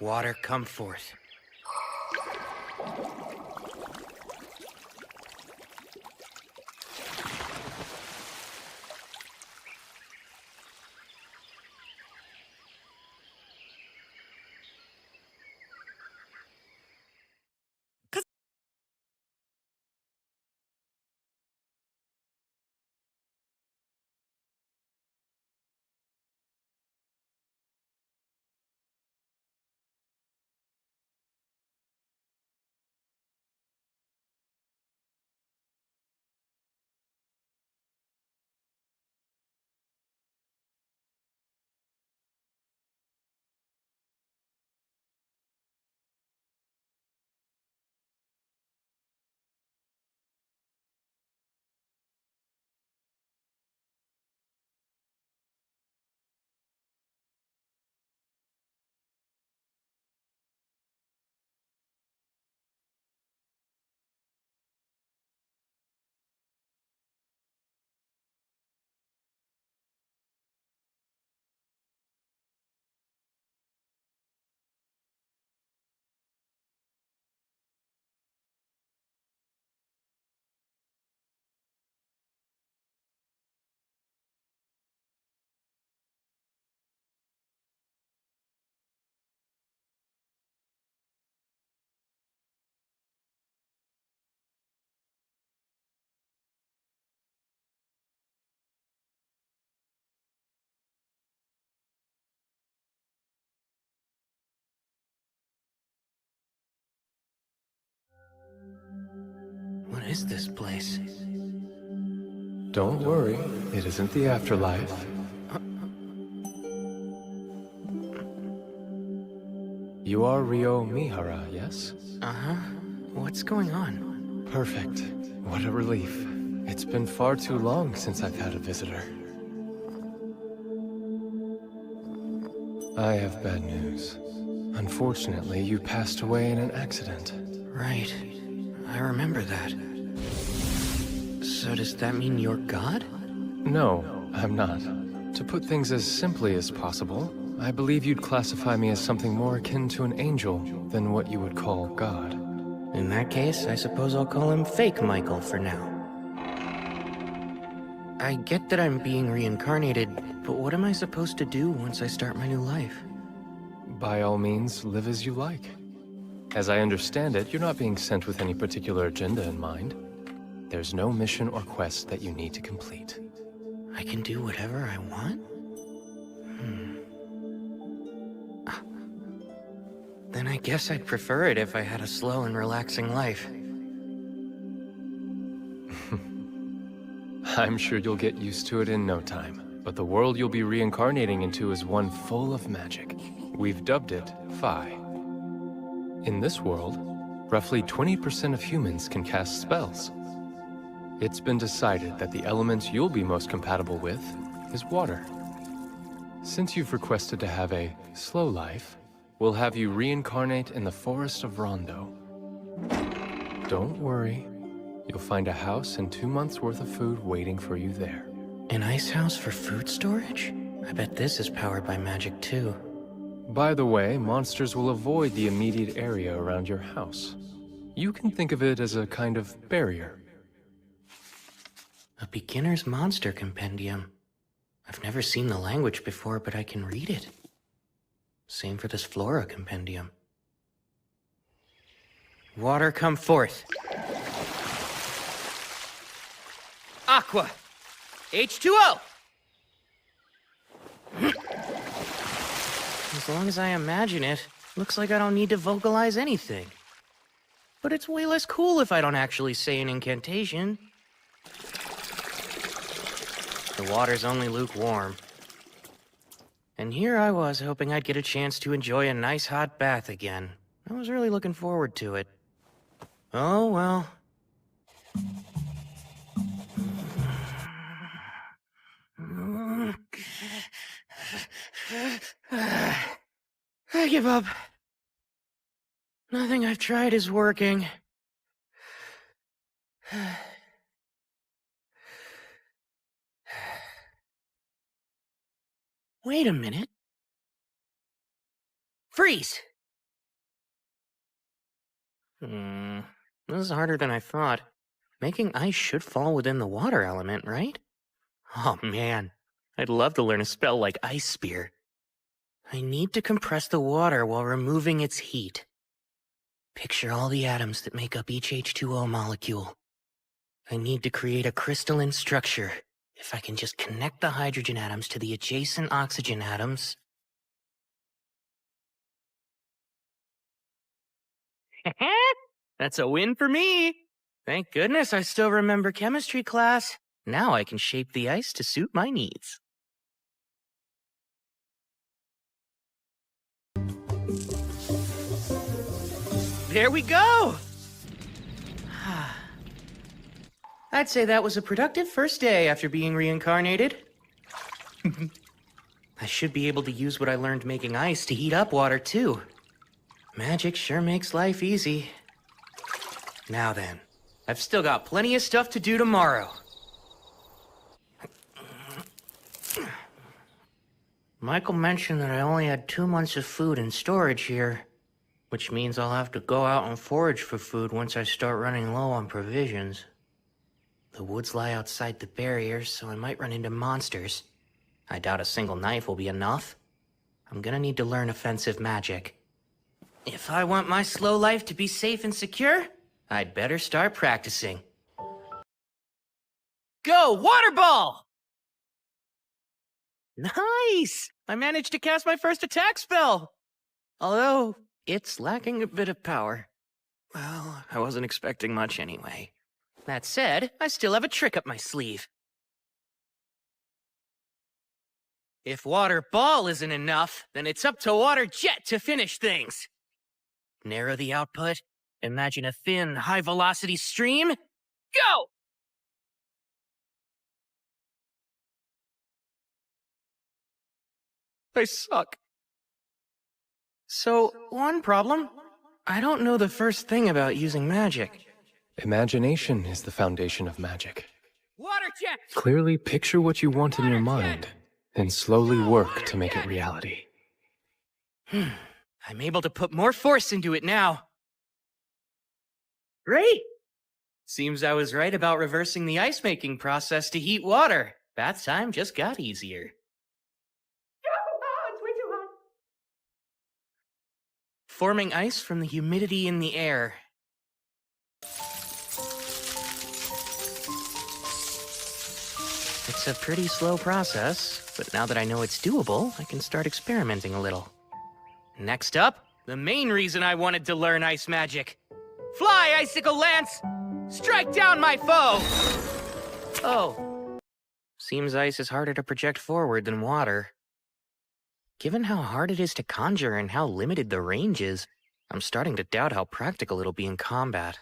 Water, come forth. What is this place? Don't worry, it isn't the afterlife. You are Ryou Mihara, yes? Uh-huh. What's going on? Perfect. What a relief. It's been far too long since I've had a visitor. I have bad news. Unfortunately, you passed away in an accident. Right. I remember that. So does that mean you're God? No, I'm not. To put things as simply as possible, I believe you'd classify me as something more akin to an angel than what you would call God. In that case, I suppose I'll call him Fake Michael for now. I get that I'm being reincarnated, but what am I supposed to do once I start my new life? By all means, live as you like. As I understand it, you're not being sent with any particular agenda in mind. There's no mission or quest that you need to complete. I can do whatever I want? Then I guess I'd prefer it if I had a slow and relaxing life. I'm sure you'll get used to it in no time, but the world you'll be reincarnating into is one full of magic. We've dubbed it Phi. In this world, roughly 20% of humans can cast spells. It's been decided that the element you'll be most compatible with is water. Since you've requested to have a slow life, we'll have you reincarnate in the forest of Rondo. Don't worry. You'll find a house and 2 months' worth of food waiting for you there. An ice house for food storage? I bet this is powered by magic too. By the way, monsters will avoid the immediate area around your house. You can think of it as a kind of barrier. A beginner's monster compendium. I've never seen the language before, but I can read it. Same for this flora compendium. Water, come forth. Aqua! H2O! As long as I imagine it, looks like I don't need to vocalize anything. But it's way less cool if I don't actually say an incantation. The water's only lukewarm. And here I was hoping I'd get a chance to enjoy a nice hot bath again. I was really looking forward to it. Oh well. I give up. Nothing I've tried is working. Wait a minute. Freeze! This is harder than I thought. Making ice should fall within the water element, right? Oh man, I'd love to learn a spell like Ice Spear. I need to compress the water while removing its heat. Picture all the atoms that make up each H2O molecule. I need to create a crystalline structure. If I can just connect the hydrogen atoms to the adjacent oxygen atoms... That's a win for me! Thank goodness I still remember chemistry class. Now I can shape the ice to suit my needs. There we go! I'd say that was a productive first day after being reincarnated. I should be able to use what I learned making ice to heat up water, too. Magic sure makes life easy. Now then, I've still got plenty of stuff to do tomorrow. Michael mentioned that I only had 2 months of food in storage here, which means I'll have to go out and forage for food once I start running low on provisions. The woods lie outside the barrier, so I might run into monsters. I doubt a single knife will be enough. I'm gonna need to learn offensive magic. If I want my slow life to be safe and secure, I'd better start practicing. Go, water ball! Nice! I managed to cast my first attack spell! Although, it's lacking a bit of power. Well, I wasn't expecting much anyway. That said, I still have a trick up my sleeve. If water ball isn't enough, then it's up to water jet to finish things. Narrow the output, imagine a thin, high-velocity stream. Go! I suck. So, one problem. I don't know the first thing about using magic. Imagination is the foundation of magic. Water jet! Clearly picture what you want in your mind, and slowly work to make it reality. I'm able to put more force into it now. Great! Seems I was right about reversing the ice-making process to heat water. Bath time just got easier. It's way too hot. Forming ice from the humidity in the air. It's a pretty slow process, but now that I know it's doable, I can start experimenting a little. Next up, the main reason I wanted to learn ice magic. Fly, Icicle Lance! Strike down my foe! Oh. Seems ice is harder to project forward than water. Given how hard it is to conjure and how limited the range is, I'm starting to doubt how practical it'll be in combat.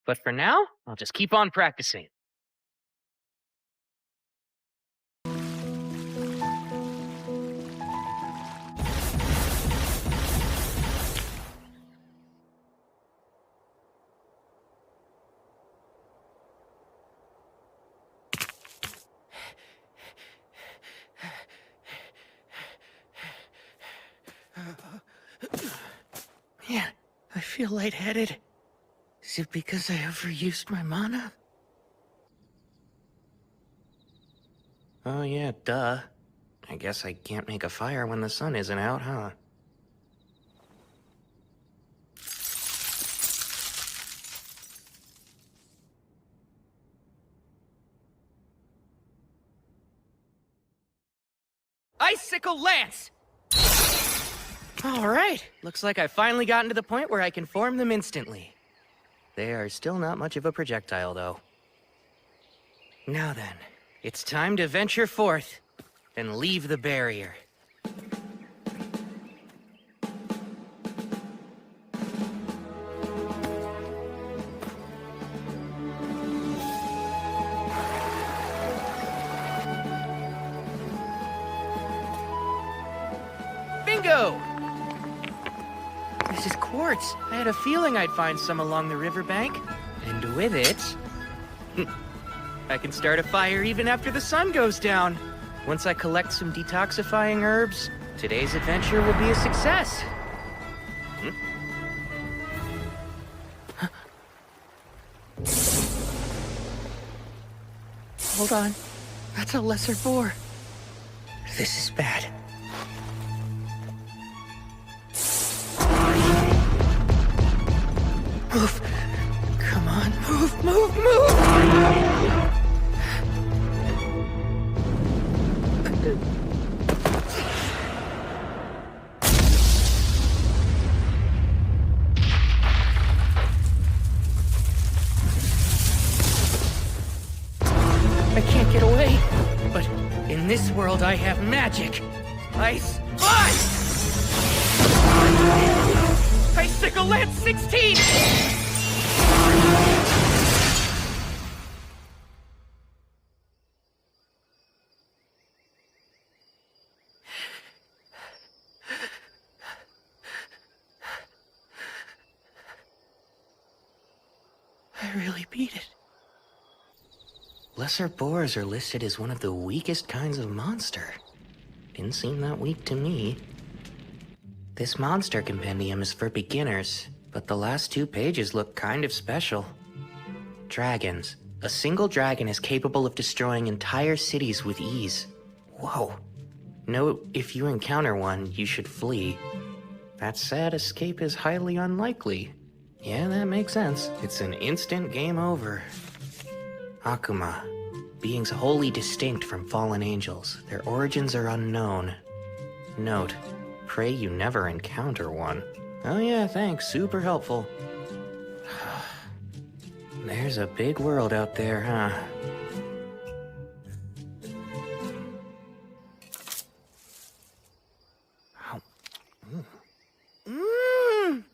But for now, I'll just keep on practicing. Man, I feel lightheaded. Is it because I overused my mana? Oh yeah, duh. I guess I can't make a fire when the sun isn't out, huh? Icicle Lance! Alright, looks like I've finally gotten to the point where I can form them instantly. They are still not much of a projectile, though. Now then, it's time to venture forth and leave the barrier. Bingo! This is quartz. I had a feeling I'd find some along the riverbank. And with it, I can start a fire even after the sun goes down. Once I collect some detoxifying herbs, today's adventure will be a success. Hold on. That's a lesser boar. This is bad. Move. Come on, move, move, move! I can't get away, but in this world I have magic. Ice Blast! Icicle Lance 16! I really beat it. Lesser boars are listed as one of the weakest kinds of monster. Didn't seem that weak to me. This monster compendium is for beginners, but the last 2 pages look kind of special. Dragons. A single dragon is capable of destroying entire cities with ease. Whoa. Note, if you encounter one, you should flee. That said, escape is highly unlikely. Yeah, that makes sense. It's an instant game over. Akuma. Beings wholly distinct from fallen angels. Their origins are unknown. Note. Pray you never encounter one. Oh yeah, thanks. Super helpful. There's a big world out there, huh?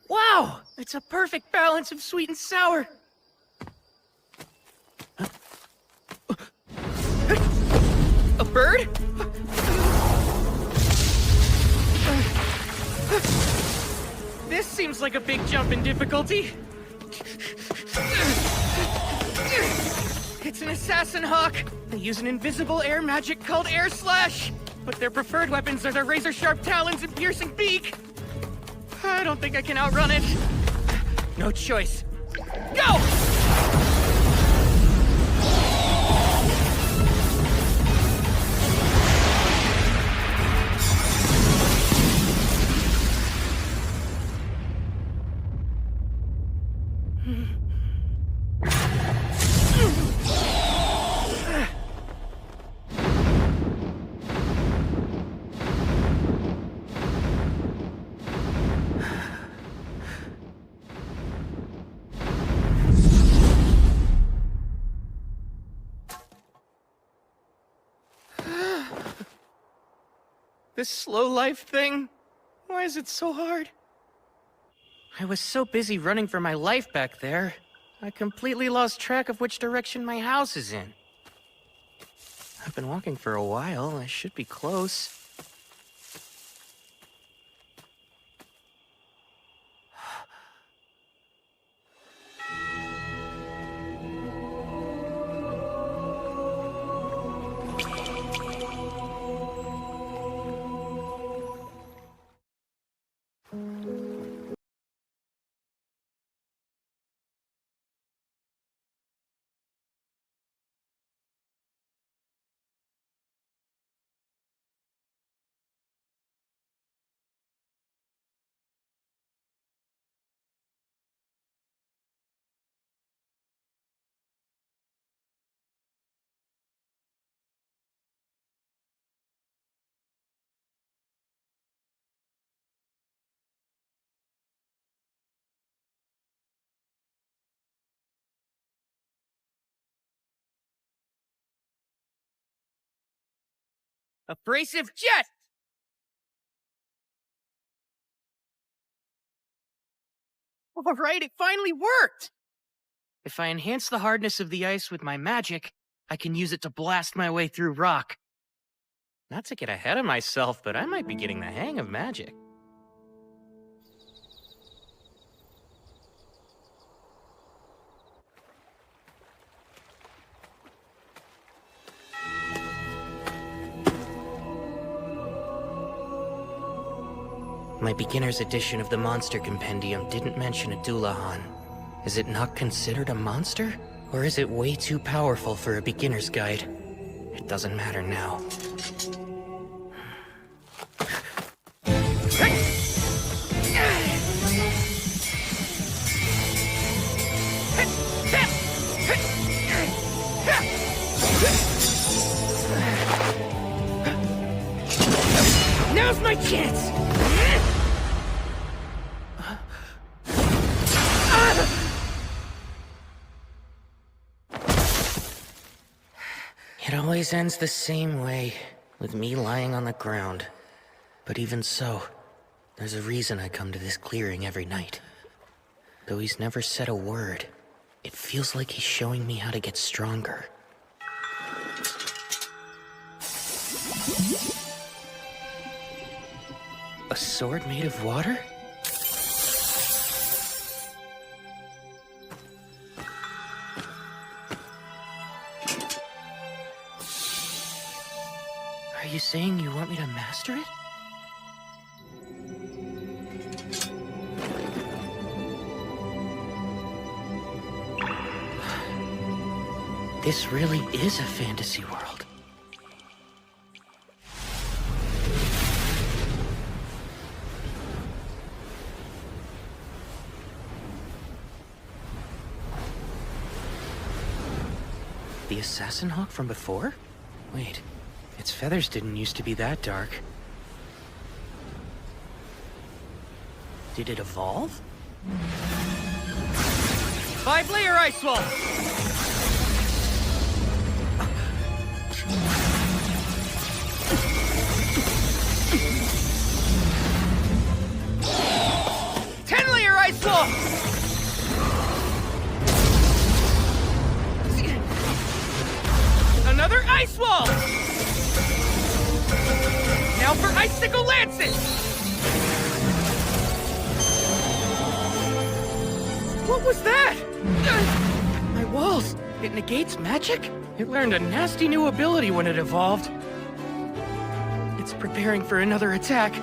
Wow! It's a perfect balance of sweet and sour. A bird? This seems like a big jump in difficulty. It's an assassin hawk. They use an invisible air magic called Air Slash. But their preferred weapons are their razor-sharp talons and piercing beak. I don't think I can outrun it. No choice. Go! This slow life thing? Why is it so hard? I was so busy running for my life back there, I completely lost track of which direction my house is in. I've been walking for a while, I should be close. Abrasive jet! All right, it finally worked! If I enhance the hardness of the ice with my magic, I can use it to blast my way through rock. Not to get ahead of myself, but I might be getting the hang of magic. My beginner's edition of the Monster Compendium didn't mention a Doulahan. Is it not considered a monster? Or is it way too powerful for a beginner's guide? It doesn't matter now. Now's my chance! It always ends the same way, with me lying on the ground. But even so, there's a reason I come to this clearing every night. Though he's never said a word, it feels like he's showing me how to get stronger. A sword made of water? Are you saying you want me to master it? This really is a fantasy world. The assassin hawk from before? Wait, its feathers didn't used to be that dark. Did it evolve? 5-layer ice wall! Ice wall! Another ice wall! Now for icicle lances! What was that? My walls! It negates magic? It learned a nasty new ability when it evolved. It's preparing for another attack.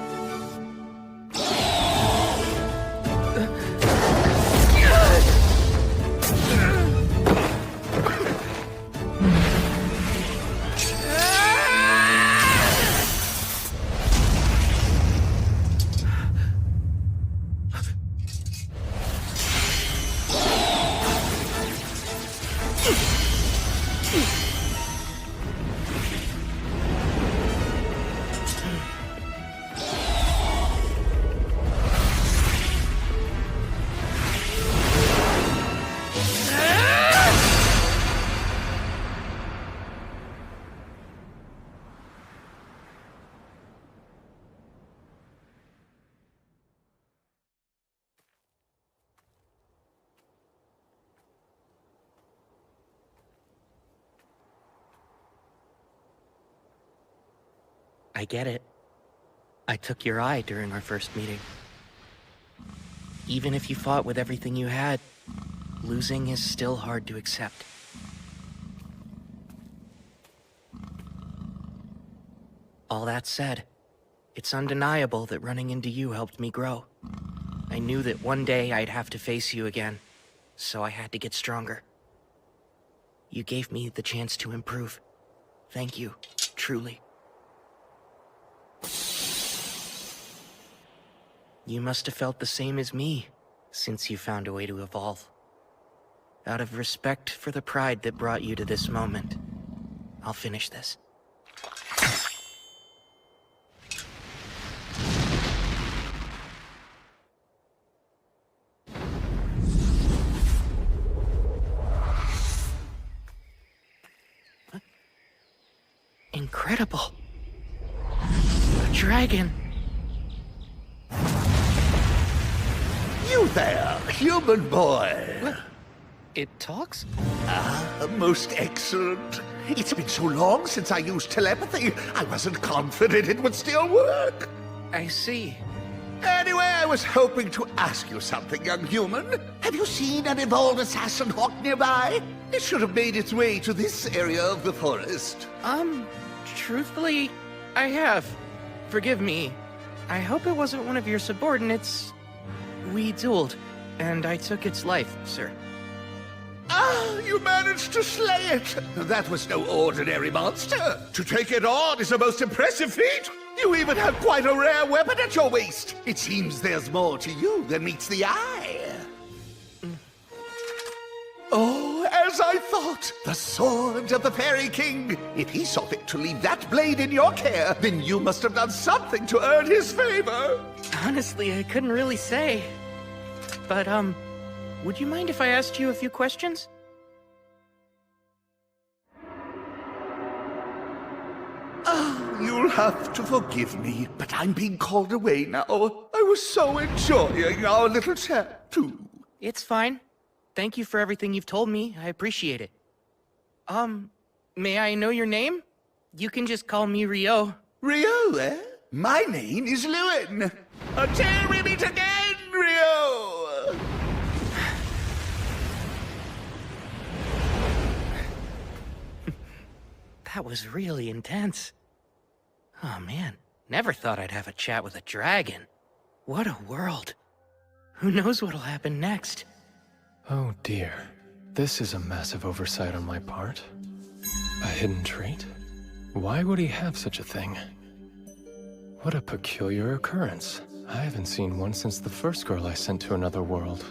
I get it. I took your eye during our first meeting. Even if you fought with everything you had, losing is still hard to accept. All that said, it's undeniable that running into you helped me grow. I knew that one day I'd have to face you again, so I had to get stronger. You gave me the chance to improve. Thank you, truly. You must have felt the same as me, since you found a way to evolve. Out of respect for the pride that brought you to this moment, I'll finish this. Incredible. A dragon. You there, human boy! What? It talks? Ah, most excellent. It's been so long since I used telepathy, I wasn't confident it would still work. I see. Anyway, I was hoping to ask you something, young human. Have you seen an evolved assassin hawk nearby? It should have made its way to this area of the forest. Truthfully, I have. Forgive me. I hope it wasn't one of your subordinates. We dueled, and I took its life, sir. Ah, you you managed to slay it! That was no ordinary monster! To take it on is a most impressive feat! You even have quite a rare weapon at your waist! It seems there's more to you than meets the eye! Oh, as I thought! The sword of the Fairy King! If he saw fit to leave that blade in your care, then you must have done something to earn his favor! Honestly, I couldn't really say. But, would you mind if I asked you a few questions? You'll have to forgive me, but I'm being called away now. I was so enjoying our little chat, too. It's fine. Thank you for everything you've told me. I appreciate it. May I know your name? You can just call me Ryou. Ryou, eh? My name is Lune. Until we meet again, Ryou! That was really intense. Oh man, never thought I'd have a chat with a dragon. What a world. Who knows what'll happen next? Oh dear. This is a massive oversight on my part. A hidden trait? Why would he have such a thing? What a peculiar occurrence. I haven't seen one since the first girl I sent to another world.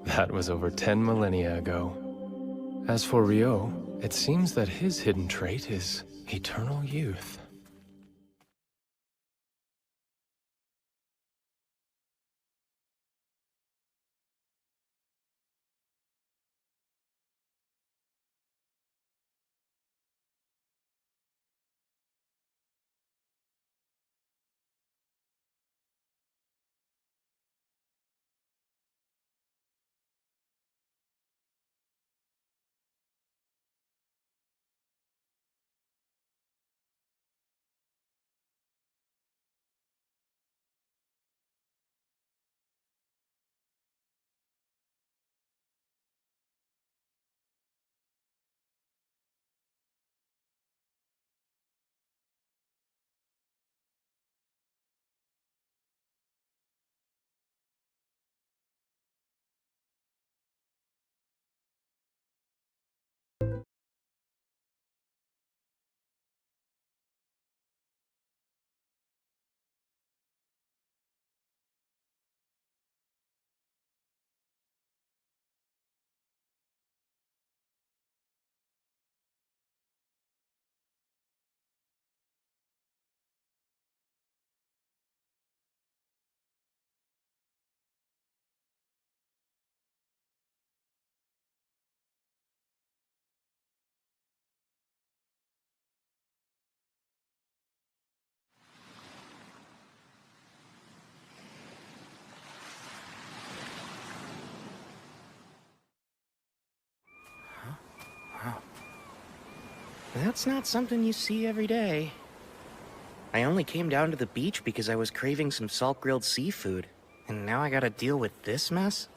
That was over 10 millennia ago. As for Ryou, it seems that his hidden trait is eternal youth. That's not something you see every day. I only came down to the beach because I was craving some salt-grilled seafood. And now I gotta deal with this mess?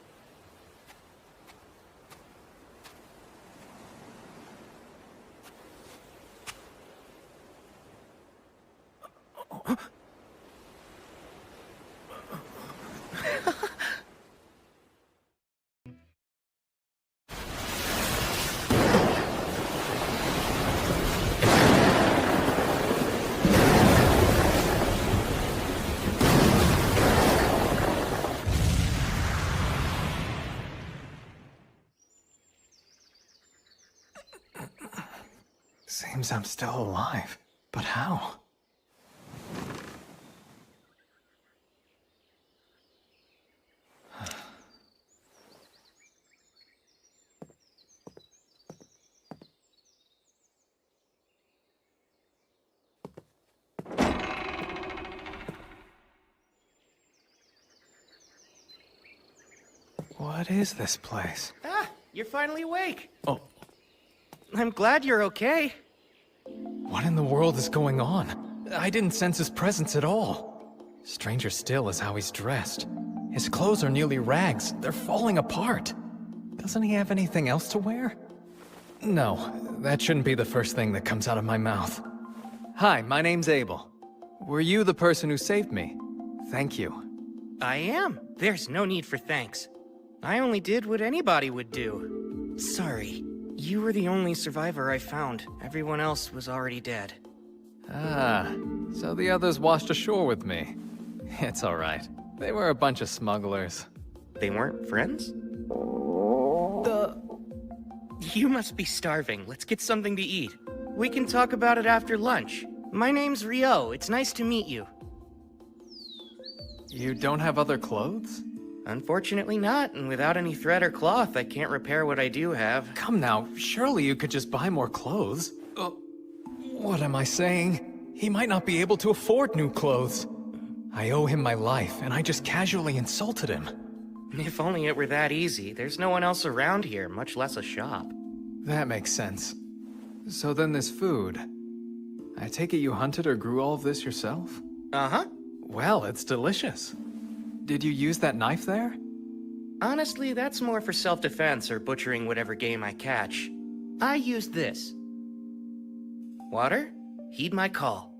Seems I'm still alive, but how? What is this place? Ah, you're finally awake. Oh, I'm glad you're okay. what in the world is going on? I didn't sense his presence at all. Stranger still is how he's dressed. His clothes are nearly rags. They're falling apart. Doesn't he have anything else to wear? No, that shouldn't be the first thing that comes out of my mouth. Hi, my name's Abel. Were you the person who saved me? Thank you. I am. There's no need for thanks. I only did what anybody would do. Sorry. You were the only survivor I found. Everyone else was already dead. Ah, so the others washed ashore with me. It's alright. They were a bunch of smugglers. They weren't friends? You must be starving. Let's get something to eat. We can talk about it after lunch. My name's Ryou. It's nice to meet you. You don't have other clothes? Unfortunately not, and without any thread or cloth, I can't repair what I do have. Come now, surely you could just buy more clothes. What am I saying? He might not be able to afford new clothes. I owe him my life, and I just casually insulted him. If only it were that easy. There's no one else around here, much less a shop. That makes sense. So then this food. I take it you hunted or grew all of this yourself? Uh-huh. Well, it's delicious. Did you use that knife there? Honestly, that's more for self-defense or butchering whatever game I catch. I used this. Water, heed my call.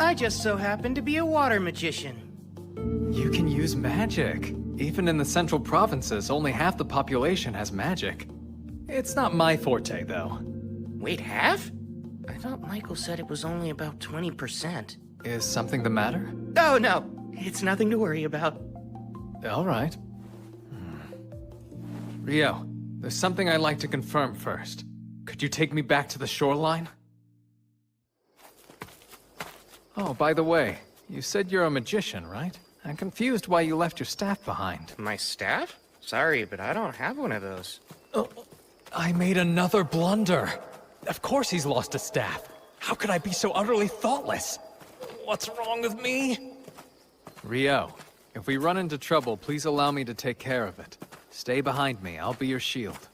I just so happen to be a water magician. You can use magic. Even in the central provinces, only half the population has magic. It's not my forte, though. Wait, half? I thought Michael said it was only about 20%. Is something the matter? Oh, no. It's nothing to worry about. All right. Ryou, there's something I'd like to confirm first. Could you take me back to the shoreline? Oh, by the way, you said you're a magician, right? I'm confused why you left your staff behind. My staff? Sorry, but I don't have one of those. Oh, I made another blunder. Of course he's lost a staff. How could I be so utterly thoughtless? What's wrong with me? Ryou, if we run into trouble, please allow me to take care of it. Stay behind me, I'll be your shield.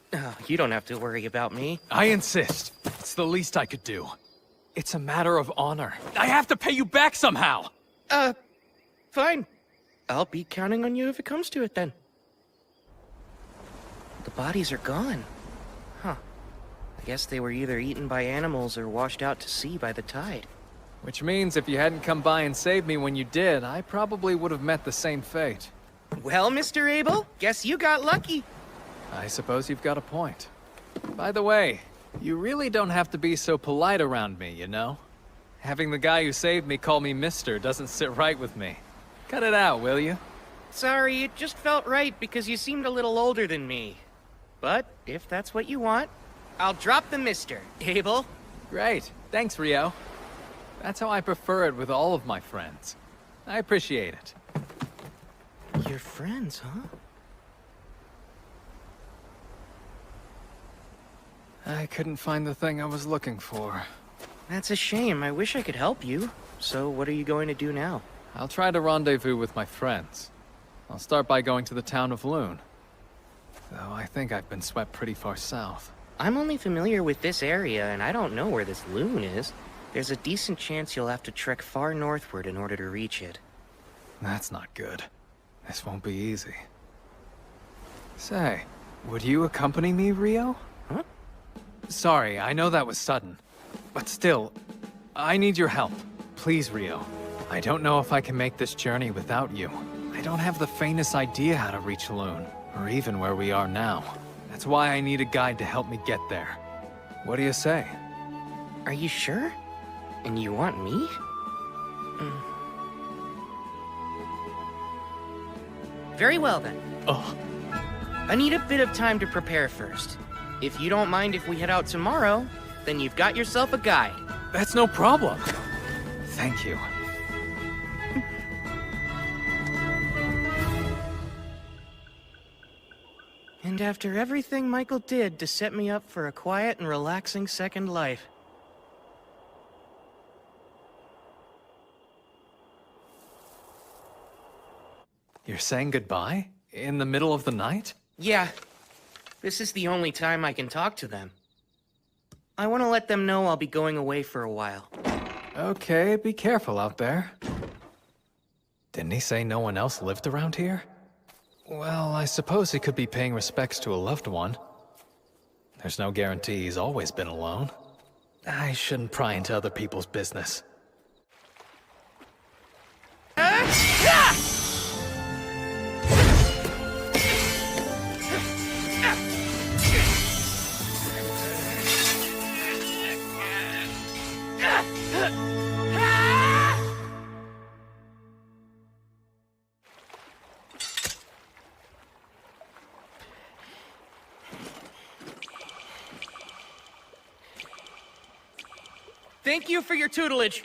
You don't have to worry about me. I insist. It's the least I could do. It's a matter of honor. I have to pay you back somehow! Fine. I'll be counting on you if it comes to it then. The bodies are gone. Huh. I guess they were either eaten by animals or washed out to sea by the tide. Which means if you hadn't come by and saved me when you did, I probably would have met the same fate. Well, Mr. Abel, guess you got lucky. I suppose you've got a point. By the way, you really don't have to be so polite around me, you know? Having the guy who saved me call me Mister doesn't sit right with me. Cut it out, will you? Sorry, it just felt right because you seemed a little older than me. But if that's what you want, I'll drop the Mister, Abel. Great. Thanks, Ryou. That's how I prefer it with all of my friends. I appreciate it. You're friends, huh? I couldn't find the thing I was looking for. That's a shame. I wish I could help you. So what are you going to do now? I'll try to rendezvous with my friends. I'll start by going to the town of Lune. Though I think I've been swept pretty far south. I'm only familiar with this area, and I don't know where this Lune is. There's a decent chance you'll have to trek far northward in order to reach it. That's not good. This won't be easy. Say, would you accompany me, Ryou? Huh? Sorry, I know that was sudden. But still, I need your help. Please, Ryou. I don't know if I can make this journey without you. I don't have the faintest idea how to reach Lune, or even where we are now. That's why I need a guide to help me get there. What do you say? Are you sure? And you want me? Very well then. Oh, I need a bit of time to prepare first. If you don't mind if we head out tomorrow, then you've got yourself a guide. that's no problem. Thank you. And after everything Michael did to set me up for a quiet and relaxing second life. You're saying goodbye? In the middle of the night? Yeah, this is the only time I can talk to them. I want to let them know I'll be going away for a while. Okay, be careful out there. Didn't he say no one else lived around here? Well, I suppose he could be paying respects to a loved one. There's no guarantee he's always been alone. I shouldn't pry into other people's business. Thank you for your tutelage.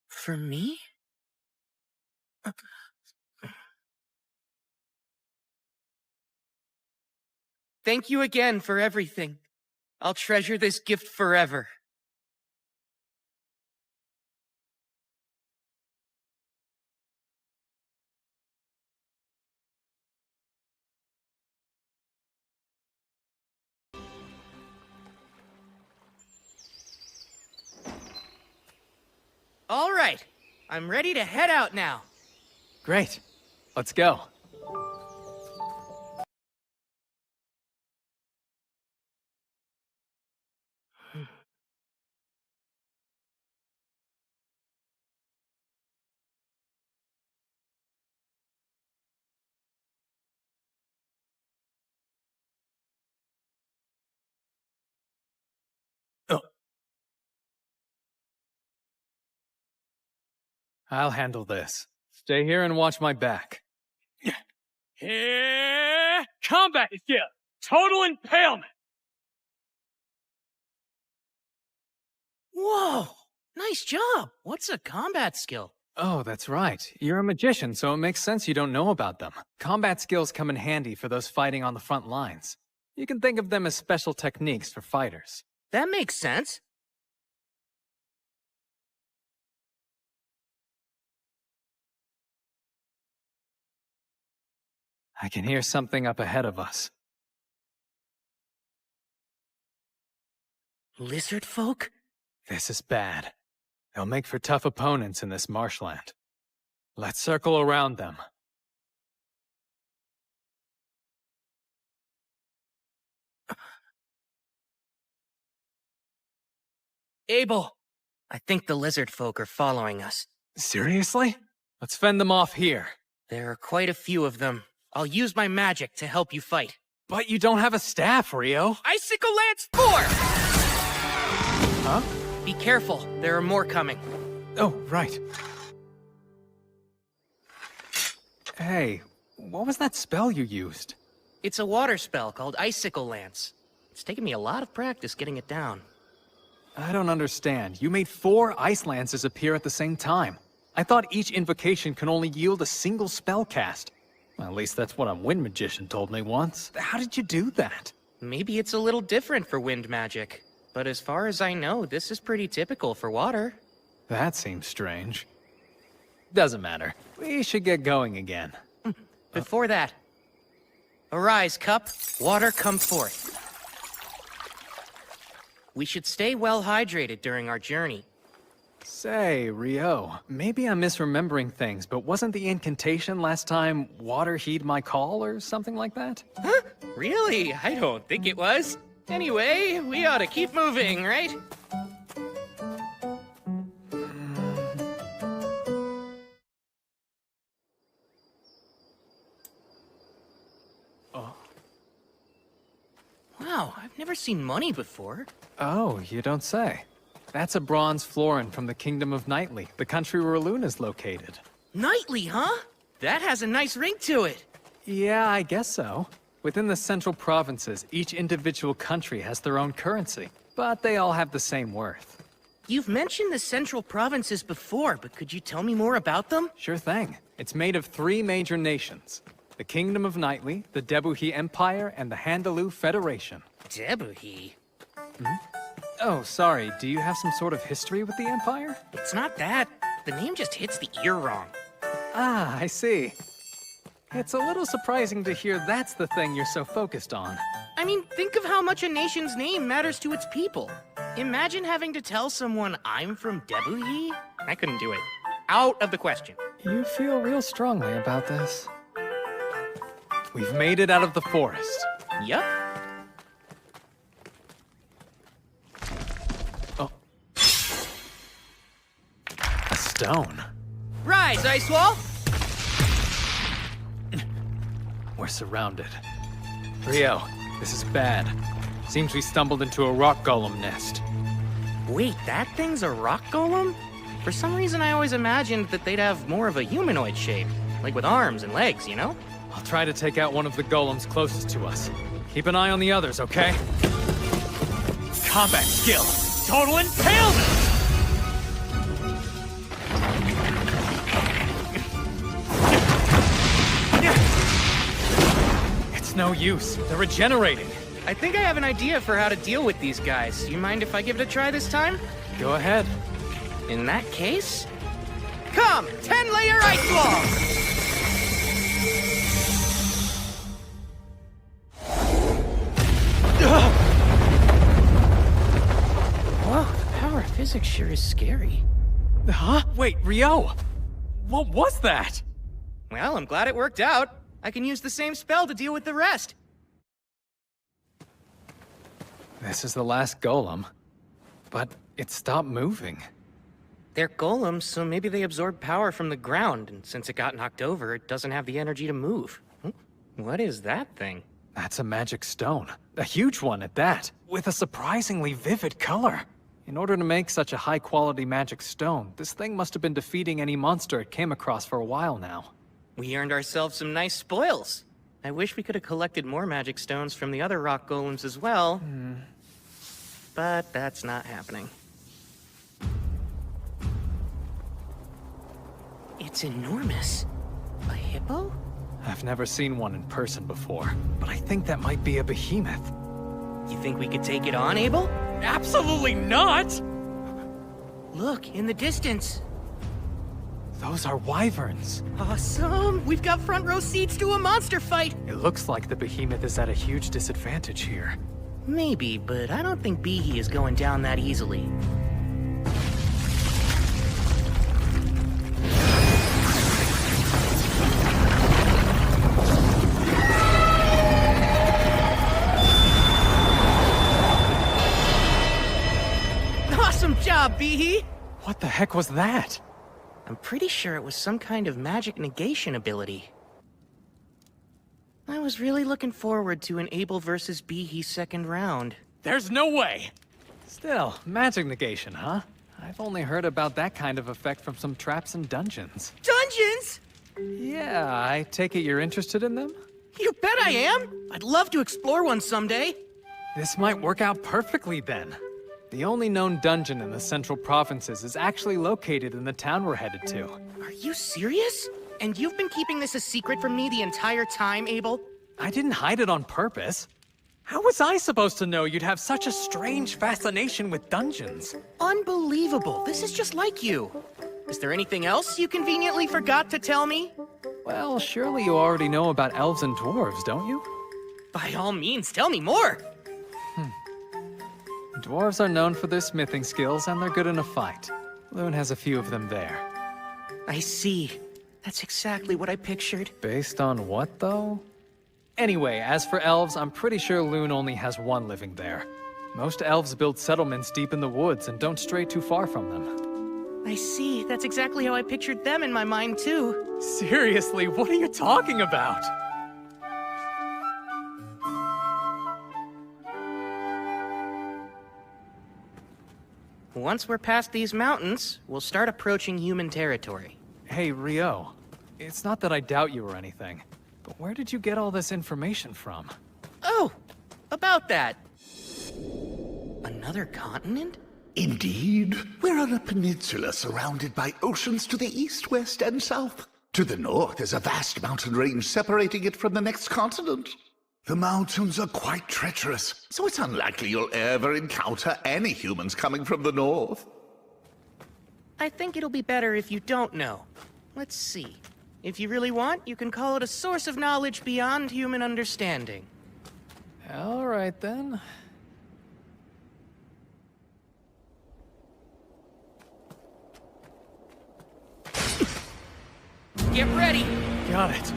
For me? Thank you again for everything. I'll treasure this gift forever. All right, I'm ready to head out now. Great. Let's go. Oh. I'll handle this. Stay here and watch my back. Yeah, combat skill, total impalement. Whoa! Nice job! What's a combat skill? Oh, that's right. You're a magician, so it makes sense you don't know about them. Combat skills come in handy for those fighting on the front lines. You can think of them as special techniques for fighters. That makes sense. I can hear something up ahead of us. Lizard folk? This is bad. They'll make for tough opponents in this marshland. Let's circle around them. Abel! I think the lizard folk are following us. Seriously? Let's fend them off here. There are quite a few of them. I'll use my magic to help you fight. But you don't have a staff, Ryou. Icicle Lance 4! Huh? Be careful, there are more coming. Oh, right. Hey, what was that spell you used? It's a water spell called Icicle Lance. It's taken me a lot of practice getting it down. I don't understand. You made 4 ice lances appear at the same time. I thought each invocation can only yield a single spell cast. Well, at least that's what a wind magician told me once. How did you do that? Maybe it's a little different for wind magic. But as far as I know, this is pretty typical for water. That seems strange. Doesn't matter. We should get going again. Before that, arise, cup, water come forth. We should stay well hydrated during our journey. Say, Ryou, maybe I'm misremembering things, but wasn't the incantation last time, water heed my call or something like that? Huh? Really? I don't think it was. Anyway, we ought to keep moving, right? Wow, I've never seen money before. Oh, you don't say. That's a bronze florin from the Kingdom of Nightly, the country where Lune is located. Nightly, huh? That has a nice ring to it. Yeah, I guess so. Within the central provinces, each individual country has their own currency, but they all have the same worth. You've mentioned the central provinces before, but could you tell me more about them? Sure thing. It's made of 3 major nations. The Kingdom of Nightly, the Debuhi Empire, and the Handaloo Federation. Debuhi? Oh, sorry, do you have some sort of history with the Empire? It's not that. The name just hits the ear wrong. Ah, I see. It's a little surprising to hear that's the thing you're so focused on. I mean, think of how much a nation's name matters to its people. Imagine having to tell someone I'm from Debuhi. I couldn't do it. Out of the question. You feel real strongly about this. We've made it out of the forest. Yup. Oh. A stone. Rise, Ice Wall! We're surrounded. Ryou, this is bad. Seems we stumbled into a rock golem nest. Wait, that thing's a rock golem? For some reason, I always imagined that they'd have more of a humanoid shape, like with arms and legs, you know? I'll try to take out one of the golems closest to us. Keep an eye on the others, okay? Combat skill! Total impalement! It's no use. They're regenerating. I think I have an idea for how to deal with these guys. You mind if I give it a try this time? Go ahead. In that case... Come! 10-layer ice wall! Whoa, the power of physics sure is scary. Huh? Wait, Ryou! What was that? Well, I'm glad it worked out. I can use the same spell to deal with the rest. This is the last golem. But it stopped moving. They're golems, so maybe they absorb power from the ground, and since it got knocked over, it doesn't have the energy to move. What is that thing? That's a magic stone. A huge one at that, with a surprisingly vivid color. In order to make such a high-quality magic stone, this thing must have been defeating any monster it came across for a while now. We earned ourselves some nice spoils. I wish we could have collected more magic stones from the other rock golems as well. But that's not happening. It's enormous. A hippo? I've never seen one in person before, but I think that might be a behemoth. You think we could take it on, Abel? Absolutely not! Look, in the distance. Those are wyverns. Awesome! We've got front row seats to a monster fight! It looks like the behemoth is at a huge disadvantage here. Maybe, but I don't think Behe is going down that easily. Awesome job, Behe! What the heck was that? I'm pretty sure it was some kind of magic negation ability. I was really looking forward to an Abel versus Behe second round. There's no way! Still, magic negation, huh? I've only heard about that kind of effect from some traps and dungeons. Dungeons? Yeah, I take it you're interested in them? You bet I am! I'd love to explore one someday. This might work out perfectly then. The only known dungeon in the central provinces is actually located in the town we're headed to. Are you serious? And you've been keeping this a secret from me the entire time, Abel? I didn't hide it on purpose. How was I supposed to know you'd have such a strange fascination with dungeons? Unbelievable. This is just like you. Is there anything else you conveniently forgot to tell me? Well, surely you already know about elves and dwarves, don't you? By all means, tell me more. Dwarves are known for their smithing skills, and they're good in a fight. Lune has a few of them there. I see. That's exactly what I pictured. Based on what, though? Anyway, as for elves, I'm pretty sure Lune only has one living there. Most elves build settlements deep in the woods and don't stray too far from them. I see. That's exactly how I pictured them in my mind, too. Seriously, what are you talking about? Once we're past these mountains, we'll start approaching human territory. Hey, Ryou. It's not that I doubt you or anything, but where did you get all this information from? Oh, about that. Another continent? Indeed. We're on a peninsula surrounded by oceans to the east, west, and south. To the north is a vast mountain range separating it from the next continent. The mountains are quite treacherous, so it's unlikely you'll ever encounter any humans coming from the north. I think it'll be better if you don't know. Let's see. If you really want, you can call it a source of knowledge beyond human understanding. All right, then. Get ready! Got it.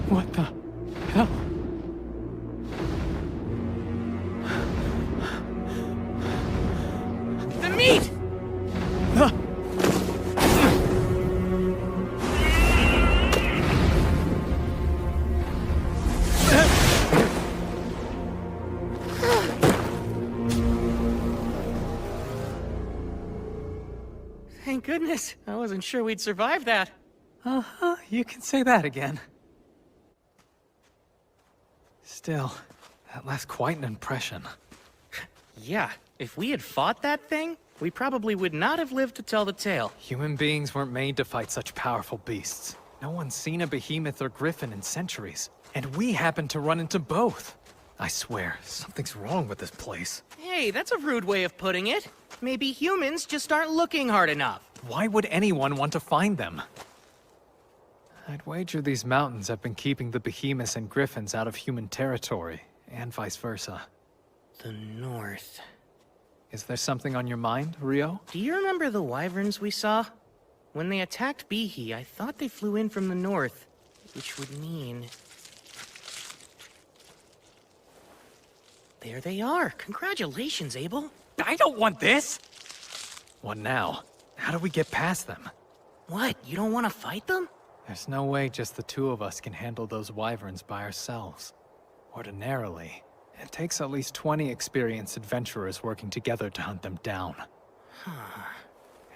What the hell? thank goodness. I wasn't sure we'd survive that. Uh-huh, you can say that again. Still, that left quite an impression. Yeah, if we had fought that thing, we probably would not have lived to tell the tale. Human beings weren't made to fight such powerful beasts. No one's seen a behemoth or griffin in centuries. And we happened to run into both. I swear, something's wrong with this place. Hey, that's a rude way of putting it. Maybe humans just aren't looking hard enough. Why would anyone want to find them? I'd wager these mountains have been keeping the behemoths and griffins out of human territory, and vice versa. The north. Is there something on your mind, Ryou? Do you remember the wyverns we saw? When they attacked Bihi, I thought they flew in from the north, which would mean... There they are. Congratulations, Abel. I don't want this! What now? How do we get past them? What, you don't want to fight them? There's no way just the two of us can handle those wyverns by ourselves. Ordinarily, it takes at least 20 experienced adventurers working together to hunt them down.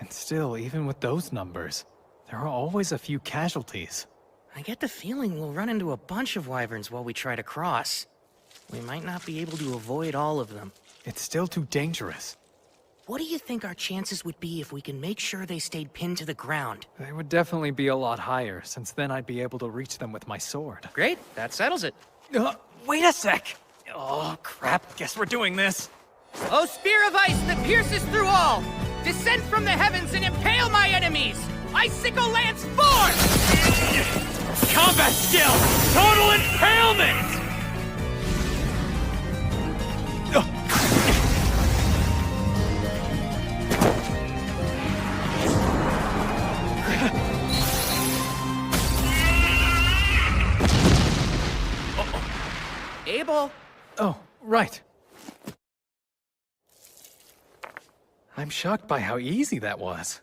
And still, even with those numbers, there are always a few casualties. I get the feeling we'll run into a bunch of wyverns while we try to cross. We might not be able to avoid all of them. It's still too dangerous. What do you think our chances would be if we can make sure they stayed pinned to the ground? They would definitely be a lot higher, since then I'd be able to reach them with my sword. Great, that settles it. Wait a sec! Oh, crap, guess we're doing this. O spear of ice that pierces through all! Descend from the heavens and impale my enemies! Icicle lance forth! Combat skill! Total impalement! Abel! Oh, right. I'm shocked by how easy that was.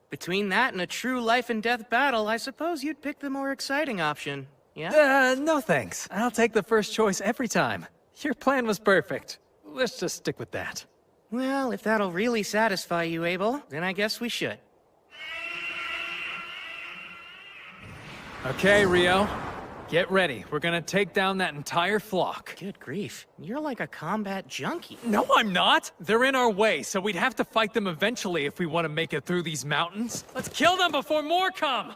Between that and a true life and death battle, I suppose you'd pick the more exciting option, yeah? No thanks. I'll take the first choice every time. Your plan was perfect. Let's just stick with that. Well, if that'll really satisfy you, Abel, then I guess we should. Okay, Ryou. Get ready. We're gonna take down that entire flock. Good grief. You're like a combat junkie. No, I'm not! They're in our way, so we'd have to fight them eventually if we want to make it through these mountains. Let's kill them before more come!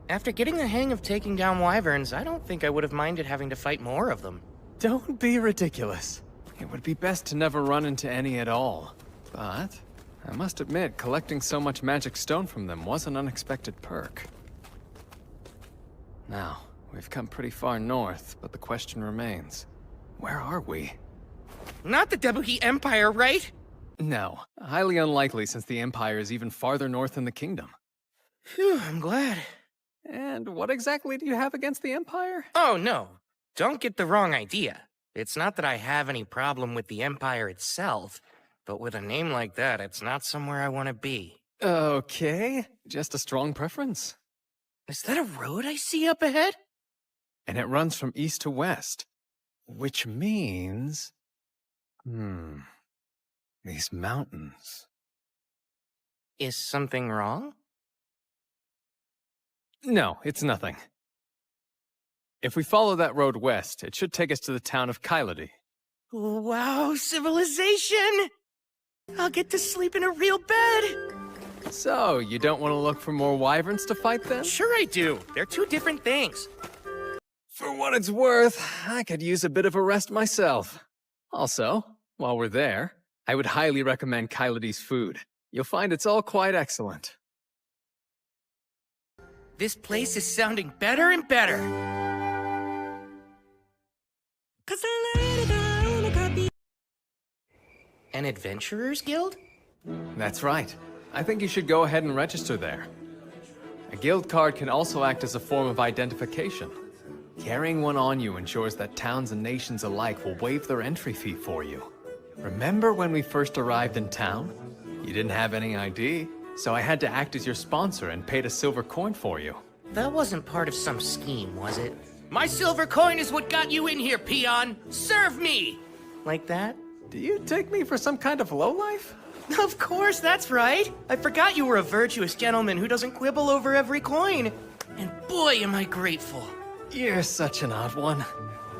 After getting the hang of taking down wyverns, I don't think I would have minded having to fight more of them. Don't be ridiculous. It would be best to never run into any at all. But, I must admit, collecting so much magic stone from them was an unexpected perk. Now, we've come pretty far north, but the question remains. Where are we? Not the Debuhi Empire, right? No, highly unlikely since the Empire is even farther north in the kingdom. Phew, I'm glad. And what exactly do you have against the Empire? Oh, no. Don't get the wrong idea. It's not that I have any problem with the Empire itself, but with a name like that, it's not somewhere I want to be. Okay, just a strong preference. Is that a road I see up ahead? And it runs from east to west. Which means... These mountains... Is something wrong? No, it's nothing. If we follow that road west, it should take us to the town of Kyladi. Wow, civilization! I'll get to sleep in a real bed! So, you don't want to look for more wyverns to fight then? Sure I do. They're two different things. For what it's worth, I could use a bit of a rest myself. Also, while we're there, I would highly recommend Kyladi's food. You'll find it's all quite excellent. This place is sounding better and better. An adventurer's guild? That's right. I think you should go ahead and register there. A guild card can also act as a form of identification. Carrying one on you ensures that towns and nations alike will waive their entry fee for you. Remember when we first arrived in town? You didn't have any ID, so I had to act as your sponsor and paid a silver coin for you. That wasn't part of some scheme, was it? My silver coin is what got you in here, peon. Serve me! Like that? Do you take me for some kind of lowlife? Of course, that's right. I forgot you were a virtuous gentleman who doesn't quibble over every coin. And boy, am I grateful. You're such an odd one.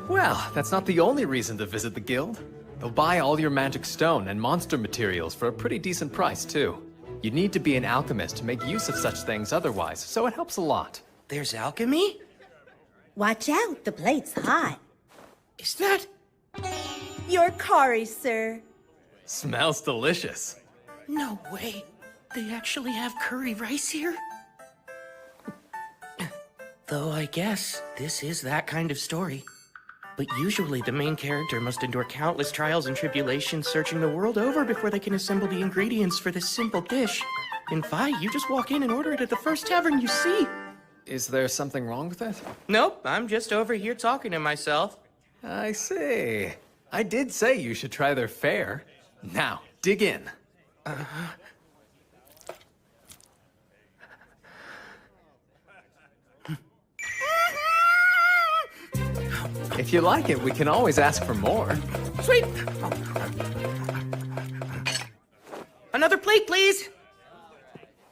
Well, that's not the only reason to visit the guild. They'll buy all your magic stone and monster materials for a pretty decent price, too. You need to be an alchemist to make use of such things otherwise, so it helps a lot. There's alchemy? Watch out, the plate's hot. Is that... Your curry, sir. Smells delicious. No way. They actually have curry rice here? Though I guess this is that kind of story. But usually the main character must endure countless trials and tribulations searching the world over before they can assemble the ingredients for this simple dish. In Vi, you just walk in and order it at the first tavern you see. Is there something wrong with it? Nope, I'm just over here talking to myself. I see. I did say you should try their fare. Now, dig in. If you like it, we can always ask for more. Sweet! Another plate, please!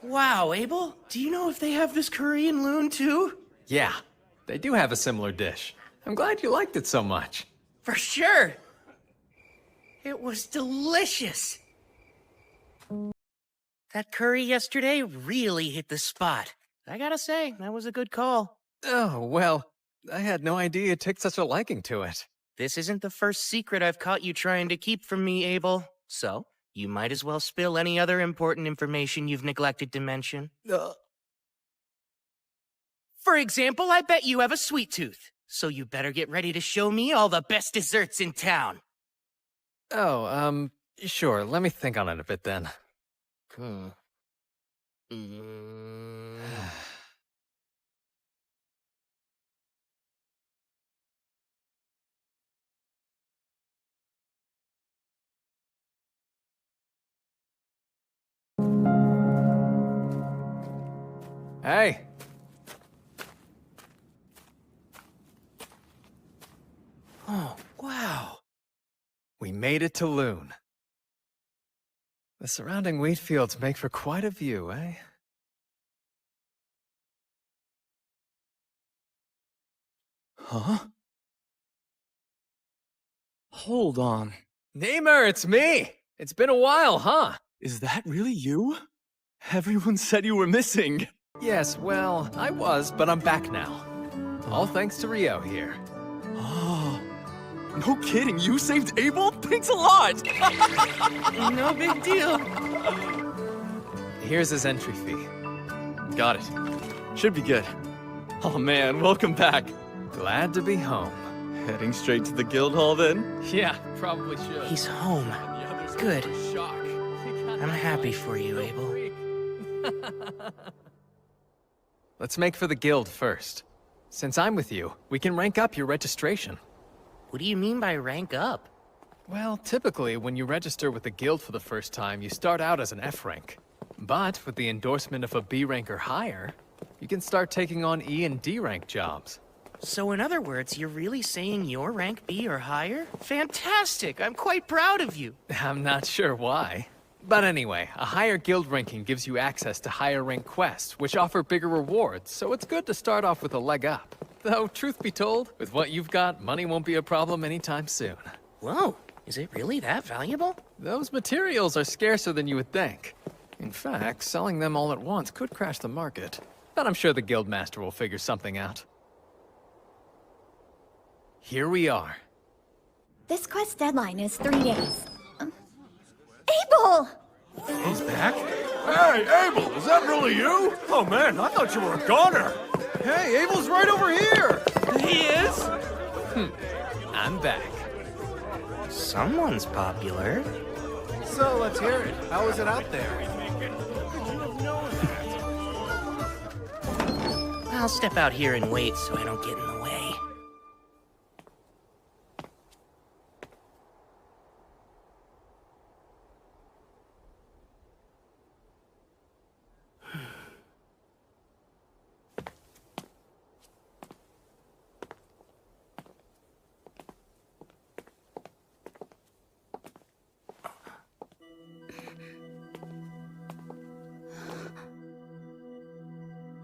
Wow, Abel, do you know if they have this curry in Lune, too? Yeah, they do have a similar dish. I'm glad you liked it so much. For sure! It was delicious! That curry yesterday really hit the spot. I gotta say, that was a good call. Oh, well, I had no idea you took such a liking to it. This isn't the first secret I've caught you trying to keep from me, Abel. So, you might as well spill any other important information you've neglected to mention. For example, I bet you have a sweet tooth. So you better get ready to show me all the best desserts in town. Oh, sure, let me think on it a bit then. Hey! Oh, wow. We made it to Lune. The surrounding wheat fields make for quite a view, eh? Huh? Hold on. Namer, it's me! It's been a while, huh? Is that really you? Everyone said you were missing. Yes, well, I was, but I'm back now. All thanks to Ryou here. Oh, no kidding, you saved Abel? Thanks a lot! No big deal. Here's his entry fee. Got it. Should be good. Oh man, welcome back. Glad to be home. Heading straight to the guild hall then? Yeah, probably should. He's home. Good. I'm happy for you, Abel. Let's make for the guild first. Since I'm with you, we can rank up your registration. What do you mean by rank up? Well, typically, when you register with the guild for the first time, you start out as an F rank. But with the endorsement of a B rank or higher, you can start taking on E and D rank jobs. So in other words, you're really saying you're rank B or higher? Fantastic! I'm quite proud of you. I'm not sure why. But anyway, a higher guild ranking gives you access to higher rank quests, which offer bigger rewards, so it's good to start off with a leg up. Though, truth be told, with what you've got, money won't be a problem anytime soon. Whoa, is it really that valuable? Those materials are scarcer than you would think. In fact, selling them all at once could crash the market. But I'm sure the guildmaster will figure something out. Here we are. This quest deadline is 3 days. Abel! He's back? Hey, Abel, is that really you? Oh man, I thought you were a goner. Hey, Abel's right over here. He is? I'm back. Someone's popular. So let's hear it. How is it out there? I'll step out here and wait so I don't get in the way.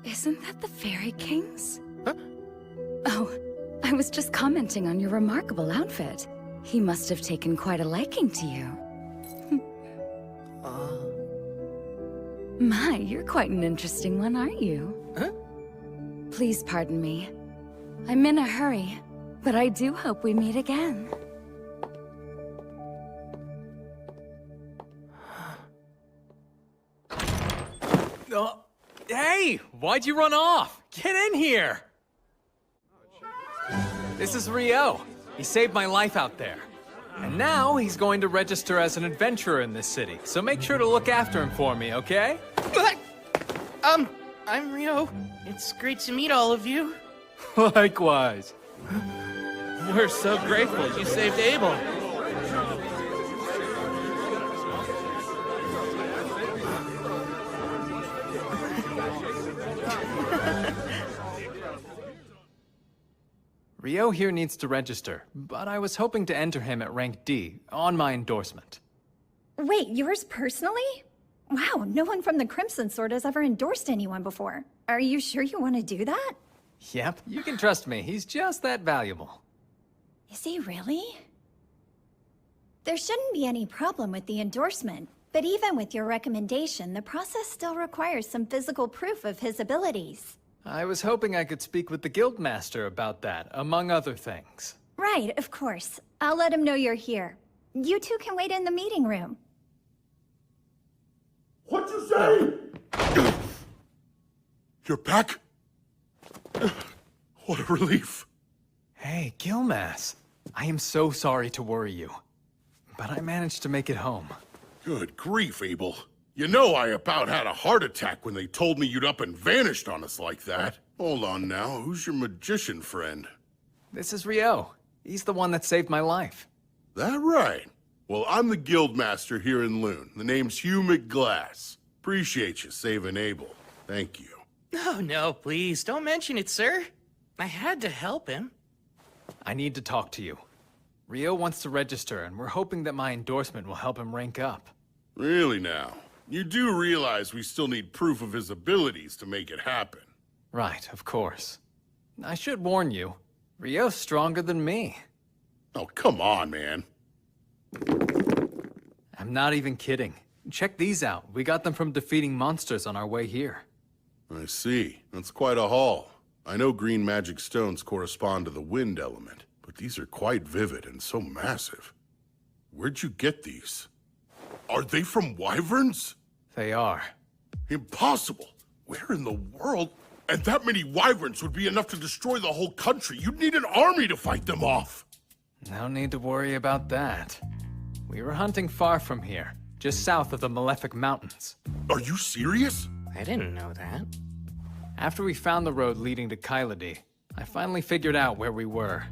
Isn't that the Fairy King's? Huh? Oh, I was just commenting on your remarkable outfit. He must have taken quite a liking to you. My, you're quite an interesting one, aren't you? Huh? Please pardon me. I'm in a hurry, but I do hope we meet again. Hey, why'd you run off? Get in here! This is Ryou. He saved my life out there. And now he's going to register as an adventurer in this city, so make sure to look after him for me, okay? I'm Ryou. It's great to meet all of you. Likewise. We're so grateful you saved Abel. Ryou here needs to register, but I was hoping to enter him at rank D, on my endorsement. Wait, yours personally? Wow, no one from the Crimson Sword has ever endorsed anyone before. Are you sure you want to do that? Yep, you can trust me, he's just that valuable. Is he really? There shouldn't be any problem with the endorsement, but even with your recommendation, the process still requires some physical proof of his abilities. I was hoping I could speak with the Guildmaster about that, among other things. Right, of course. I'll let him know you're here. You two can wait in the meeting room. What'd you say? You're back? What a relief. Hey, Guildmaster. I am so sorry to worry you, but I managed to make it home. Good grief, Abel. You know I about had a heart attack when they told me you'd up and vanished on us like that. Hold on now, who's your magician friend? This is Ryou. He's the one that saved my life. That right? Well, I'm the Guildmaster here in Lune. The name's Hugh McGlass. Appreciate you saving Abel. Thank you. Oh, no, please, don't mention it, sir. I had to help him. I need to talk to you. Ryou wants to register, and we're hoping that my endorsement will help him rank up. Really now? You do realize we still need proof of his abilities to make it happen. Right, of course. I should warn you, Ryou's stronger than me. Oh, come on, man. I'm not even kidding. Check these out. We got them from defeating monsters on our way here. I see. That's quite a haul. I know green magic stones correspond to the wind element, but these are quite vivid and so massive. Where'd you get these? Are they from wyverns? They are. Impossible! Where in the world? And that many wyverns would be enough to destroy the whole country. You'd need an army to fight them off. No need to worry about that. We were hunting far from here, just south of the Malefic Mountains. Are you serious? I didn't know that. After we found the road leading to Kyladi, I finally figured out where we were.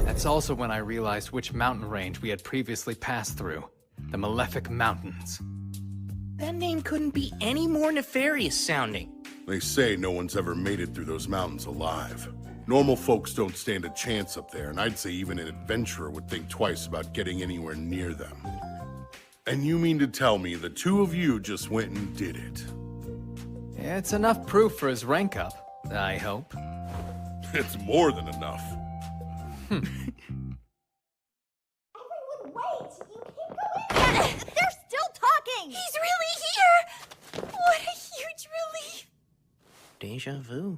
That's also when I realized which mountain range we had previously passed through. The Malefic Mountains. That name couldn't be any more nefarious sounding. They say no one's ever made it through those mountains alive. Normal folks don't stand a chance up there, and I'd say even an adventurer would think twice about getting anywhere near them. And you mean to tell me the two of you just went and did it? It's enough proof for his rank up, I hope. It's more than enough. Everyone wait! You can't go in! They're still talking! He's really here! What a huge relief! Deja vu.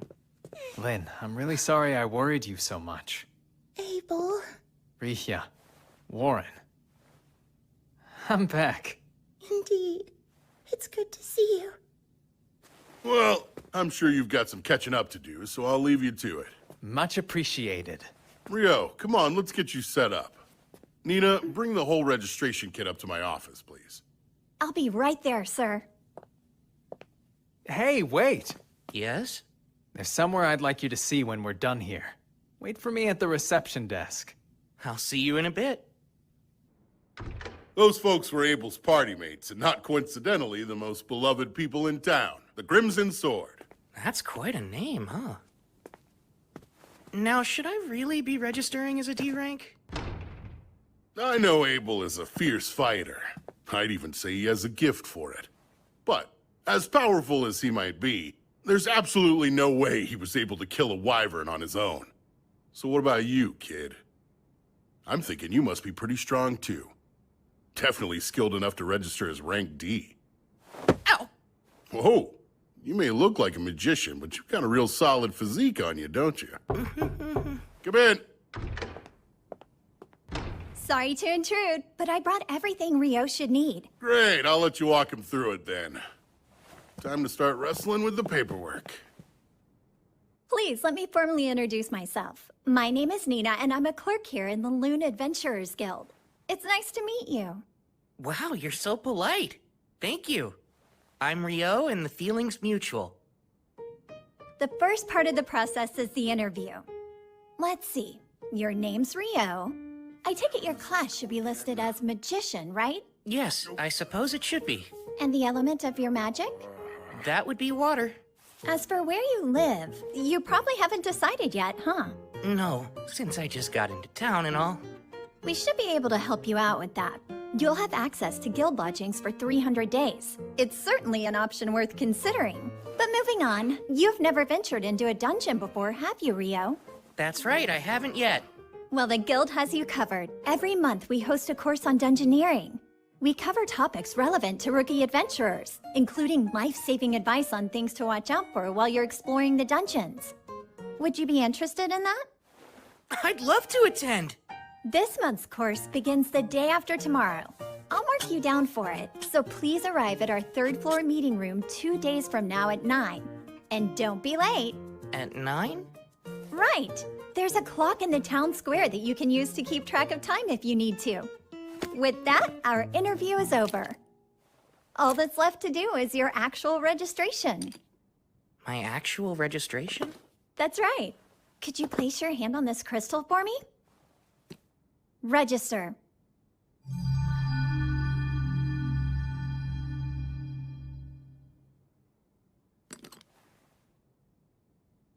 Lynn, I'm really sorry I worried you so much. Abel... Ryou. Warren. I'm back. Indeed. It's good to see you. Well, I'm sure you've got some catching up to do, so I'll leave you to it. Much appreciated. Ryou, come on, let's get you set up. Nina, bring the whole registration kit up to my office, please. I'll be right there, sir. Hey, wait! Yes? There's somewhere I'd like you to see when we're done here. Wait for me at the reception desk. I'll see you in a bit. Those folks were Abel's party mates, and not coincidentally, the most beloved people in town. The Crimson Sword. That's quite a name, huh? Now, should I really be registering as a D rank? I know Abel is a fierce fighter. I'd even say he has a gift for it. But, as powerful as he might be, there's absolutely no way he was able to kill a wyvern on his own. So what about you, kid? I'm thinking you must be pretty strong, too. Definitely skilled enough to register as rank D. Ow! Whoa! You may look like a magician, but you've got a real solid physique on you, don't you? Come in! Sorry to intrude, but I brought everything Ryou should need. Great, I'll let you walk him through it then. Time to start wrestling with the paperwork. Please, let me formally introduce myself. My name is Nina, and I'm a clerk here in the Lune Adventurers Guild. It's nice to meet you. Wow, you're so polite. Thank you. I'm Ryou, and the feeling's mutual. The first part of the process is the interview. Let's see. Your name's Ryou. I take it your class should be listed as magician, right? Yes, I suppose it should be. And the element of your magic? That would be water. As for where you live, you probably haven't decided yet, huh? No, since I just got into town and all. We should be able to help you out with that. You'll have access to guild lodgings for 300 days. It's certainly an option worth considering. But moving on, you've never ventured into a dungeon before, have you, Ryou? That's right, I haven't yet. Well, the guild has you covered. Every month, we host a course on dungeoneering. We cover topics relevant to rookie adventurers, including life-saving advice on things to watch out for while you're exploring the dungeons. Would you be interested in that? I'd love to attend. This month's course begins the day after tomorrow. I'll mark you down for it, so please arrive at our third floor meeting room 2 days from now at 9. And don't be late. At 9? Right. There's a clock in the town square that you can use to keep track of time if you need to. With that, our interview is over. All that's left to do is your actual registration. My actual registration? That's right. Could you place your hand on this crystal for me? Register.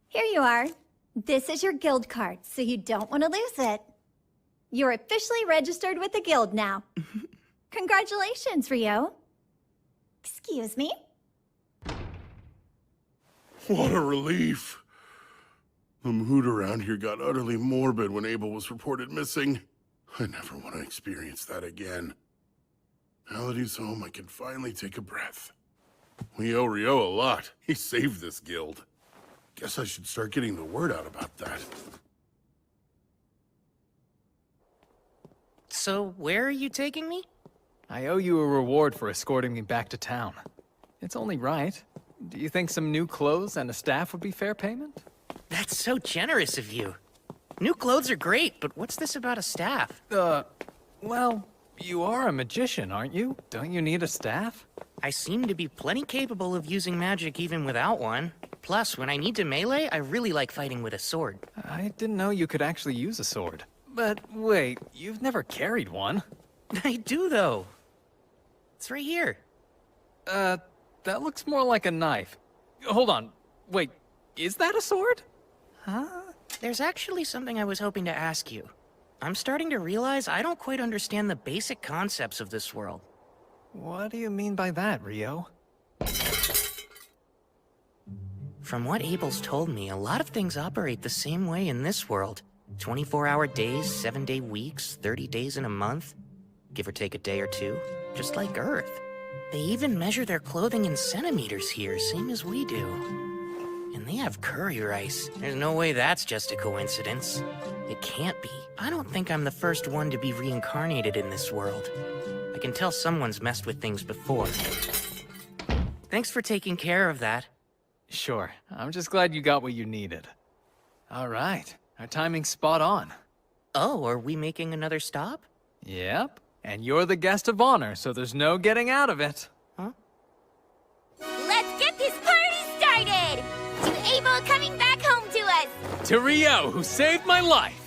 Here you are. This is your guild card, so you don't want to lose it. You're officially registered with the guild now. Congratulations, Ryou. Excuse me? What a relief. The mood around here got utterly morbid when Abel was reported missing. I never want to experience that again. Now that he's home, I can finally take a breath. We owe Ryou a lot. He saved this guild. Guess I should start getting the word out about that. So, where are you taking me? I owe you a reward for escorting me back to town. It's only right. Do you think some new clothes and a staff would be fair payment? That's so generous of you. New clothes are great, but what's this about a staff? Well, you are a magician, aren't you? Don't you need a staff? I seem to be plenty capable of using magic even without one. Plus, when I need to melee, I really like fighting with a sword. I didn't know you could actually use a sword. But wait, you've never carried one. I do, though. It's right here. That looks more like a knife. Hold on. Wait, is that a sword? Huh? There's actually something I was hoping to ask you. I'm starting to realize I don't quite understand the basic concepts of this world. What do you mean by that, Ryou? From what Abel's told me, a lot of things operate the same way in this world. 24-hour days, 7-day weeks, 30 days in a month. Give or take a day or two. Just like Earth. They even measure their clothing in centimeters here, same as we do. And they have curry rice. There's no way that's just a coincidence. It can't be. I don't think I'm the first one to be reincarnated in this world. I can tell someone's messed with things before. Thanks for taking care of that. Sure. I'm just glad you got what you needed. All right. Our timing's spot on. Oh, are we making another stop? Yep. And you're the guest of honor, so there's no getting out of it. Huh? Let's get this party started! To Abel coming back home to us! To Ryou, who saved my life!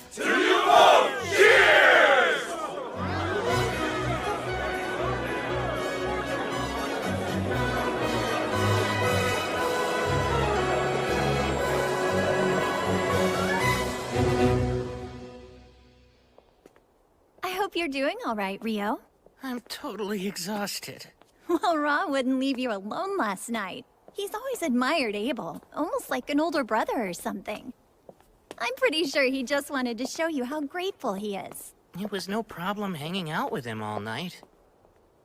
I hope you're doing all right, Ryou. I'm totally exhausted. Well, Ra wouldn't leave you alone last night. He's always admired Abel, almost like an older brother or something. I'm pretty sure he just wanted to show you how grateful he is. It was no problem hanging out with him all night.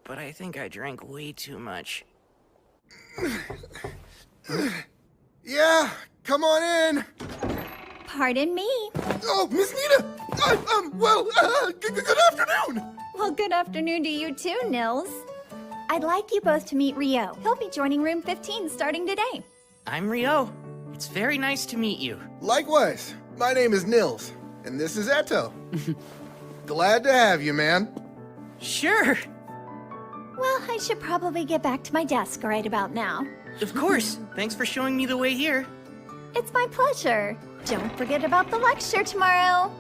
But I think I drank way too much. Yeah, come on in. Pardon me. Oh, Miss Nina! Good afternoon! Well, good afternoon to you too, Nils. I'd like you both to meet Ryou. He'll be joining room 15 starting today. I'm Ryou. It's very nice to meet you. Likewise. My name is Nils, and this is Eto. Glad to have you, man. Sure. Well, I should probably get back to my desk right about now. Of course. Thanks for showing me the way here. It's my pleasure. Don't forget about the lecture tomorrow.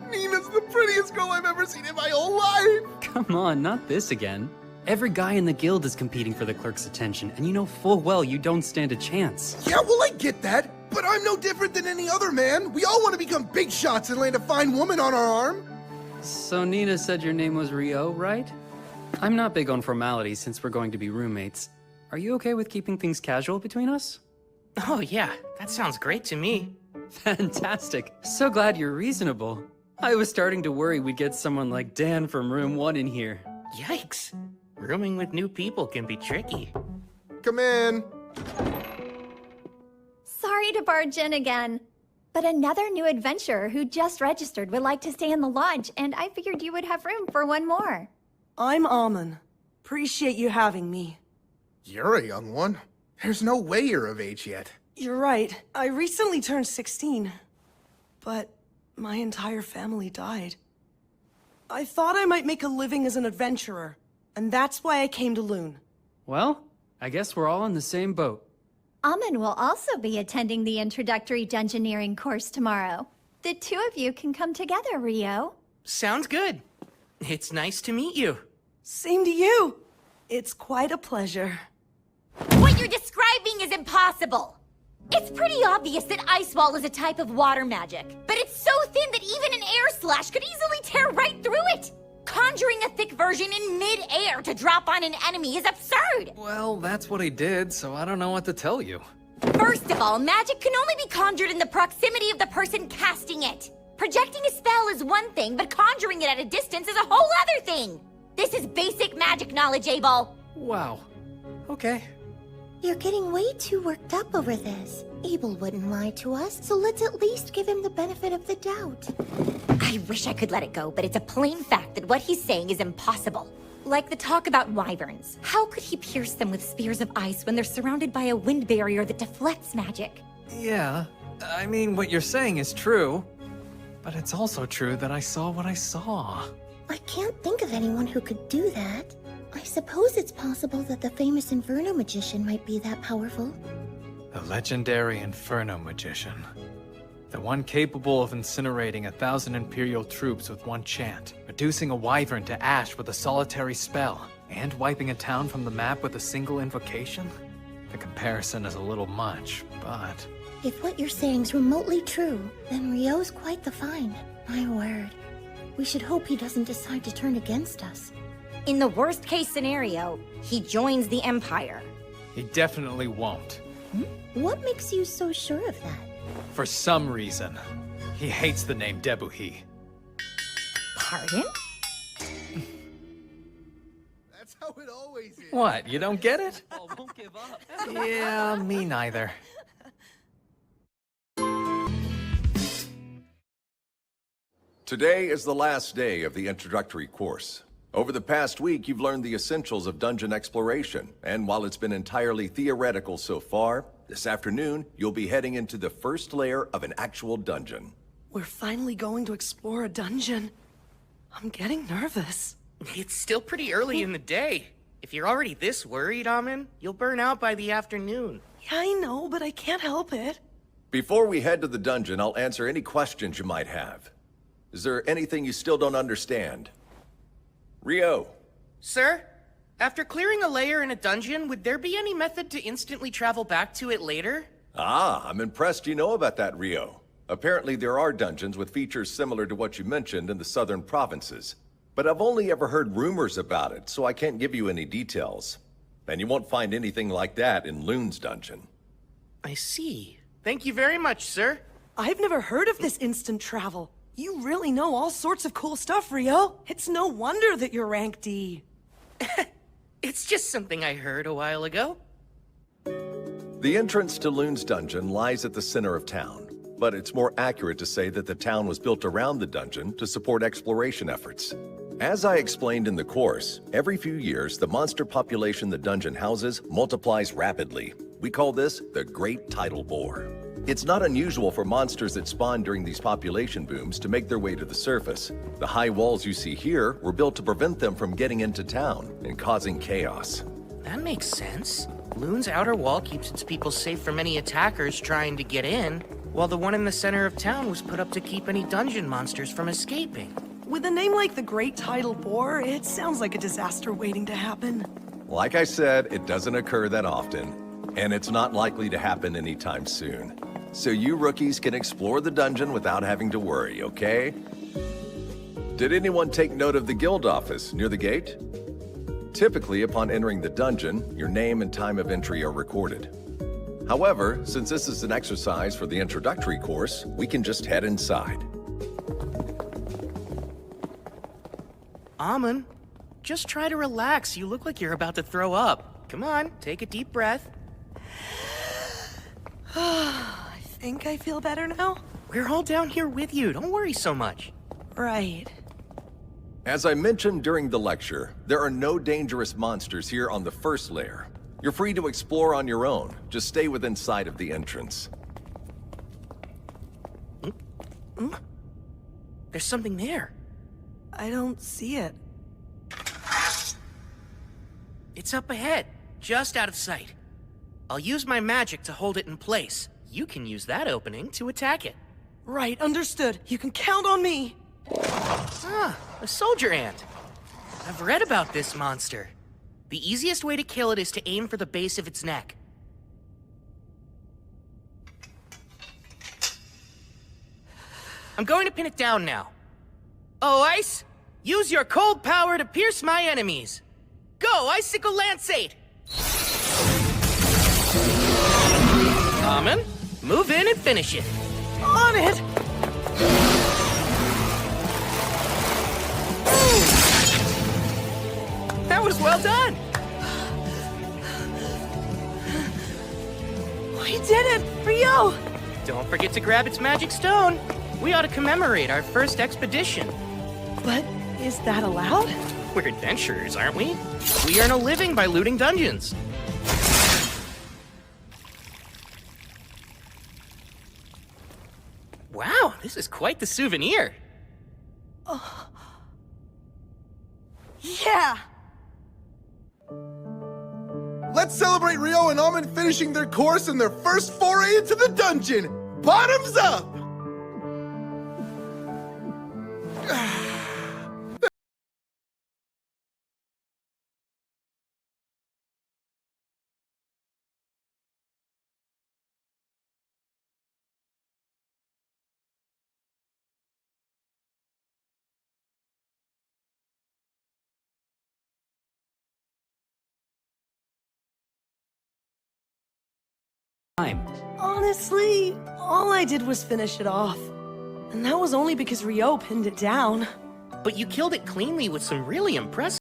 Nina's the prettiest girl I've ever seen in my whole life! Come on, not this again. Every guy in the guild is competing for the clerk's attention, and you know full well you don't stand a chance. Yeah, well, I get that, but I'm no different than any other man. We all want to become big shots and land a fine woman on our arm. So Nina said your name was Ryou, right? I'm not big on formalities since we're going to be roommates. Are you okay with keeping things casual between us? Oh yeah, that sounds great to me. Fantastic. So glad you're reasonable. I was starting to worry we'd get someone like Dan from room 1 in here. Yikes. Rooming with new people can be tricky. Come in. Sorry to barge in again, but another new adventurer who just registered would like to stay in the lodge, and I figured you would have room for one more. I'm Amon. Appreciate you having me. You're a young one. There's no way you're of age yet. You're right. I recently turned 16. But my entire family died. I thought I might make a living as an adventurer, and that's why I came to Lune. Well, I guess we're all in the same boat. Amon will also be attending the introductory dungeoneering course tomorrow. The two of you can come together, Ryou. Sounds good. It's nice to meet you. Same to you. It's quite a pleasure. What you're describing is impossible! It's pretty obvious that ice wall is a type of water magic, but it's so thin that even an air slash could easily tear right through it! Conjuring a thick version in mid-air to drop on an enemy is absurd! Well, that's what he did, so I don't know what to tell you. First of all, magic can only be conjured in the proximity of the person casting it. Projecting a spell is one thing, but conjuring it at a distance is a whole other thing! This is basic magic knowledge, Abel! Wow. Okay. You're getting way too worked up over this. Abel wouldn't lie to us, so let's at least give him the benefit of the doubt. I wish I could let it go, but it's a plain fact that what he's saying is impossible. Like the talk about wyverns. How could he pierce them with spears of ice when they're surrounded by a wind barrier that deflects magic? Yeah, I mean, what you're saying is true. But it's also true that I saw what I saw. I can't think of anyone who could do that. I suppose it's possible that the famous Inferno magician might be that powerful. The legendary Inferno magician. The one capable of incinerating 1,000 Imperial troops with one chant, reducing a wyvern to ash with a solitary spell, and wiping a town from the map with a single invocation? The comparison is a little much, but... If what you're saying's remotely true, then Ryou's quite the find. My word. We should hope he doesn't decide to turn against us. In the worst-case scenario, he joins the Empire. He definitely won't. What makes you so sure of that? For some reason, he hates the name Debuhi. Pardon? That's how it always is. What, you don't get it? Oh, won't give up. Yeah, me neither. Today is the last day of the introductory course. Over the past week, you've learned the essentials of dungeon exploration, and while it's been entirely theoretical so far, this afternoon, you'll be heading into the first layer of an actual dungeon. We're finally going to explore a dungeon. I'm getting nervous. It's still pretty early in the day. If you're already this worried, Amin, you'll burn out by the afternoon. Yeah, I know, but I can't help it. Before we head to the dungeon, I'll answer any questions you might have. Is there anything you still don't understand? Ryou. Sir? After clearing a layer in a dungeon, would there be any method to instantly travel back to it later? Ah, I'm impressed you know about that, Ryou. Apparently there are dungeons with features similar to what you mentioned in the southern provinces. But I've only ever heard rumors about it, so I can't give you any details. And you won't find anything like that in Lune's dungeon. I see. Thank you very much, sir. I've never heard of this instant travel. You really know all sorts of cool stuff, Ryou. It's no wonder that you're rank D. It's just something I heard a while ago. The entrance to Lune's dungeon lies at the center of town, but it's more accurate to say that the town was built around the dungeon to support exploration efforts. As I explained in the course, every few years the monster population the dungeon houses multiplies rapidly. We call this the Great Tidal Bore. It's not unusual for monsters that spawn during these population booms to make their way to the surface. The high walls you see here were built to prevent them from getting into town and causing chaos. That makes sense. Lune's outer wall keeps its people safe from any attackers trying to get in, while the one in the center of town was put up to keep any dungeon monsters from escaping. With a name like the Great Tidal Bore, it sounds like a disaster waiting to happen. Like I said, it doesn't occur that often, and it's not likely to happen anytime soon. So you rookies can explore the dungeon without having to worry, okay? Did anyone take note of the guild office near the gate? Typically, upon entering the dungeon, your name and time of entry are recorded. However, since this is an exercise for the introductory course, we can just head inside. Amin, just try to relax. You look like you're about to throw up. Come on, take a deep breath. I think I feel better now. We're all down here with you. Don't worry so much. Right. As I mentioned during the lecture, there are no dangerous monsters here on the first layer. You're free to explore on your own. Just stay within sight of the entrance. There's something there. I don't see it. It's up ahead, just out of sight. I'll use my magic to hold it in place. You can use that opening to attack it. Right, understood. You can count on me. Ah, a soldier ant. I've read about this monster. The easiest way to kill it is to aim for the base of its neck. I'm going to pin it down now. Oh, Ice! Use your cold power to pierce my enemies! Go, Icicle Lanceate! Amin, move in and finish it. On it! That was well done! We did it! Ryou! Don't forget to grab its magic stone. We ought to commemorate our first expedition. But is that allowed? We're adventurers, aren't we? We earn a living by looting dungeons. Wow, this is quite the souvenir. Yeah! Let's celebrate Ryou and Amin finishing their course and their first foray into the dungeon! Bottoms up! Honestly, all I did was finish it off. And that was only because Ryou pinned it down. But you killed it cleanly with some really impressive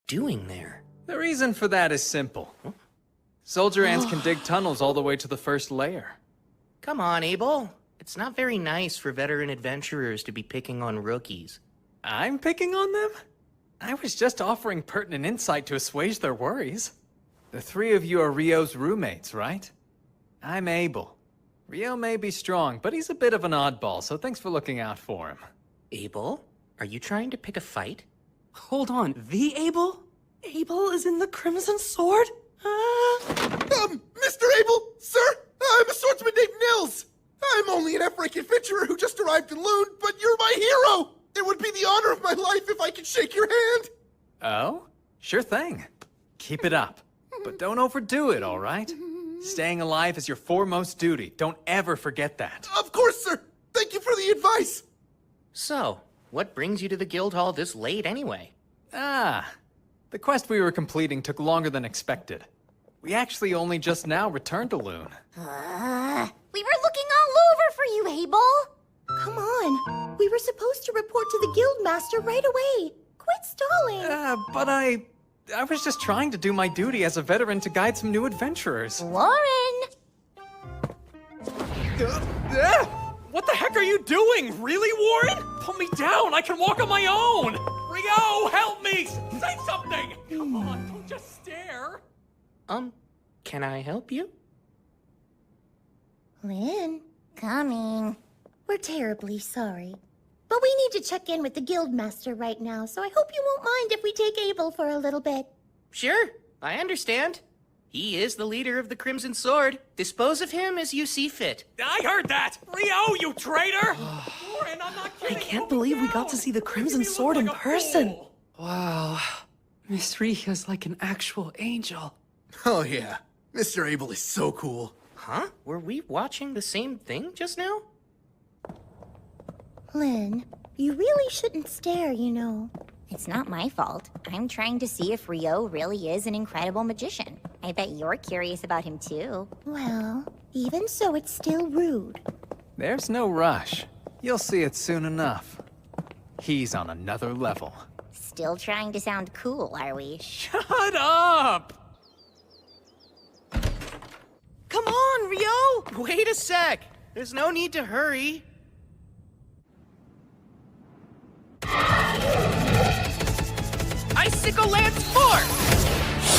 doing there? The reason for that is simple. Soldier ants can dig tunnels all the way to the first layer. Come on, Abel. It's not very nice for veteran adventurers to be picking on rookies. I'm picking on them? I was just offering pertinent insight to assuage their worries. The three of you are Ryou's roommates, right? I'm Abel. Ryou may be strong, but he's a bit of an oddball, so thanks for looking out for him. Abel? Are you trying to pick a fight? Hold on, the Abel? Abel is in the Crimson Sword? Mr. Abel, sir, I'm a swordsman named Nils. I'm only an F-rank adventurer who just arrived in Lune, but you're my hero! It would be the honor of my life if I could shake your hand! Oh? Sure thing. Keep it up. But don't overdo it, all right? Staying alive is your foremost duty. Don't ever forget that. Of course, sir! Thank you for the advice! So, what brings you to the guild hall this late anyway? The quest we were completing took longer than expected. We actually only just now returned to Lune. We were looking all over for you, Abel! Come on. We were supposed to report to the guildmaster right away. Quit stalling. But I was just trying to do my duty as a veteran to guide some new adventurers. Lauren! What the heck are you doing? Really, Warren? Put me down. I can walk on my own. Ryou, help me! Say something! Come on, don't just stare. Can I help you? Lynn, Coming. we're terribly sorry. But we need to check in with the guildmaster right now, so I hope you won't mind if we take Abel for a little bit. Sure, I understand. He is the leader of the Crimson Sword. Dispose of him as you see fit. I heard that! Ryou, you traitor! Warren, I'm not kidding. I can't believe we got to see the Crimson Sword in person. Wow. Miss Riha's like an actual angel. Oh yeah, Mr. Abel is so cool. Huh? Were we watching the same thing just now? Lynn, you really shouldn't stare, you know. It's not my fault. I'm trying to see if Ryou really is an incredible magician. I bet you're curious about him too. Well, even so, it's still rude. There's no rush. You'll see it soon enough. He's on another level. Still trying to sound cool, are we? Shut up! Come on, Ryou! Wait a sec! There's no need to hurry. Icicle Lance 4!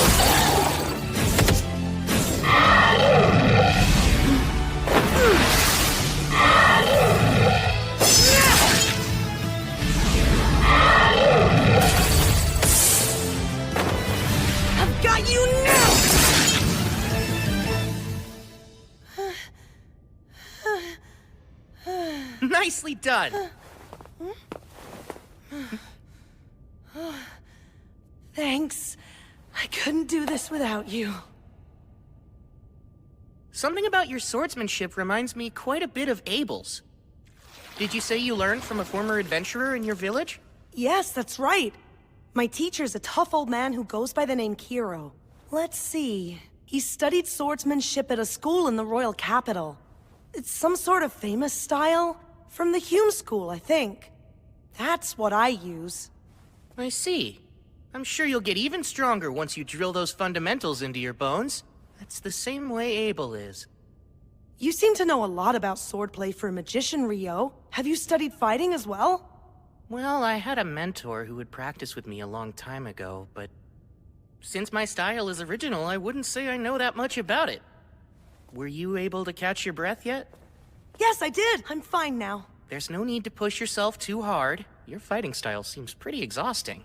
I've got you now! Nicely done! Thanks. I couldn't do this without you. Something about your swordsmanship reminds me quite a bit of Abel's. Did you say you learned from a former adventurer in your village? Yes, that's right. My teacher's a tough old man who goes by the name Kiro. Let's see. He studied swordsmanship at a school in the royal capital. It's some sort of famous style. From the Hume School, I think. That's what I use. I see. I'm sure you'll get even stronger once you drill those fundamentals into your bones. That's the same way Abel is. You seem to know a lot about swordplay for a magician, Ryou. Have you studied fighting as well? Well, I had a mentor who would practice with me a long time ago, but since my style is original, I wouldn't say I know that much about it. Were you able to catch your breath yet? Yes, I did. I'm fine now. There's no need to push yourself too hard. Your fighting style seems pretty exhausting.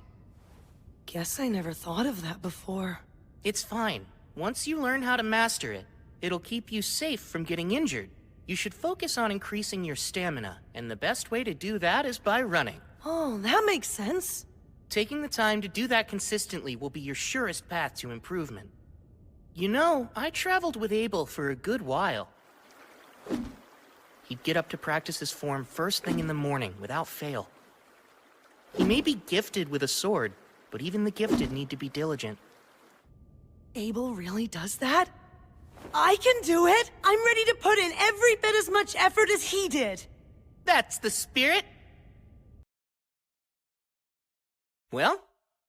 Guess I never thought of that before. It's fine. Once you learn how to master it, it'll keep you safe from getting injured. You should focus on increasing your stamina, and the best way to do that is by running. Oh, that makes sense. Taking the time to do that consistently will be your surest path to improvement. You know, I traveled with Abel for a good while. He'd get up to practice his form first thing in the morning, without fail. He may be gifted with a sword, but even the gifted need to be diligent. Abel really does that? I can do it! I'm ready to put in every bit as much effort as he did! That's the spirit! Well,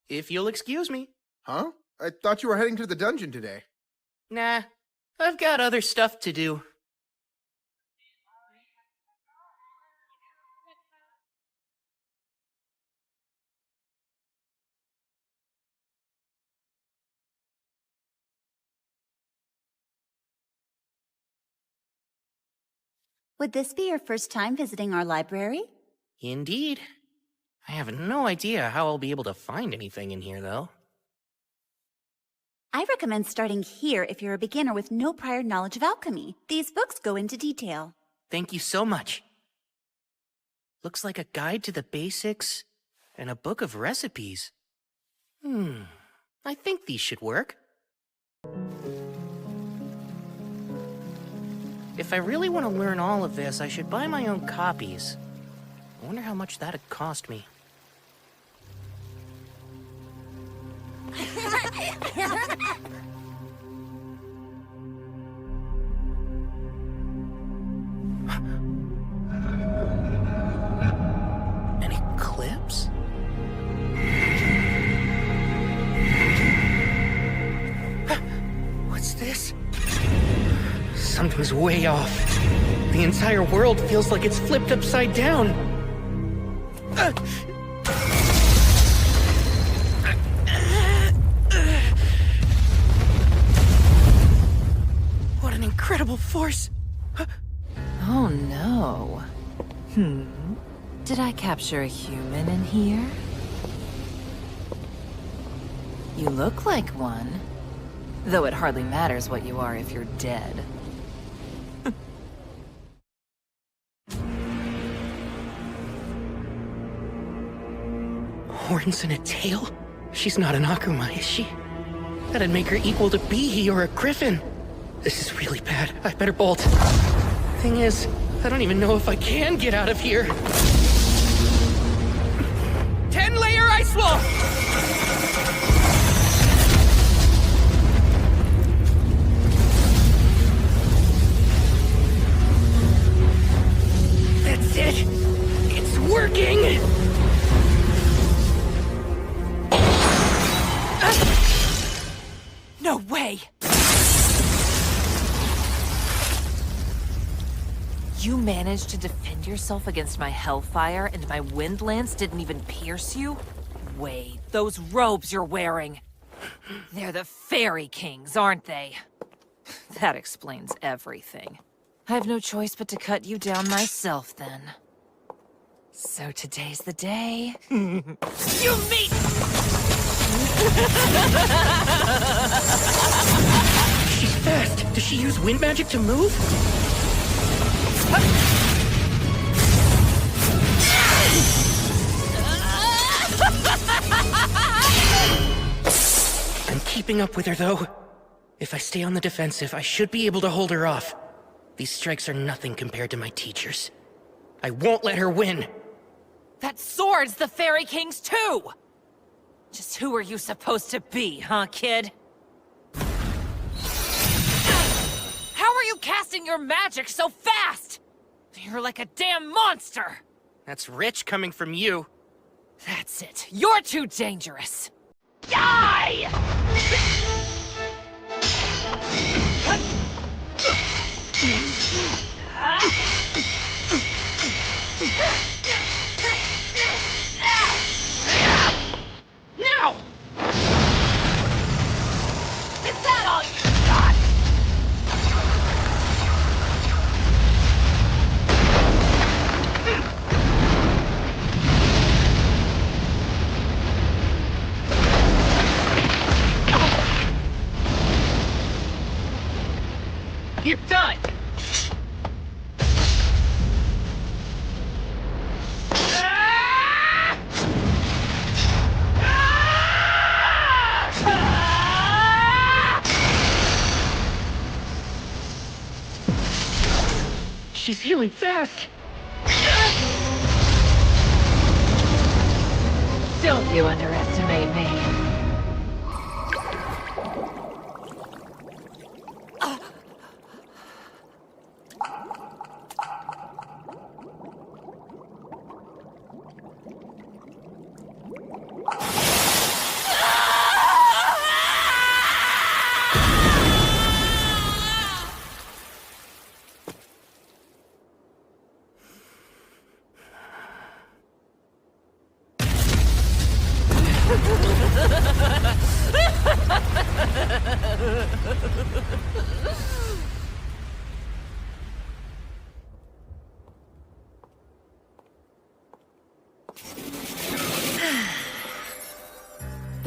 If you'll excuse me. Huh? I thought you were heading to the dungeon today. Nah, I've got other stuff to do. Would this be your first time visiting our library? Indeed. I have no idea how I'll be able to find anything in here, though. I recommend starting here if you're a beginner with no prior knowledge of alchemy. These books go into detail. Thank you so much. Looks like a guide to the basics and a book of recipes. I think these should work. If I really want to learn all of this, I should buy my own copies. I wonder how much that'd cost me. An eclipse? What's this? Something's way off. The entire world feels like it's flipped upside down. What an incredible force! Oh no. Did I capture a human in here? You look like one. Though it hardly matters what you are if you're dead. Horns and a tail? She's not an Akuma, is she? That'd make her equal to Bihi or a griffin. This is really bad. I better bolt. Thing is, I don't even know if I can get out of here. 10-layer ice wall! That's it! It's working! No way! You managed to defend yourself against my hellfire, and my wind lance didn't even pierce you? Wait, those robes you're wearing. They're the Fairy Kings, aren't they? That explains everything. I have no choice but to cut you down myself, then. So today's the day. You meet! She's fast. Does she use wind magic to move? I'm keeping up with her, though. If I stay on the defensive, I should be able to hold her off. These strikes are nothing compared to my teachers. I won't let her win. That sword's the Fairy King's too! Just who are you supposed to be, huh, kid? How are you casting your magic so fast? You're like a damn monster! That's rich coming from you. That's it. You're too dangerous. Die! Now! Is that all you got? You're done! She's healing fast. Don't you underestimate me.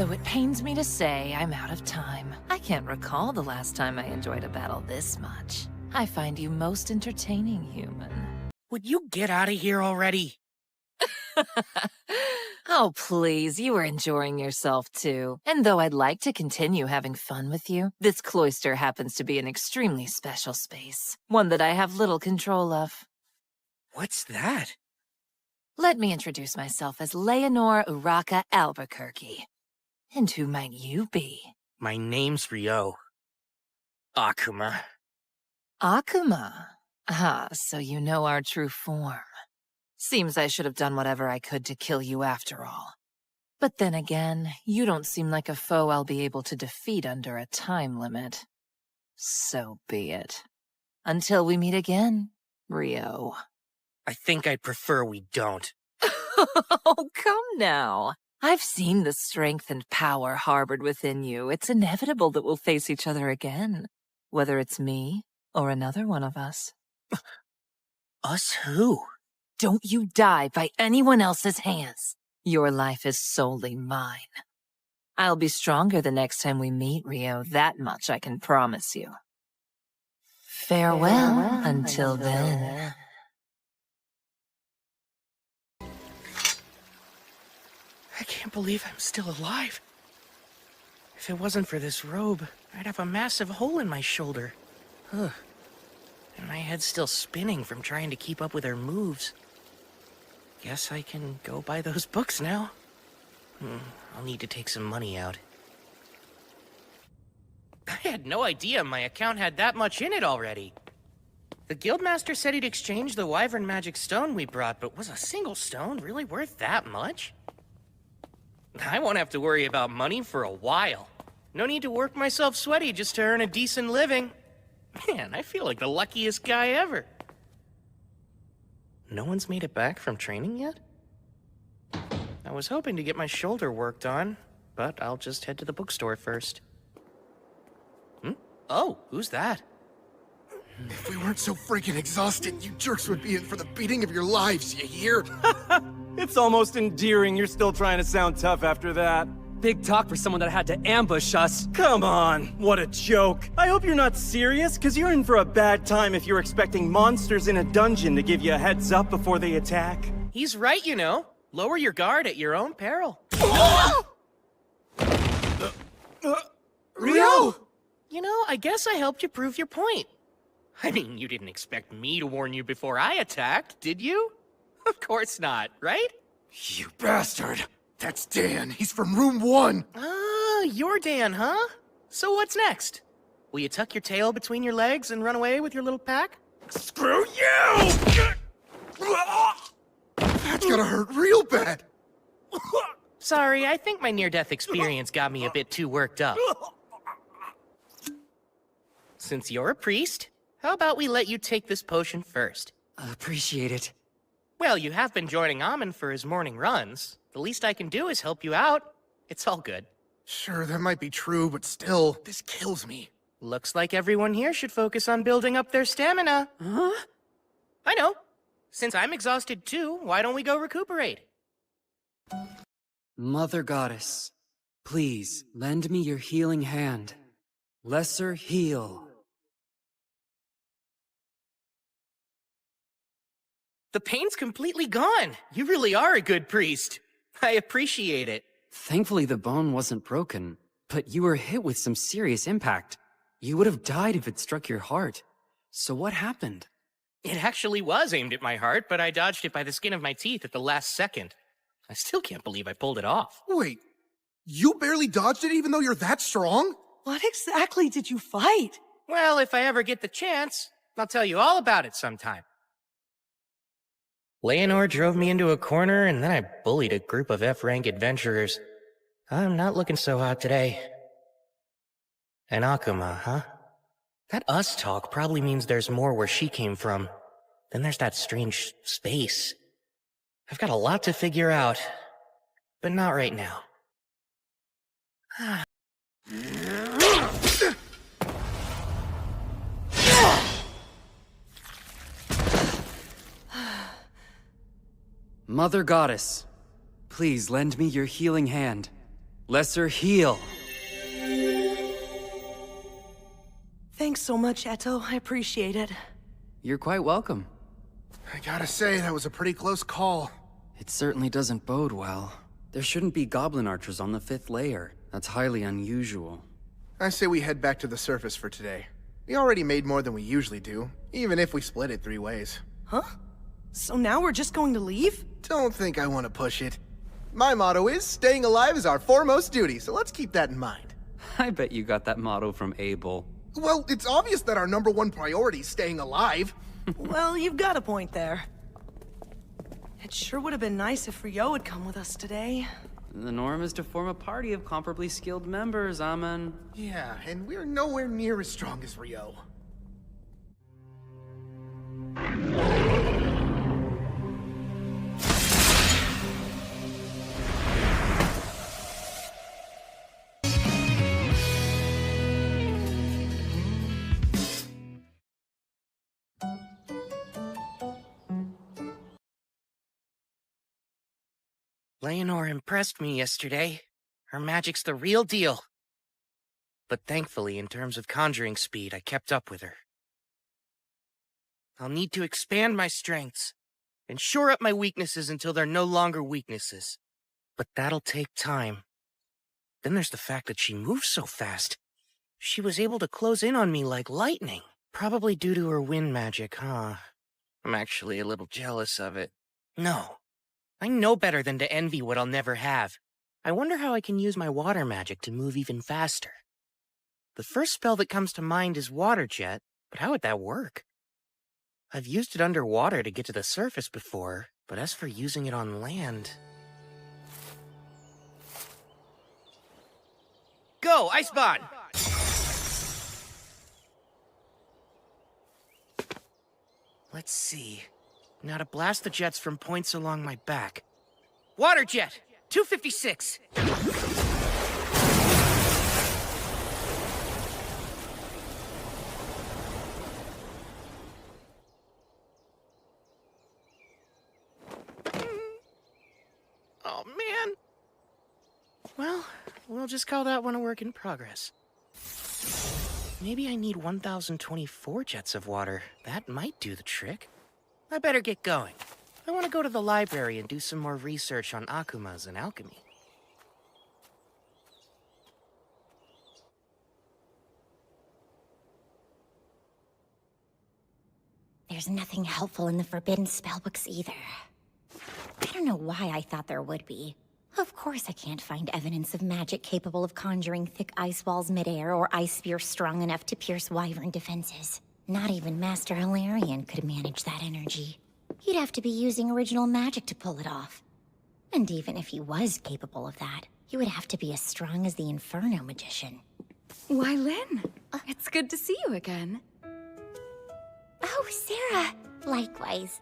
Though it pains me to say, I'm out of time. I can't recall the last time I enjoyed a battle this much. I find you most entertaining, human. Would you get out of here already? Oh, please, you were enjoying yourself too. And though I'd like to continue having fun with you, this cloister happens to be an extremely special space. One that I have little control of. What's that? Let me introduce myself as Leonore Uraka Albuquerque. And who might you be? My name's Ryou. Akuma. Akuma? Ah, so you know our true form. Seems I should have done whatever I could to kill you after all. But then again, you don't seem like a foe I'll be able to defeat under a time limit. So be it. Until we meet again, Ryou. I think I'd prefer we don't. Oh, come now. I've seen the strength and power harbored within you. It's inevitable that we'll face each other again. Whether it's me or another one of us. Us who? Don't you die by anyone else's hands. Your life is solely mine. I'll be stronger the next time we meet, Ryou. That much I can promise you. Farewell until then. I can't believe I'm still alive. If it wasn't for this robe, I'd have a massive hole in my shoulder. Ugh. And my head's still spinning from trying to keep up with her moves. Guess I can go buy those books now. I'll need to take some money out. I had no idea my account had that much in it already. The Guildmaster said he'd exchange the Wyvern Magic Stone we brought, but was a single stone really worth that much? I won't have to worry about money for a while. No need to work myself sweaty just to earn a decent living. Man, I feel like the luckiest guy ever. No one's made it back from training yet? I was hoping to get my shoulder worked on, but I'll just head to the bookstore first. Oh, who's that? If we weren't so freaking exhausted, you jerks would be in for the beating of your lives, you hear? It's almost endearing you're still trying to sound tough after that. Big talk for someone that had to ambush us. Come on, what a joke. I hope you're not serious, because you're in for a bad time if you're expecting monsters in a dungeon to give you a heads up before they attack. He's right, you know. Lower your guard at your own peril. Ryou! You know, I guess I helped you prove your point. I mean, you didn't expect me to warn you before I attacked, did you? Of course not, right? You bastard! That's Dan. He's from room 1. Ah, you're Dan, huh? So what's next? Will you tuck your tail between your legs and run away with your little pack? Screw you! That's gotta hurt real bad. Sorry, I think my near-death experience got me a bit too worked up. Since you're a priest, how about we let you take this potion first? Appreciate it. Well, you have been joining Amon for his morning runs. The least I can do is help you out. It's all good. Sure, that might be true, but still, this kills me. Looks like everyone here should focus on building up their stamina. Huh? I know. Since I'm exhausted too, why don't we go recuperate? Mother Goddess, please lend me your healing hand. Lesser heal. The pain's completely gone. You really are a good priest. I appreciate it. Thankfully the bone wasn't broken, but you were hit with some serious impact. You would have died if it struck your heart. So what happened? It actually was aimed at my heart, but I dodged it by the skin of my teeth at the last second. I still can't believe I pulled it off. Wait, you barely dodged it even though you're that strong? What exactly did you fight? Well, if I ever get the chance, I'll tell you all about it sometime. Leonore drove me into a corner, and then I bullied a group of F-rank adventurers. I'm not looking so hot today. And Akuma, huh? That us talk probably means there's more where she came from. Then there's that strange space. I've got a lot to figure out, but not right now. Mother Goddess, please lend me your healing hand. Lesser heal. Thanks so much, Eto. I appreciate it. You're quite welcome. I gotta say, that was a pretty close call. It certainly doesn't bode well. There shouldn't be goblin archers on the 5th layer. That's highly unusual. I say we head back to the surface for today. We already made more than we usually do, even if we split it 3 ways. Huh? So now we're just going to leave? Don't think I want to push it. My motto is, staying alive is our foremost duty, so let's keep that in mind. I bet you got that motto from Abel. Well, it's obvious that our #1 priority is staying alive. Well, you've got a point there. It sure would have been nice if Ryou had come with us today. The norm is to form a party of comparably skilled members, Amen. Yeah, and we're nowhere near as strong as Ryou. Leonore impressed me yesterday. Her magic's the real deal. But thankfully, in terms of conjuring speed, I kept up with her. I'll need to expand my strengths and shore up my weaknesses until they're no longer weaknesses. But that'll take time. Then there's the fact that she moves so fast. She was able to close in on me like lightning. Probably due to her wind magic, huh? I'm actually a little jealous of it. No. I know better than to envy what I'll never have. I wonder how I can use my water magic to move even faster. The first spell that comes to mind is Water Jet, but how would that work? I've used it underwater to get to the surface before, but as for using it on land... Go, Icebond! Let's see. Now to blast the jets from points along my back. Water Jet! 256! Oh, man. Well, we'll just call that one a work in progress. Maybe I need 1,024 jets of water. That might do the trick. I better get going. I want to go to the library and do some more research on akumas and alchemy. There's nothing helpful in the forbidden spellbooks either. I don't know why I thought there would be. Of course I can't find evidence of magic capable of conjuring thick ice walls midair or ice spears strong enough to pierce wyvern defenses. Not even Master Hilarion could manage that energy. He'd have to be using original magic to pull it off. And even if he was capable of that, he would have to be as strong as the Inferno magician. Why, Lynn? It's good to see you again. Oh, Sarah! Likewise.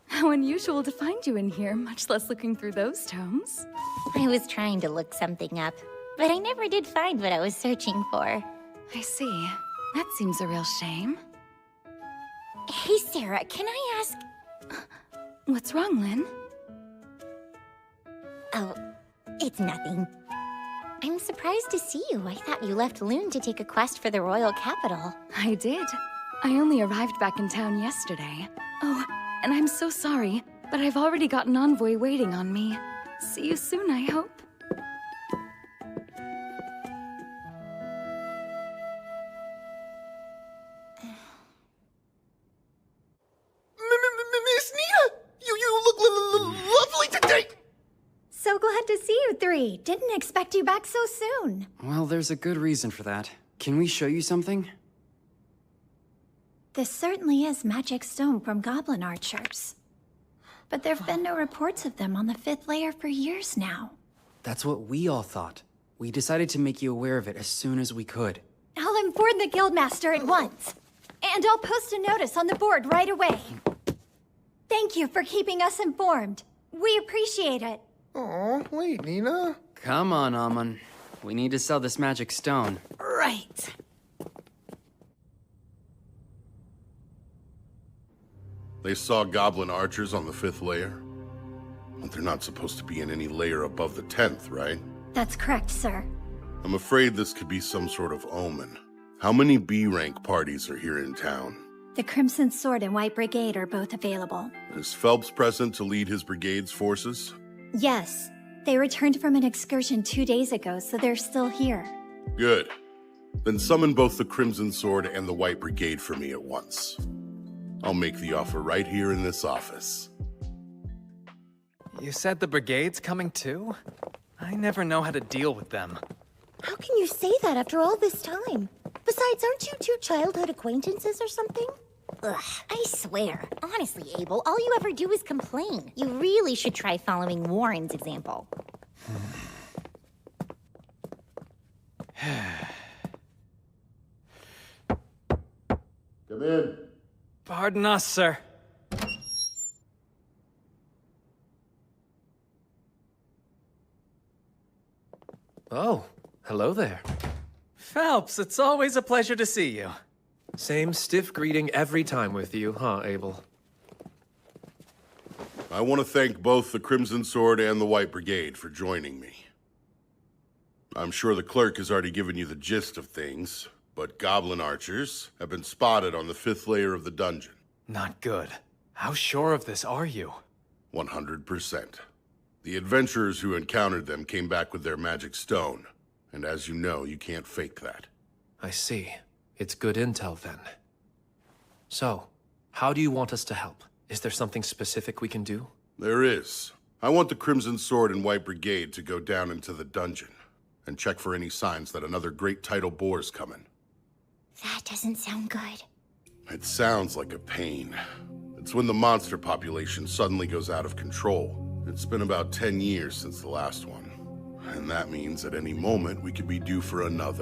How unusual to find you in here, much less looking through those tomes. I was trying to look something up, but I never did find what I was searching for. I see. That seems a real shame. Hey, Sarah, can I ask... What's wrong, Lynn? Oh, it's nothing. I'm surprised to see you. I thought you left Lune to take a quest for the royal capital. I did. I only arrived back in town yesterday. Oh, and I'm so sorry, but I've already got an envoy waiting on me. See you soon, I hope. Miss Nita! You look lovely today! So glad to see you three. Didn't expect you back so soon. Well, there's a good reason for that. Can we show you something? This certainly is magic stone from goblin archers. But there've been no reports of them on the 5th layer for years now. That's what we all thought. We decided to make you aware of it as soon as we could. I'll inform the guildmaster at once. And I'll post a notice on the board right away. Thank you for keeping us informed. We appreciate it. Aw, wait, Nina. Come on, Amon. We need to sell this magic stone. Right. They saw goblin archers on the 5th layer? But they're not supposed to be in any layer above the 10th, right? That's correct, sir. I'm afraid this could be some sort of omen. How many B-rank parties are here in town? The Crimson Sword and White Brigade are both available. Is Phelps present to lead his brigade's forces? Yes. They returned from an excursion 2 days ago, so they're still here. Good. Then summon both the Crimson Sword and the White Brigade for me at once. I'll make the offer right here in this office. You said the brigade's coming too? I never know how to deal with them. How can you say that after all this time? Besides, aren't you two childhood acquaintances or something? Ugh, I swear. Honestly, Abel, all you ever do is complain. You really should try following Warren's example. Come in. Pardon us, sir. Oh, hello there. Phelps, it's always a pleasure to see you. Same stiff greeting every time with you, huh, Abel? I want to thank both the Crimson Sword and the White Brigade for joining me. I'm sure the clerk has already given you the gist of things, but goblin archers have been spotted on the 5th layer of the dungeon. Not good. How sure of this are you? 100%. The adventurers who encountered them came back with their magic stone, and as you know, you can't fake that. I see. It's good intel, then. So, how do you want us to help? Is there something specific we can do? There is. I want the Crimson Sword and White Brigade to go down into the dungeon and check for any signs that another great tidal boar's coming. That doesn't sound good. It sounds like a pain. It's when the monster population suddenly goes out of control. It's been about 10 years since the last one. And that means at any moment we could be due for another.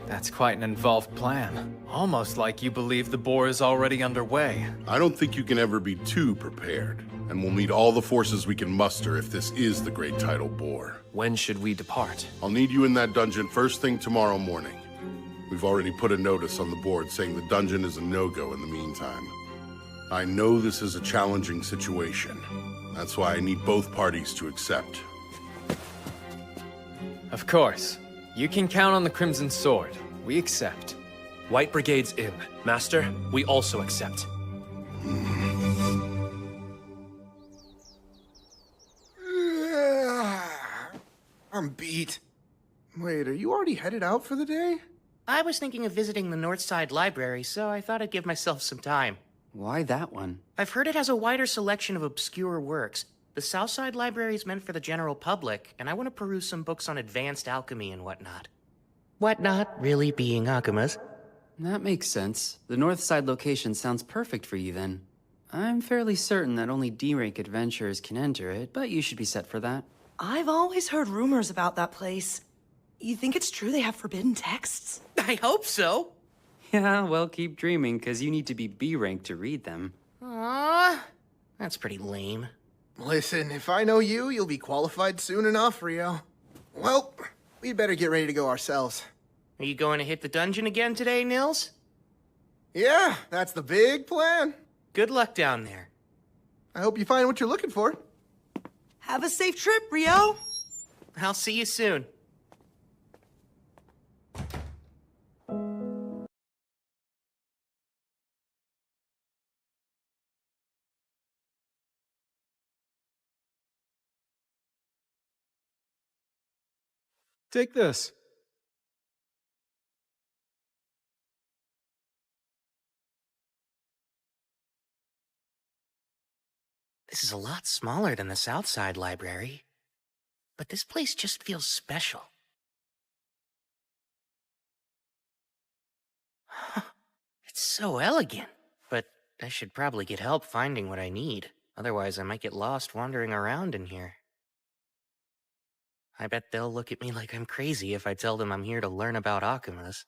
That's quite an involved plan. Almost like you believe the boar is already underway. I don't think you can ever be too prepared, and we'll need all the forces we can muster if this is the Great Tidal Boar. When should we depart? I'll need you in that dungeon first thing tomorrow morning. We've already put a notice on the board saying the dungeon is a no-go in the meantime. I know this is a challenging situation. That's why I need both parties to accept. Of course. You can count on the Crimson Sword. We accept. White Brigade's in. Master, we also accept. I'm beat. Wait, are you already headed out for the day? I was thinking of visiting the North Side Library, so I thought I'd give myself some time. Why that one? I've heard it has a wider selection of obscure works. The South Side Library is meant for the general public, and I want to peruse some books on advanced alchemy and whatnot. Whatnot really being Akuma's. That makes sense. The North Side location sounds perfect for you then. I'm fairly certain that only D-rank adventurers can enter it, but you should be set for that. I've always heard rumors about that place. You think it's true they have forbidden texts? I hope so. Yeah, well, keep dreaming, because you need to be B-rank to read them. Aww, that's pretty lame. Listen, if I know you, you'll be qualified soon enough, Rio. Well, we'd better get ready to go ourselves. Are you going to hit the dungeon again today, Nils? Yeah, that's the big plan. Good luck down there. I hope you find what you're looking for. Have a safe trip, Rio. I'll see you soon. Take this. This is a lot smaller than the South Side Library, but this place just feels special. It's so elegant. But I should probably get help finding what I need. Otherwise, I might get lost wandering around in here. I bet they'll look at me like I'm crazy if I tell them I'm here to learn about Akamas.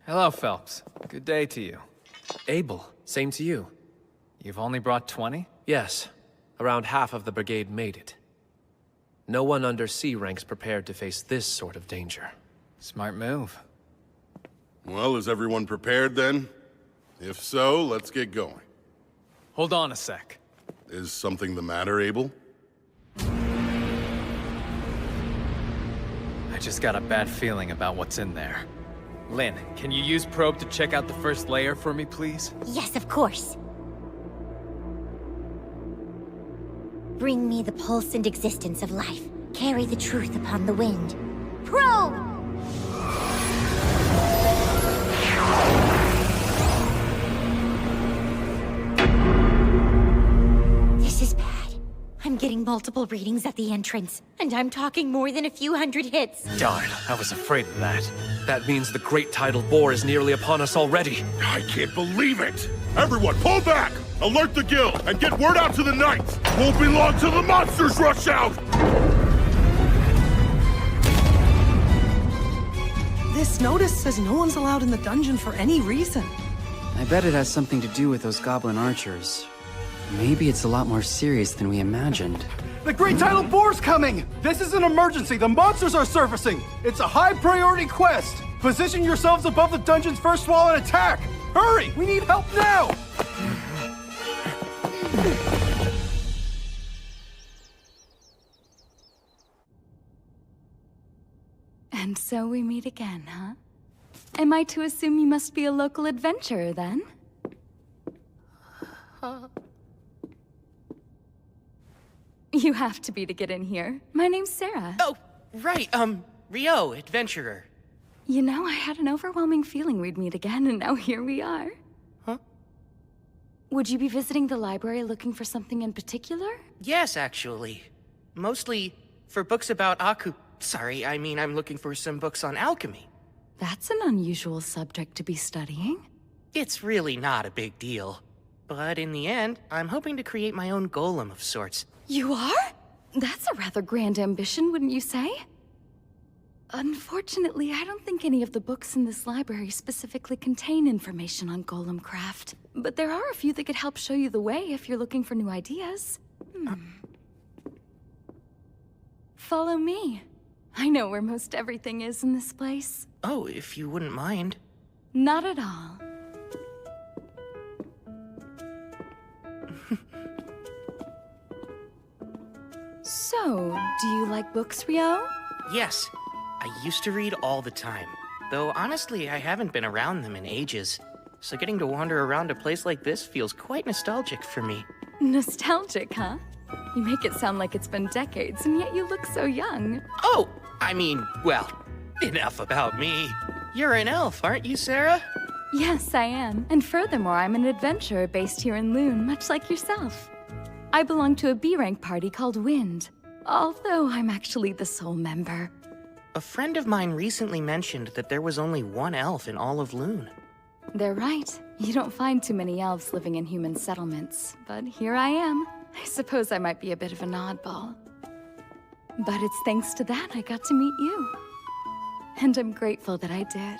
Hello, Phelps. Good day to you. Abel, same to you. You've only brought 20? Yes. Around half of the brigade made it. No one under C rank's prepared to face this sort of danger. Smart move. Well, is everyone prepared then? If so, let's get going. Hold on a sec. Is something the matter, Abel? I just got a bad feeling about what's in there. Lynn, can you use probe to check out the first layer for me, please? Yes, of course. Bring me the pulse and existence of life. Carry the truth upon the wind. Probe! This is bad. I'm getting multiple readings at the entrance, and I'm talking more than a few hundred hits. Darn, I was afraid of that. That means the great tidal bore is nearly upon us already. I can't believe it! Everyone, pull back! Alert the guild, and get word out to the knights! Won't be long till the monsters rush out! This notice says no one's allowed in the dungeon for any reason. I bet it has something to do with those goblin archers. Maybe it's a lot more serious than we imagined. The Great Tidal Bore's coming! This is an emergency. The monsters are surfacing. It's a high-priority quest. Position yourselves above the dungeon's first wall and attack. Hurry! We need help now! And so we meet again, huh? Am I to assume you must be a local adventurer, then? You have to be to get in here. My name's Sarah. Oh, right, Ryou, adventurer. You know, I had an overwhelming feeling we'd meet again, and now here we are. Huh? Would you be visiting the library looking for something in particular? Yes, actually. Mostly for books about Sorry, I mean I'm looking for some books on alchemy. That's an unusual subject to be studying. It's really not a big deal. But in the end, I'm hoping to create my own golem of sorts. You are? That's a rather grand ambition, wouldn't you say? Unfortunately, I don't think any of the books in this library specifically contain information on golem craft. But there are a few that could help show you the way if you're looking for new ideas. Follow me. I know where most everything is in this place. Oh, if you wouldn't mind. Not at all. So, do you like books, Ryou? Yes, I used to read all the time. Though honestly, I haven't been around them in ages. So getting to wander around a place like this feels quite nostalgic for me. Nostalgic, huh? You make it sound like it's been decades, and yet you look so young. Oh, I mean, well, enough about me. You're an elf, aren't you, Sarah? Yes, I am. And furthermore, I'm an adventurer based here in Lune, much like yourself. I belong to a B-rank party called Wind, although I'm actually the sole member. A friend of mine recently mentioned that there was only one elf in all of Lune. They're right. You don't find too many elves living in human settlements, but here I am. I suppose I might be a bit of an oddball. But it's thanks to that I got to meet you. And I'm grateful that I did.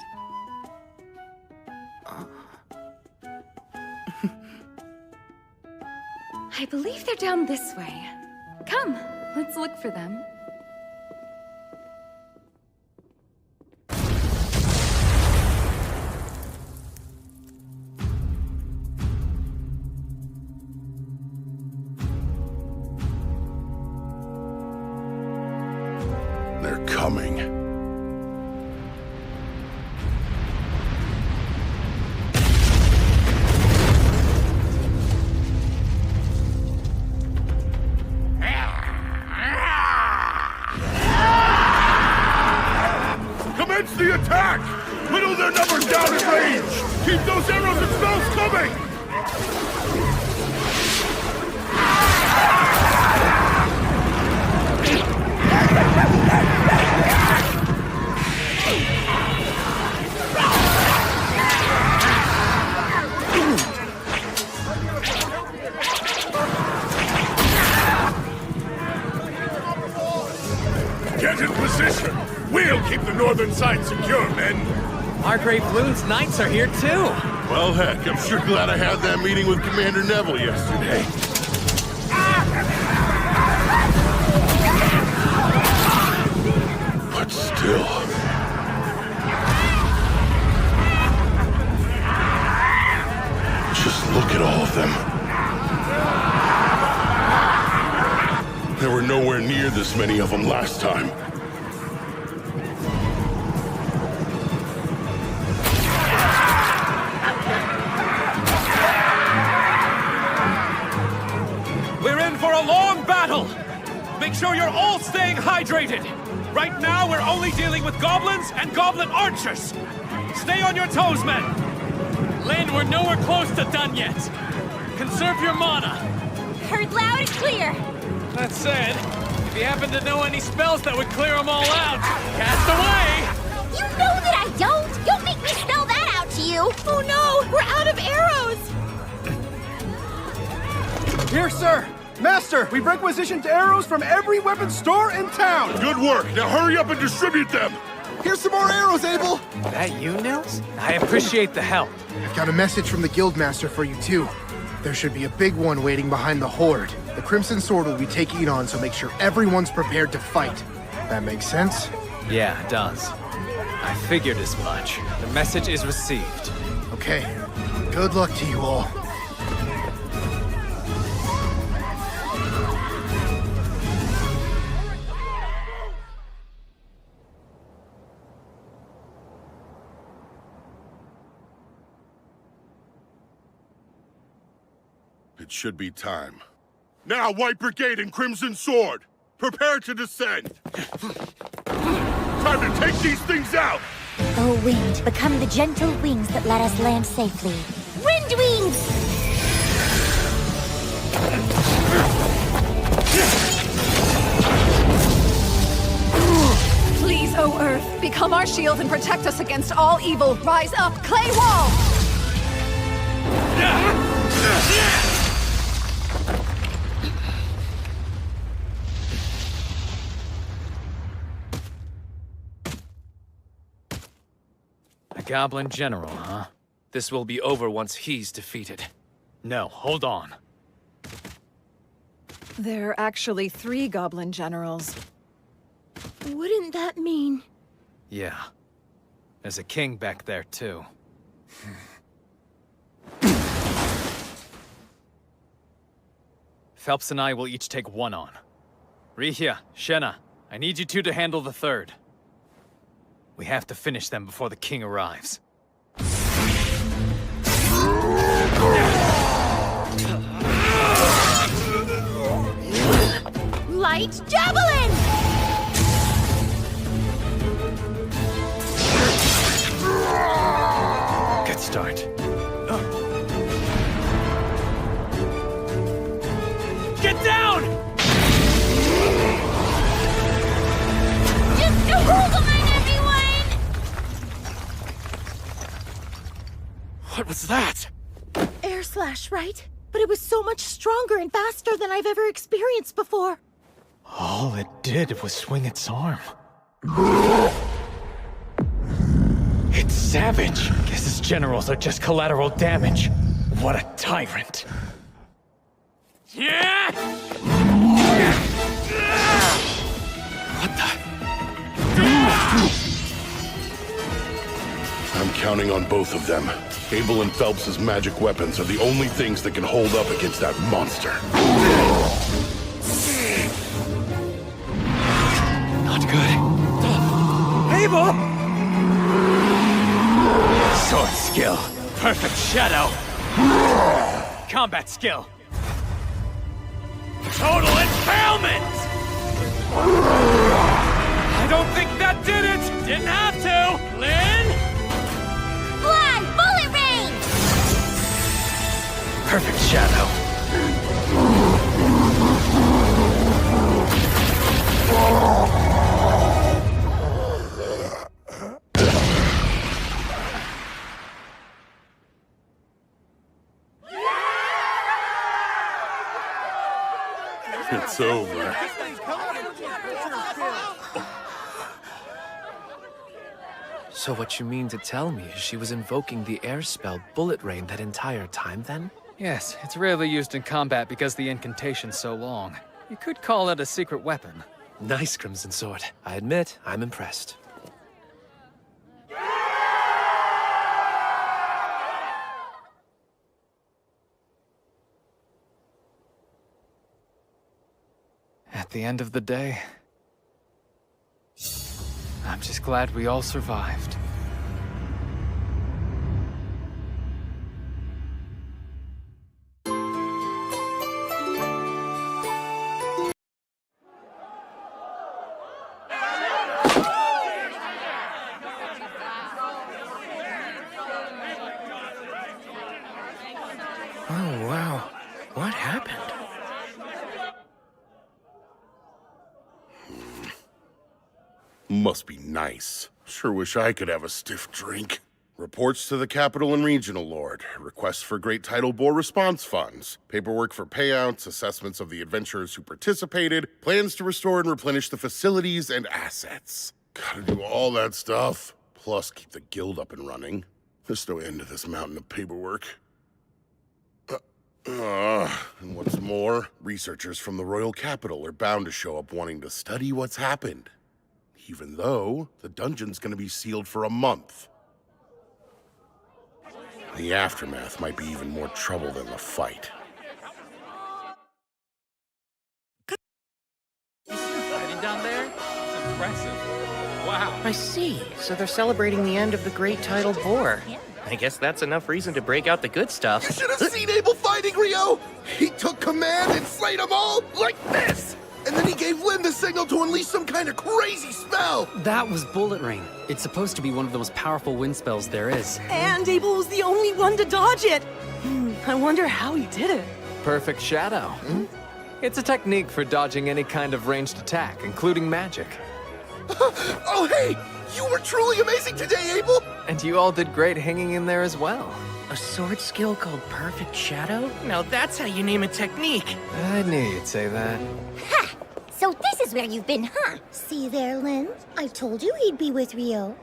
I believe they're down this way. Come, let's look for them. They're coming. inside secure, men. Margrave Lune's knights are here too. Well, heck, I'm sure glad I had that meeting with Commander Neville yesterday. But still... just look at all of them. There were nowhere near this many of them last time. We're in for a long battle! Make sure you're all staying hydrated! Right now, we're only dealing with goblins and goblin archers! Stay on your toes, men! Lynn, we're nowhere close to done yet! Conserve your mana! Heard loud and clear! That said, if you happen to know any spells that would clear them all out, cast away! You know that I don't! Don't make me spell that out to you! Oh no! We're out of arrows! Here, sir! Master, we've requisitioned arrows from every weapon store in town! Good work! Now hurry up and distribute them! Here's some more arrows, Abel! That you, Nils? I appreciate the help. I've got a message from the Guildmaster for you, too. There should be a big one waiting behind the Horde. The Crimson Sword will be taking it on, so make sure everyone's prepared to fight. That makes sense? Yeah, it does. I figured as much. The message is received. Okay. Good luck to you all. It should be time. Now, White Brigade and Crimson Sword! Prepare to descend! Time to take these things out! O wind, become the gentle wings that let us land safely. Wind wings! Please, O Earth, become our shield and protect us against all evil. Rise up, clay wall! A goblin general, huh? This will be over once he's defeated. No, hold on. There are actually 3 goblin generals. Wouldn't that mean... Yeah. There's a king back there, too. Phelps and I will each take one on. Rihia, Shenna, I need you two to handle the third. We have to finish them before the king arrives. Light javelin! Good start. Get down! Just a hold on, everyone! What was that? Air slash, right? But it was so much stronger and faster than I've ever experienced before. All it did was swing its arm. It's savage. Guess his generals are just collateral damage. What a tyrant. Yeah! What the? I'm counting on both of them. Abel and Phelps' magic weapons are the only things that can hold up against that monster. Not good. Abel! Sword skill. Perfect shadow. Combat skill. Total impalement! I don't think that did it! Didn't have to! Lynn? Fly! Bullet range! Perfect shadow. It's over. So what you mean to tell me is she was invoking the air spell Bullet Rain that entire time then? Yes, it's rarely used in combat because the incantation's so long. You could call it a secret weapon. Nice, Crimson Sword. I admit, I'm impressed. At the end of the day, I'm just glad we all survived. Oh, wow. What happened? Must be nice. Sure wish I could have a stiff drink. Reports to the Capital and Regional Lord. Requests for Great Tidal Bore response funds. Paperwork for payouts, assessments of the adventurers who participated, plans to restore and replenish the facilities and assets. Gotta do all that stuff. Plus keep the guild up and running. There's no end to this mountain of paperwork. And what's more, researchers from the Royal Capital are bound to show up wanting to study what's happened. Even though the dungeon's gonna be sealed for a month. The aftermath might be even more trouble than the fight. Fighting down there? It's impressive. Wow. I see. So they're celebrating the end of the Great Tidal Bore. I guess that's enough reason to break out the good stuff. You should have seen Abel fighting, Ryou! He took command and slayed them all like this! And then he gave Lune the signal to unleash some kind of crazy spell! That was Bullet Rain. It's supposed to be one of the most powerful wind spells there is. And Abel was the only one to dodge it! I wonder how he did it. Perfect shadow. It's a technique for dodging any kind of ranged attack, including magic. Oh, hey! You were truly amazing today, Abel! And you all did great hanging in there as well. A sword skill called Perfect Shadow? Now that's how you name a technique. I knew you'd say that. Ha! So this is where you've been, huh? See there, Lynn? I told you he'd be with Ryou.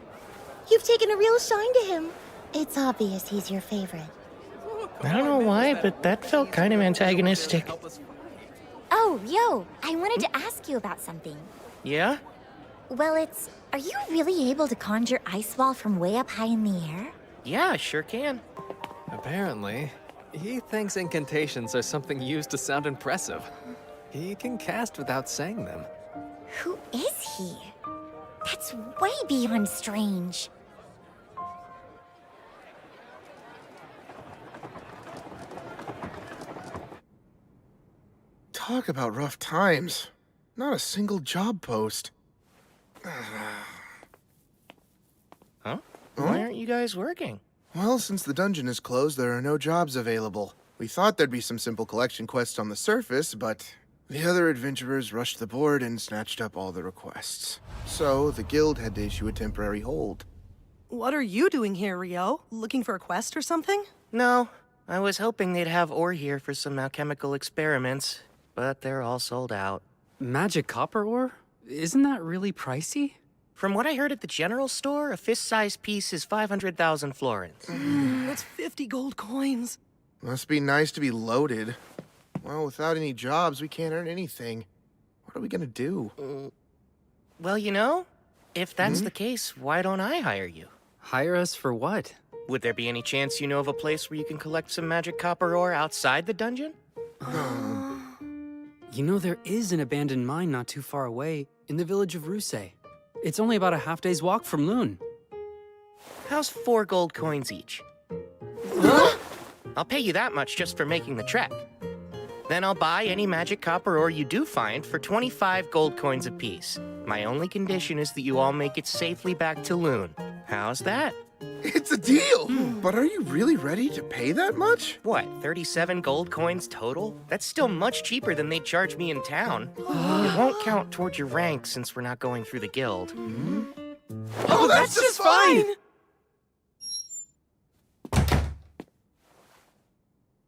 You've taken a real shine to him. It's obvious he's your favorite. I don't know why, but that felt kind of antagonistic. Oh, yo, I wanted to ask you about something. Yeah? Well, are you really able to conjure ice wall from way up high in the air? Yeah, I sure can. Apparently, he thinks incantations are something used to sound impressive. He can cast without saying them. Who is he? That's way beyond strange. Talk about rough times. Not a single job post. Huh? Why aren't you guys working? Well, since the dungeon is closed, there are no jobs available. We thought there'd be some simple collection quests on the surface, but the other adventurers rushed the board and snatched up all the requests. So, the guild had to issue a temporary hold. What are you doing here, Ryou? Looking for a quest or something? No, I was hoping they'd have ore here for some alchemical experiments, but they're all sold out. Magic copper ore? Isn't that really pricey? From what I heard at the general store, a fist-sized piece is 500,000 florins. That's 50 gold coins. Must be nice to be loaded. Well, without any jobs, we can't earn anything. What are we gonna do? Well, you know, if that's the case, why don't I hire you? Hire us for what? Would there be any chance you know of a place where you can collect some magic copper ore outside the dungeon? You know, there is an abandoned mine not too far away, in the village of Ryou. It's only about a half-day's walk from Lune. How's 4 gold coins each? I'll pay you that much just for making the trek. Then I'll buy any magic copper ore you do find for 25 gold coins apiece. My only condition is that you all make it safely back to Lune. How's that? It's a deal! But are you really ready to pay that much? What, 37 gold coins total? That's still much cheaper than they'd charge me in town. It won't count towards your rank since we're not going through the guild. Oh, that's just fine!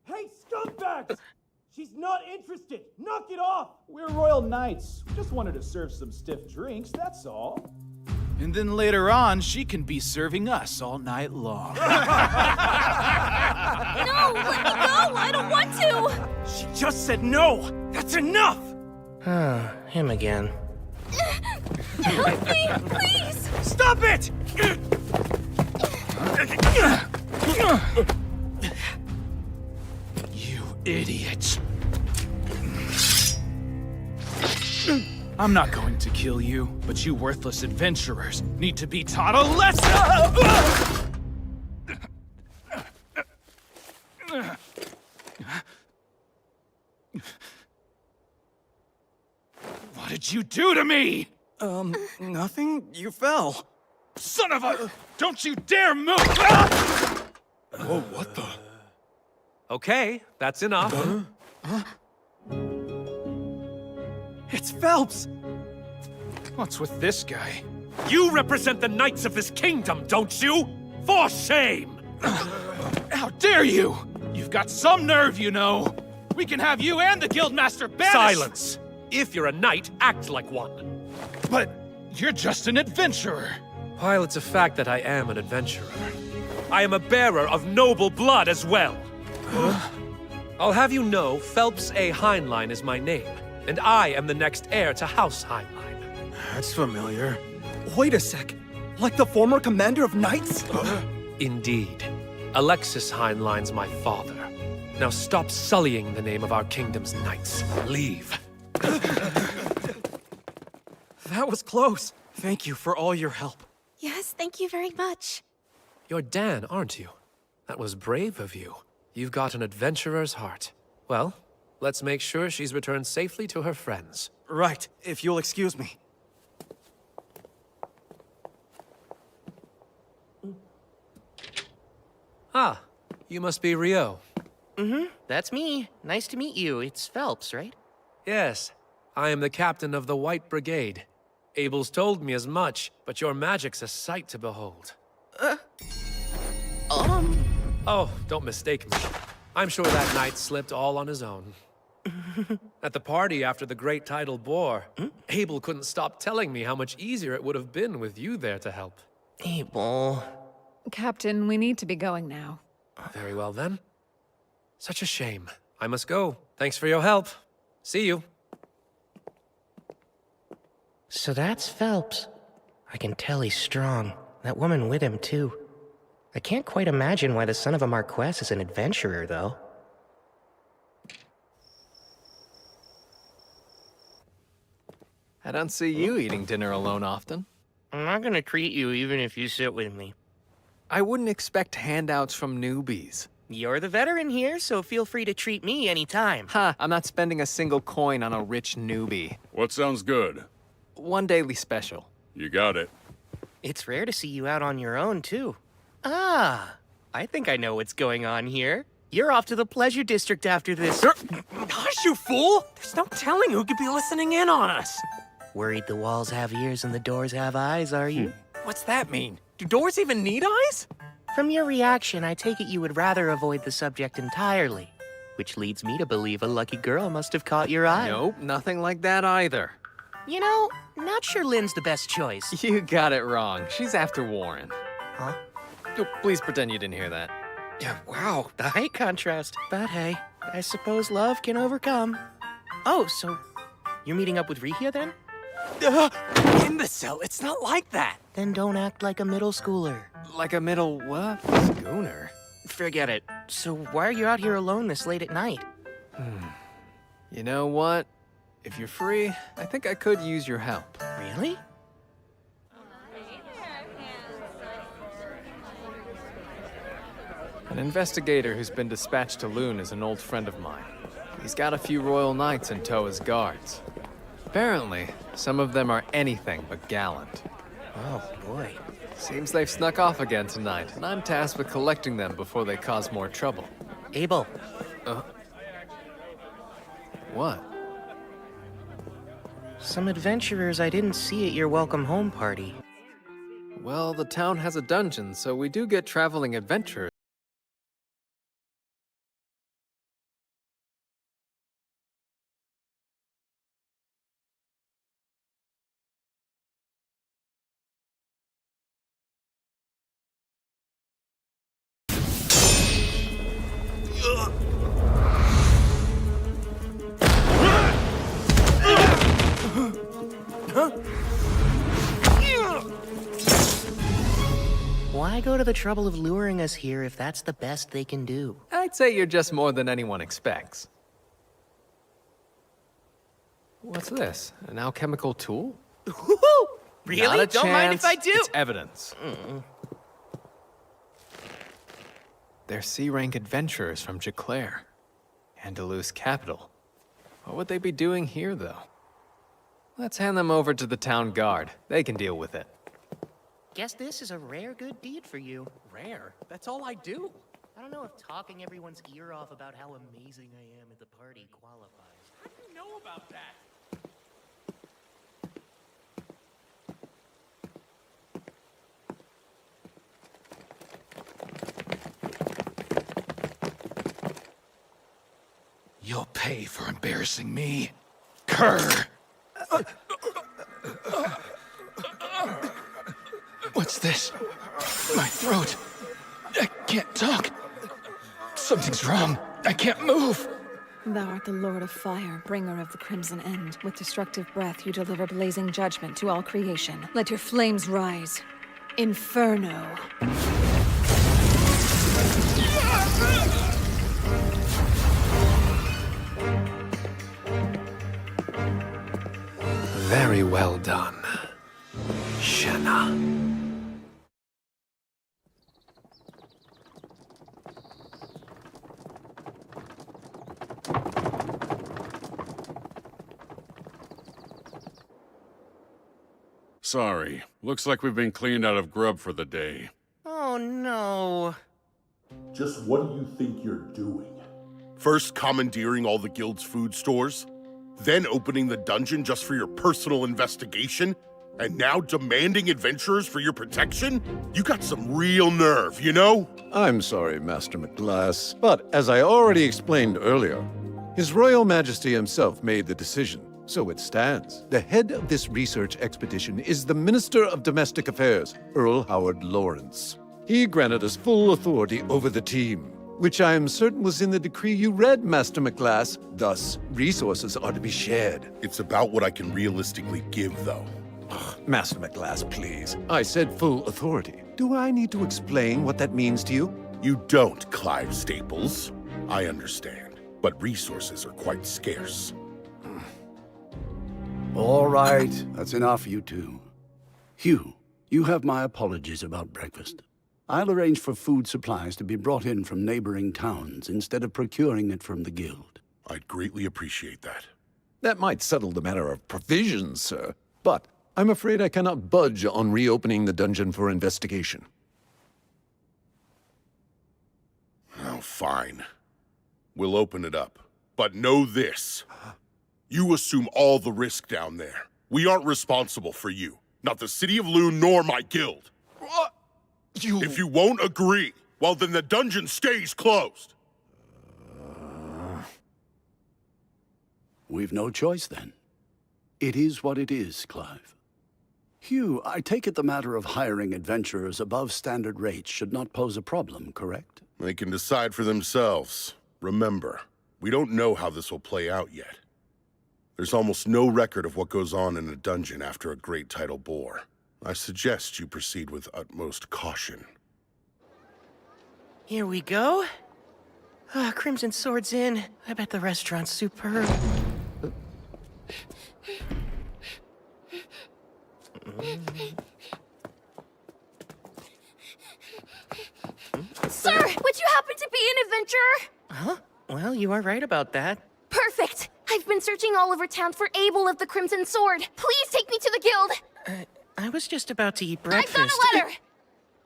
Hey, scumbags! She's not interested! Knock it off! We're royal knights. We just wanted to serve some stiff drinks, that's all. And then later on, she can be serving us all night long. No, let me go! I don't want to! She just said no! That's enough! Him again. Help me, please! Stop it! You idiot. I'm not going to kill you, but you worthless adventurers need to be taught a lesson! What did you do to me? Nothing. You fell. Son of a... Don't you dare move! Whoa, what the? Okay, that's enough. It's Phelps! What's with this guy? You represent the knights of this kingdom, don't you? For shame! How dare you! You've got some nerve, you know! We can have you and the Guildmaster banished! Silence! If you're a knight, act like one. But you're just an adventurer. While it's a fact that I am an adventurer, I am a bearer of noble blood as well. I'll have you know, Phelps A. Heinlein is my name, and I am the next heir to House Heinlein. That's familiar. Wait a sec. Like the former commander of knights? Indeed. Alexis Heinlein's my father. Now stop sullying the name of our kingdom's knights. Leave. That was close. Thank you for all your help. Yes, thank you very much. You're Dan, aren't you? That was brave of you. You've got an adventurer's heart. Well, let's make sure she's returned safely to her friends. Right, if you'll excuse me. Ah, you must be Ryou. That's me. Nice to meet you. It's Phelps, right? Yes, I am the captain of the White Brigade. Abel's told me as much, but your magic's a sight to behold. Oh, don't mistake me. I'm sure that knight slipped all on his own. At the party after the Great Tidal Bore, Abel couldn't stop telling me how much easier it would have been with you there to help. Abel... Captain, we need to be going now. Very well then. Such a shame. I must go. Thanks for your help. See you. So that's Phelps. I can tell he's strong. That woman with him, too. I can't quite imagine why the son of a Marquess is an adventurer, though. I don't see you eating dinner alone often. I'm not gonna treat you even if you sit with me. I wouldn't expect handouts from newbies. You're the veteran here, so feel free to treat me anytime. Ha, I'm not spending a single coin on a rich newbie. What sounds good? One daily special. You got it. It's rare to see you out on your own, too. Ah, I think I know what's going on here. You're off to the Pleasure District after this. Hush, you fool! There's no telling who could be listening in on us. Worried the walls have ears and the doors have eyes, are you? What's that mean? Do doors even need eyes? From your reaction, I take it you would rather avoid the subject entirely. Which leads me to believe a lucky girl must have caught your eye. Nope, nothing like that either. You know, not sure Lynn's the best choice. You got it wrong. She's after Warren. Huh? Oh, please pretend you didn't hear that. Yeah, wow, the height contrast. But hey, I suppose love can overcome. Oh, so you're meeting up with Rihia then? Imbecile, it's not like that. Then don't act like a middle schooler. Like a middle what? Schooner? Forget it. So why are you out here alone this late at night? You know what? If you're free, I think I could use your help. Really? An investigator who's been dispatched to Lune is an old friend of mine. He's got a few royal knights in tow as guards. Apparently, some of them are anything but gallant. Oh, boy. Seems they've snuck off again tonight, and I'm tasked with collecting them before they cause more trouble. Abel. What? Some adventurers I didn't see at your welcome home party. Well, the town has a dungeon, so we do get traveling adventurers. Why go to the trouble of luring us here if that's the best they can do? I'd say you're just more than anyone expects. What's this? An alchemical tool? Really? Not a Don't mind if I chance. do. It's evidence. They're C-rank adventurers from Jaclair, Andalus capital. What would they be doing here, though? Let's hand them over to the town guard. They can deal with it. Guess this is a rare good deed for you. Rare? That's all I do. I don't know if talking everyone's ear off about how amazing I am at the party qualifies. How do you know about that? You'll pay for embarrassing me. Cur! What's this? My throat. I can't talk. Something's wrong. I can't move. Thou art the Lord of Fire, bringer of the Crimson End. With destructive breath you deliver blazing judgment to all creation. Let your flames rise. Inferno. Very well done, Shenna. Sorry. Looks like we've been cleaned out of grub for the day. Oh no. Just what do you think you're doing? First commandeering all the guild's food stores, then opening the dungeon just for your personal investigation, and now demanding adventurers for your protection? You got some real nerve, you know? I'm sorry, Master McGlass, but as I already explained earlier, His Royal Majesty himself made the decision, so it stands. The head of this research expedition is the Minister of Domestic Affairs, Earl Howard Lawrence. He granted us full authority over the team, which I am certain was in the decree you read, Master McGlass. Thus, resources are to be shared. It's about what I can realistically give, though. Master McGlass, please. I said full authority. Do I need to explain what that means to you? You don't, Clive Staples. I understand, but resources are quite scarce. All right, that's enough, you two. Hugh, you have my apologies about breakfast. I'll arrange for food supplies to be brought in from neighboring towns instead of procuring it from the guild. I'd greatly appreciate that. That might settle the matter of provisions, sir, but I'm afraid I cannot budge on reopening the dungeon for investigation. Oh, fine. We'll open it up. But know this. You assume all the risk down there. We aren't responsible for you. Not the city of Lune nor my guild. If you won't agree, well then the dungeon stays closed. We've no choice then. It is what it is, Clive. Hugh, I take it the matter of hiring adventurers above standard rates should not pose a problem, correct? They can decide for themselves. Remember, we don't know how this will play out yet. There's almost no record of what goes on in a dungeon after a great tidal bore. I suggest you proceed with utmost caution. Here we go. Crimson Sword's in. I bet the restaurant's superb. Sir, would you happen to be an adventurer? Huh? Well, you are right about that. Perfect! I've been searching all over town for Abel of the Crimson Sword. Please take me to the guild! I was just about to eat breakfast. I've got a letter!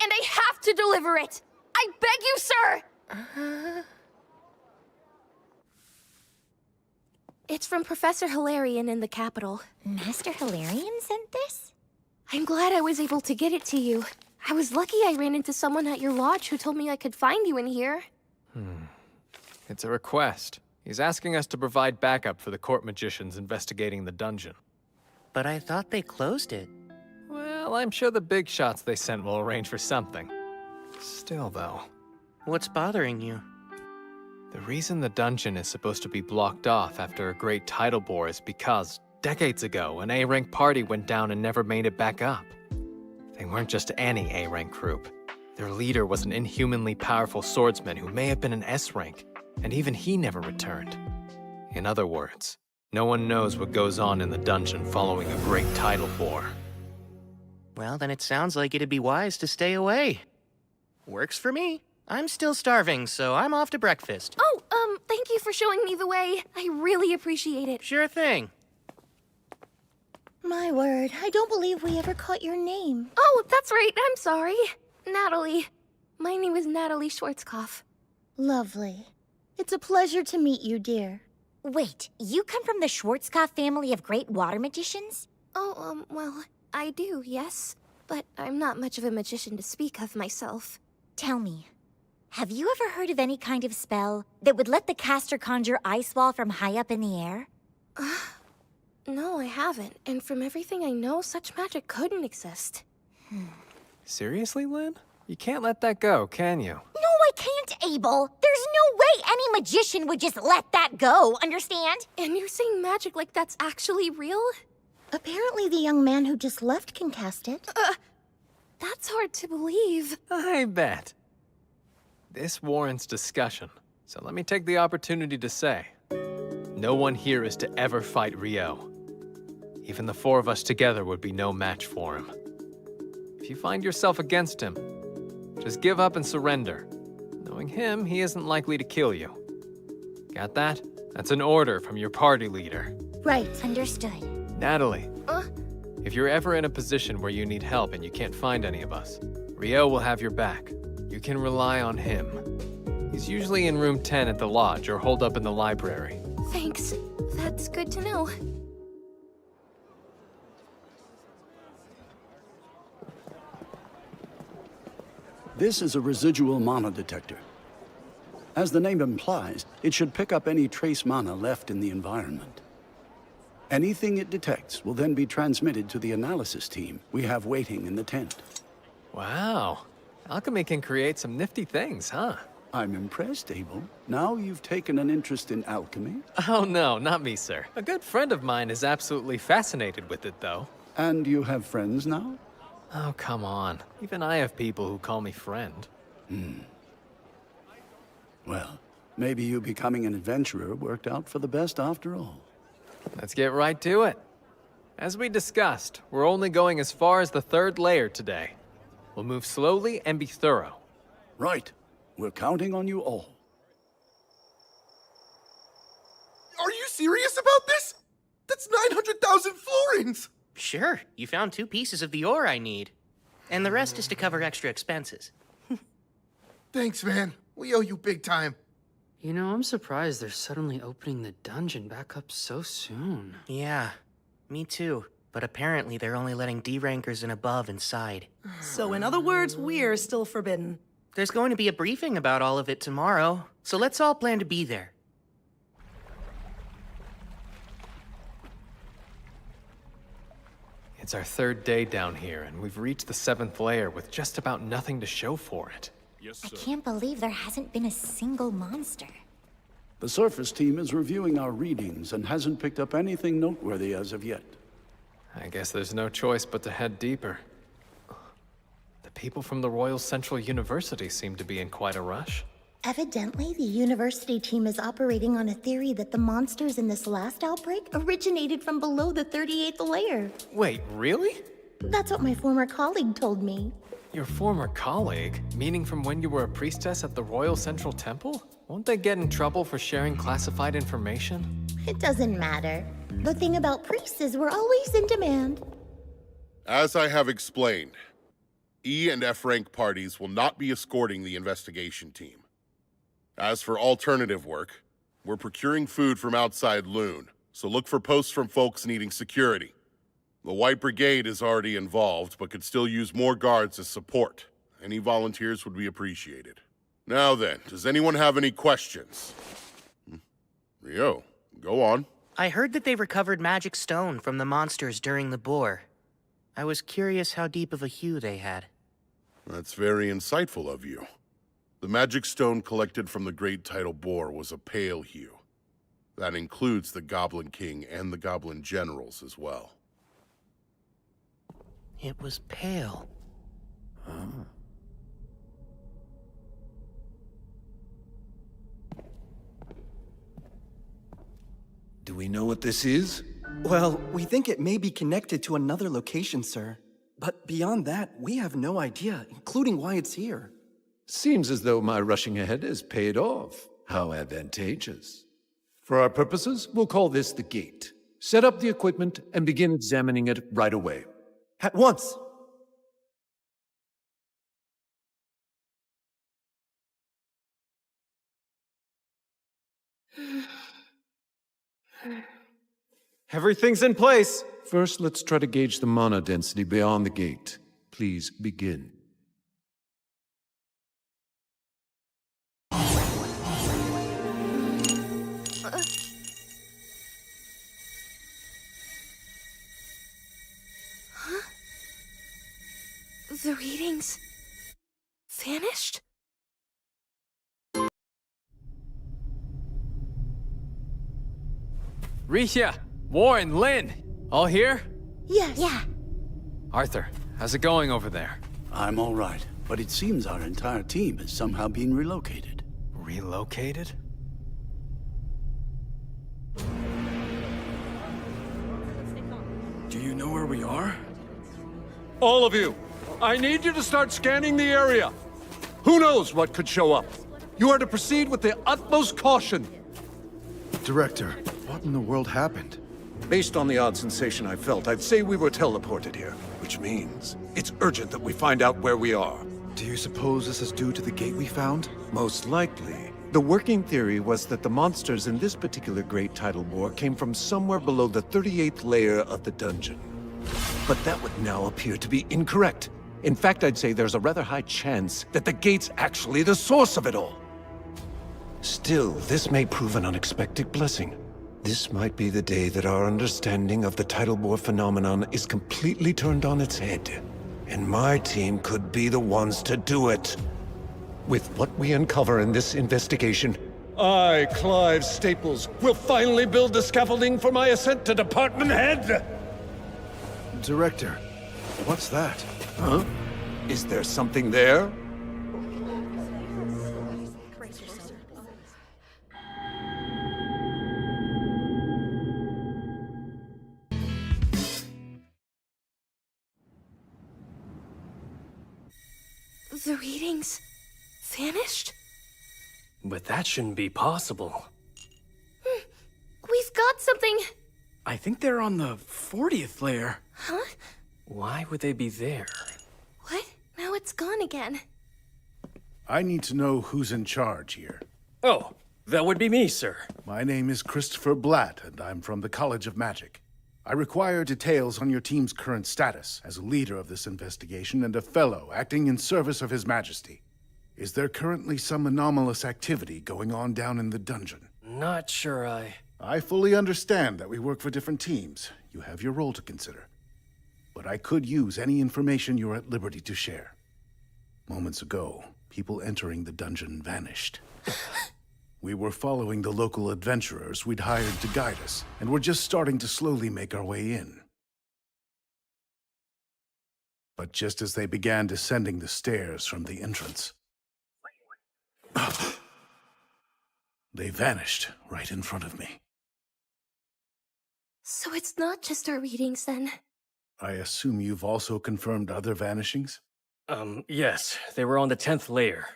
And I have to deliver it! I beg you, sir! It's from Professor Hilarion in the capital. Master Hilarion sent this? I'm glad I was able to get it to you. I was lucky I ran into someone at your lodge who told me I could find you in here. It's a request. He's asking us to provide backup for the court magicians investigating the dungeon. But I thought they closed it. Well, I'm sure the big shots they sent will arrange for something. Still, though. What's bothering you? The reason the dungeon is supposed to be blocked off after a great tidal bore is because, Decades ago, an A-rank party went down and never made it back up. They weren't just any A-rank group. Their leader was an inhumanly powerful swordsman who may have been an S-rank, and even he never returned. In other words, no one knows what goes on in the dungeon following a great tidal bore. Well, then it sounds like it'd be wise to stay away. Works for me. I'm still starving, so I'm off to breakfast. Oh, thank you for showing me the way. I really appreciate it. Sure thing. My word, I don't believe we ever caught your name. Oh, that's right. I'm sorry. Natalie. My name is Natalie Schwarzkopf. Lovely. It's a pleasure to meet you, dear. Wait, you come from the Schwarzkopf family of great water magicians? Oh, well, I do, yes. But I'm not much of a magician to speak of myself. Tell me, have you ever heard of any kind of spell that would let the caster conjure ice wall from high up in the air? No, I haven't. And from everything I know, such magic couldn't exist. Seriously, Lynn? You can't let that go, can you? No, I can't, Abel. There's no way any magician would just let that go, understand? And you're saying magic like that's actually real? Apparently the young man who just left can cast it. That's hard to believe. I bet. This warrants discussion, so let me take the opportunity to say, no one here is to ever fight Ryou. Even the four of us together would be no match for him. If you find yourself against him, just give up and surrender. Knowing him, he isn't likely to kill you. Got that? That's an order from your party leader. Right. Understood. Natalie, if you're ever in a position where you need help and you can't find any of us, Ryou will have your back. You can rely on him. He's usually in room 10 at the lodge or holed up in the library. Thanks. That's good to know. This is a residual mana detector. As the name implies, it should pick up any trace mana left in the environment. Anything it detects will then be transmitted to the analysis team we have waiting in the tent. Wow. Alchemy can create some nifty things, huh? I'm impressed, Abel. Now you've taken an interest in alchemy. Oh no, not me, sir. A good friend of mine is absolutely fascinated with it, though. And you have friends now? Oh, come on. Even I have people who call me friend. Well, maybe you becoming an adventurer worked out for the best after all. Let's get right to it. As we discussed, we're only going as far as the 3rd layer today. We'll move slowly and be thorough. Right. We're counting on you all. Are you serious about this? That's 900,000 florins! Sure, you found 2 pieces of the ore I need. And the rest is to cover extra expenses. Thanks, man. We owe you big time. You know, I'm surprised they're suddenly opening the dungeon back up so soon. Yeah, me too. But apparently they're only letting D-rankers and above inside. So in other words, we're still forbidden. There's going to be a briefing about all of it tomorrow, so let's all plan to be there. It's our 3rd day down here, and we've reached the 7th layer with just about nothing to show for it. I can't believe there hasn't been a single monster. The surface team is reviewing our readings and hasn't picked up anything noteworthy as of yet. I guess there's no choice but to head deeper. The people from the Royal Central University seem to be in quite a rush. Evidently, the university team is operating on a theory that the monsters in this last outbreak originated from below the 38th layer. Wait, really? That's what my former colleague told me. Your former colleague? Meaning from when you were a priestess at the Royal Central Temple? Won't they get in trouble for sharing classified information? It doesn't matter. The thing about priests is we're always in demand. As I have explained, E and F rank parties will not be escorting the investigation team. As for alternative work, we're procuring food from outside Lune, so look for posts from folks needing security. The White Brigade is already involved, but could still use more guards as support. Any volunteers would be appreciated. Now then, does anyone have any questions? Ryou, go on. I heard that they recovered magic stone from the monsters during the bore. I was curious how deep of a hue they had. That's very insightful of you. The magic stone collected from the Great Tidal Bore was a pale hue. That includes the Goblin King and the Goblin Generals as well. It was pale. Do we know what this is? Well, we think it may be connected to another location, sir. But beyond that, we have no idea, including why it's here. Seems as though my rushing ahead has paid off. How advantageous. For our purposes, we'll call this the gate. Set up the equipment and begin examining it right away. At once! Everything's in place. First, let's try to gauge the mana density beyond the gate. Please begin. The readings vanished? Risha, Warren, Lynn, all here? Yes. Yeah. Arthur, how's it going over there? I'm all right, but it seems our entire team is somehow being relocated. Relocated? Do you know where we are? All of you, I need you to start scanning the area. Who knows what could show up? You are to proceed with the utmost caution. Director, what in the world happened? Based on the odd sensation I felt, I'd say we were teleported here. Which means it's urgent that we find out where we are. Do you suppose this is due to the gate we found? Most likely. The working theory was that the monsters in this particular great tidal war came from somewhere below the 38th layer of the dungeon. But that would now appear to be incorrect. In fact, I'd say there's a rather high chance that the gate's actually the source of it all. Still, this may prove an unexpected blessing. This might be the day that our understanding of the tidal bore phenomenon is completely turned on its head. And my team could be the ones to do it. With what we uncover in this investigation, I, Clive Staples, will finally build the scaffolding for my ascent to Department Head! Director, what's that? Huh? Is there something there? The readings vanished? But that shouldn't be possible. We've got something! I think they're on the 40th layer. Huh? Why would they be there? What? Now it's gone again. I need to know who's in charge here. Oh, that would be me, sir. My name is Christopher Blatt, and I'm from the College of Magic. I require details on your team's current status as a leader of this investigation and a fellow acting in service of His Majesty. Is there currently some anomalous activity going on down in the dungeon? Not sure I fully understand that we work for different teams. You have your role to consider. But I could use any information you're at liberty to share. Moments ago, people entering the dungeon vanished. We were following the local adventurers we'd hired to guide us, and we're just starting to slowly make our way in. But just as they began descending the stairs from the entrance, they vanished right in front of me. So it's not just our readings, then? I assume you've also confirmed other vanishings? Yes. They were on the 10th layer.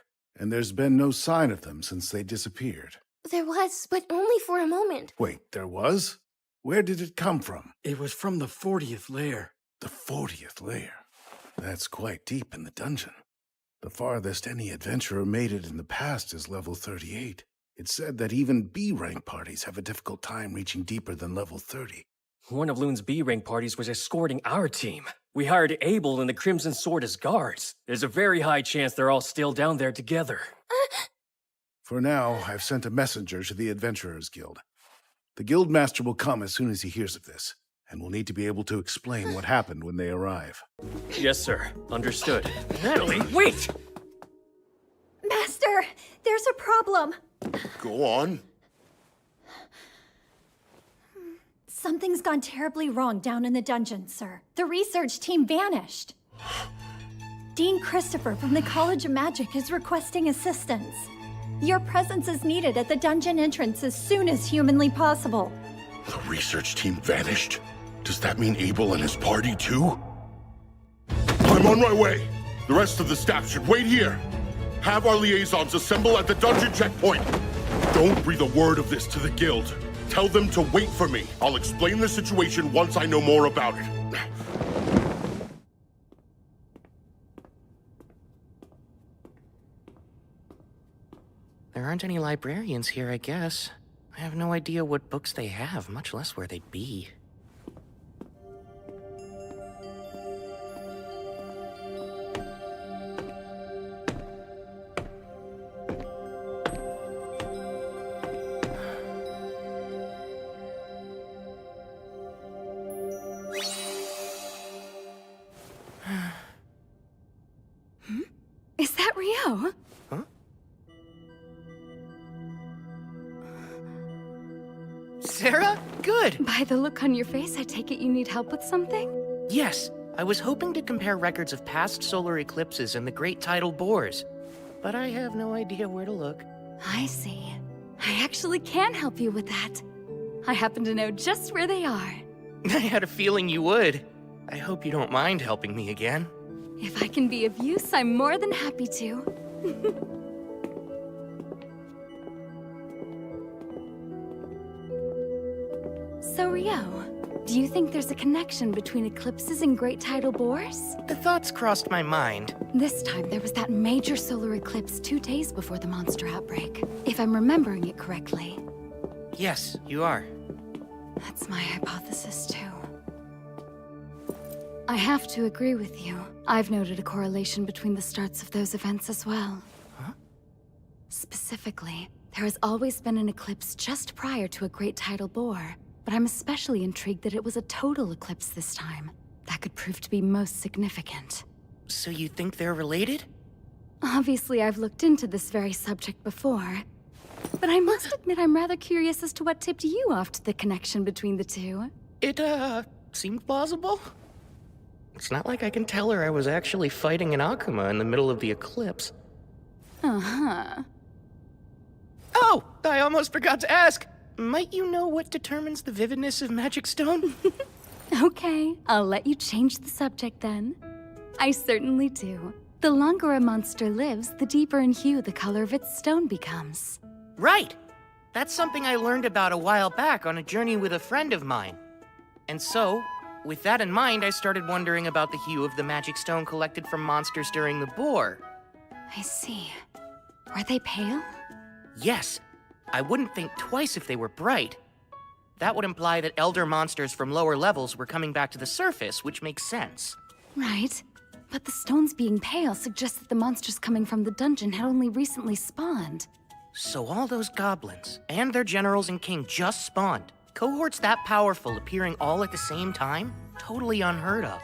And there's been no sign of them since they disappeared. There was, but only for a moment. Wait, there was? Where did it come from? It was from the 40th layer. The 40th layer? That's quite deep in the dungeon. The farthest any adventurer made it in the past is level 38. It's said that even B-rank parties have a difficult time reaching deeper than level 30. One of Lune's B-rank parties was escorting our team. We hired Abel and the Crimson Sword as guards. There's a very high chance they're all still down there together. For now, I've sent a messenger to the Adventurers Guild. The Guildmaster will come as soon as he hears of this, and will need to be able to explain what happened when they arrive. Yes, sir. Understood. Natalie, wait! Master, there's a problem. Go on. Something's gone terribly wrong down in the dungeon, sir. The research team vanished. Dean Christopher from the College of Magic is requesting assistance. Your presence is needed at the dungeon entrance as soon as humanly possible. The research team vanished? Does that mean Abel and his party too? I'm on my way. The rest of the staff should wait here. Have our liaisons assemble at the dungeon checkpoint. Don't breathe a word of this to the guild. Tell them to wait for me. I'll explain the situation once I know more about it. There aren't any librarians here, I guess. I have no idea what books they have, much less where they'd be. Is that Ryou? Huh? Sarah? Good! By the look on your face, I take it you need help with something? Yes, I was hoping to compare records of past solar eclipses and the great tidal bores, but I have no idea where to look. I see. I actually can help you with that. I happen to know just where they are. I had a feeling you would. I hope you don't mind helping me again. If I can be of use, I'm more than happy to. So, Ryou, do you think there's a connection between eclipses and great tidal bores? The thoughts crossed my mind. This time, there was that major solar eclipse 2 days before the monster outbreak, if I'm remembering it correctly. Yes, you are. That's my hypothesis, too. I have to agree with you. I've noted a correlation between the starts of those events as well. Huh? Specifically, there has always been an eclipse just prior to a great tidal bore, but I'm especially intrigued that it was a total eclipse this time. That could prove to be most significant. So you think they're related? Obviously, I've looked into this very subject before, but I must admit I'm rather curious as to what tipped you off to the connection between the two. It, seemed plausible. It's not like I can tell her I was actually fighting an Akuma in the middle of the eclipse. Uh-huh. Oh! I almost forgot to ask! Might you know what determines the vividness of magic stone? Okay, I'll let you change the subject then. I certainly do. The longer a monster lives, the deeper in hue the color of its stone becomes. Right! That's something I learned about a while back on a journey with a friend of mine. And so, with that in mind, I started wondering about the hue of the magic stone collected from monsters during the bore. I see. Were they pale? Yes. I wouldn't think twice if they were bright. That would imply that elder monsters from lower levels were coming back to the surface, which makes sense. Right. But the stones being pale suggests that the monsters coming from the dungeon had only recently spawned. So all those goblins, and their generals and king just spawned. Cohorts that powerful appearing all at the same time? Totally unheard of.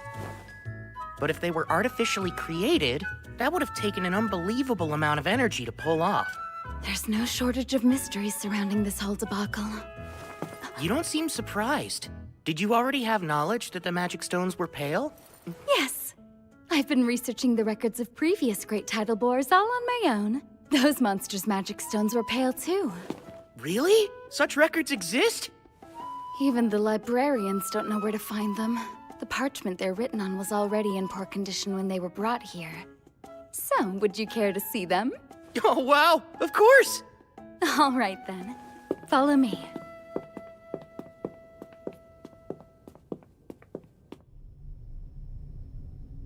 But if they were artificially created, that would have taken an unbelievable amount of energy to pull off. There's no shortage of mysteries surrounding this whole debacle. You don't seem surprised. Did you already have knowledge that the magic stones were pale? Yes. I've been researching the records of previous great tidal bores all on my own. Those monsters' magic stones were pale too. Really? Such records exist? Even the librarians don't know where to find them. The parchment they're written on was already in poor condition when they were brought here. So, would you care to see them? Oh, wow! Of course! All right, then. Follow me.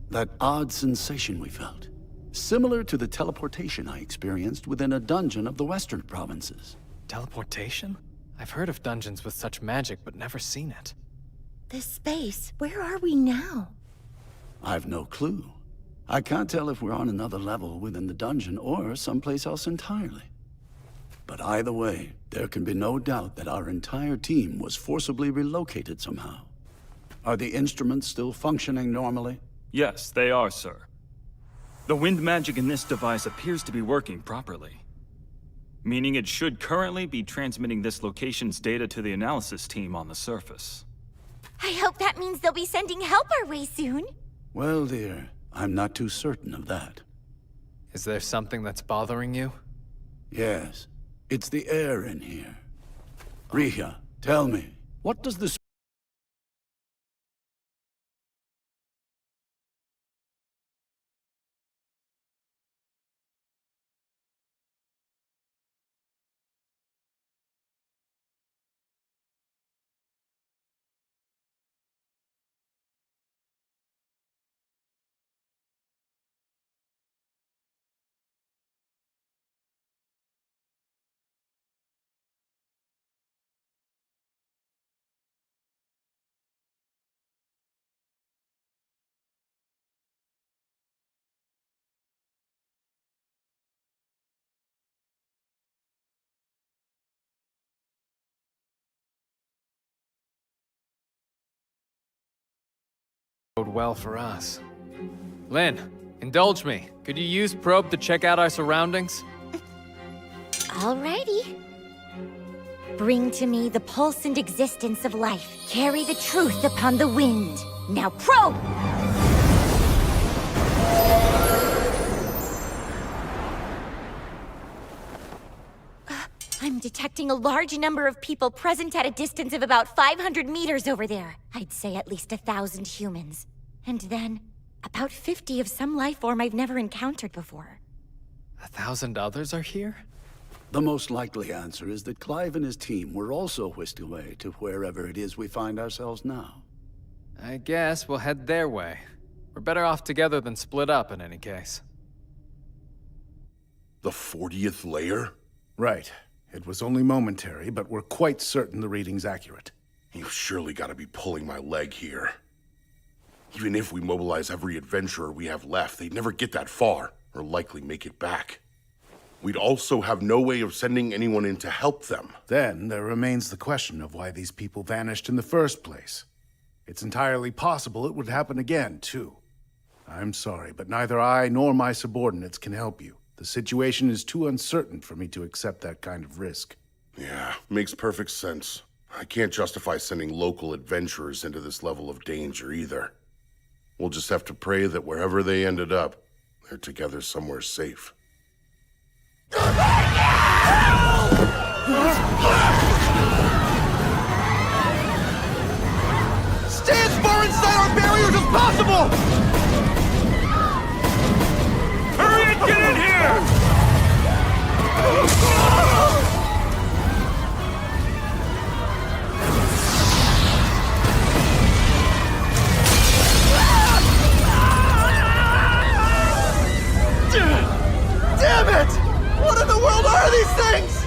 That odd sensation we felt. Similar to the teleportation I experienced within a dungeon of the western provinces. Teleportation? I've heard of dungeons with such magic, but never seen it. This space, where are we now? I've no clue. I can't tell if we're on another level within the dungeon or someplace else entirely. But either way, there can be no doubt that our entire team was forcibly relocated somehow. Are the instruments still functioning normally? Yes, they are, sir. The wind magic in this device appears to be working properly, meaning it should currently be transmitting this location's data to the analysis team on the surface. I hope that means they'll be sending help our way soon. Well, dear, I'm not too certain of that. Is there something that's bothering you? Yes, it's the air in here. Ryou, tell me, what does this Bode well for us. Lynn, indulge me. Could you use probe to check out our surroundings? Alrighty. Bring to me the pulse and existence of life. Carry the truth upon the wind. Now probe! I'm detecting a large number of people present at a distance of about 500 meters over there. I'd say at least 1,000 humans. And then, about 50 of some life form I've never encountered before. 1,000 others are here? The most likely answer is that Clive and his team were also whisked away to wherever it is we find ourselves now. I guess we'll head their way. We're better off together than split up in any case. The 40th layer? Right. It was only momentary, but we're quite certain the reading's accurate. You've surely got to be pulling my leg here. Even if we mobilize every adventurer we have left, they'd never get that far, or likely make it back. We'd also have no way of sending anyone in to help them. Then there remains the question of why these people vanished in the first place. It's entirely possible it would happen again, too. I'm sorry, but neither I nor my subordinates can help you. The situation is too uncertain for me to accept that kind of risk. Yeah, makes perfect sense. I can't justify sending local adventurers into this level of danger either. We'll just have to pray that wherever they ended up, they're together somewhere safe. Stay as far inside our barriers as possible! Hurry and get in here! Damn it! What in the world are these things?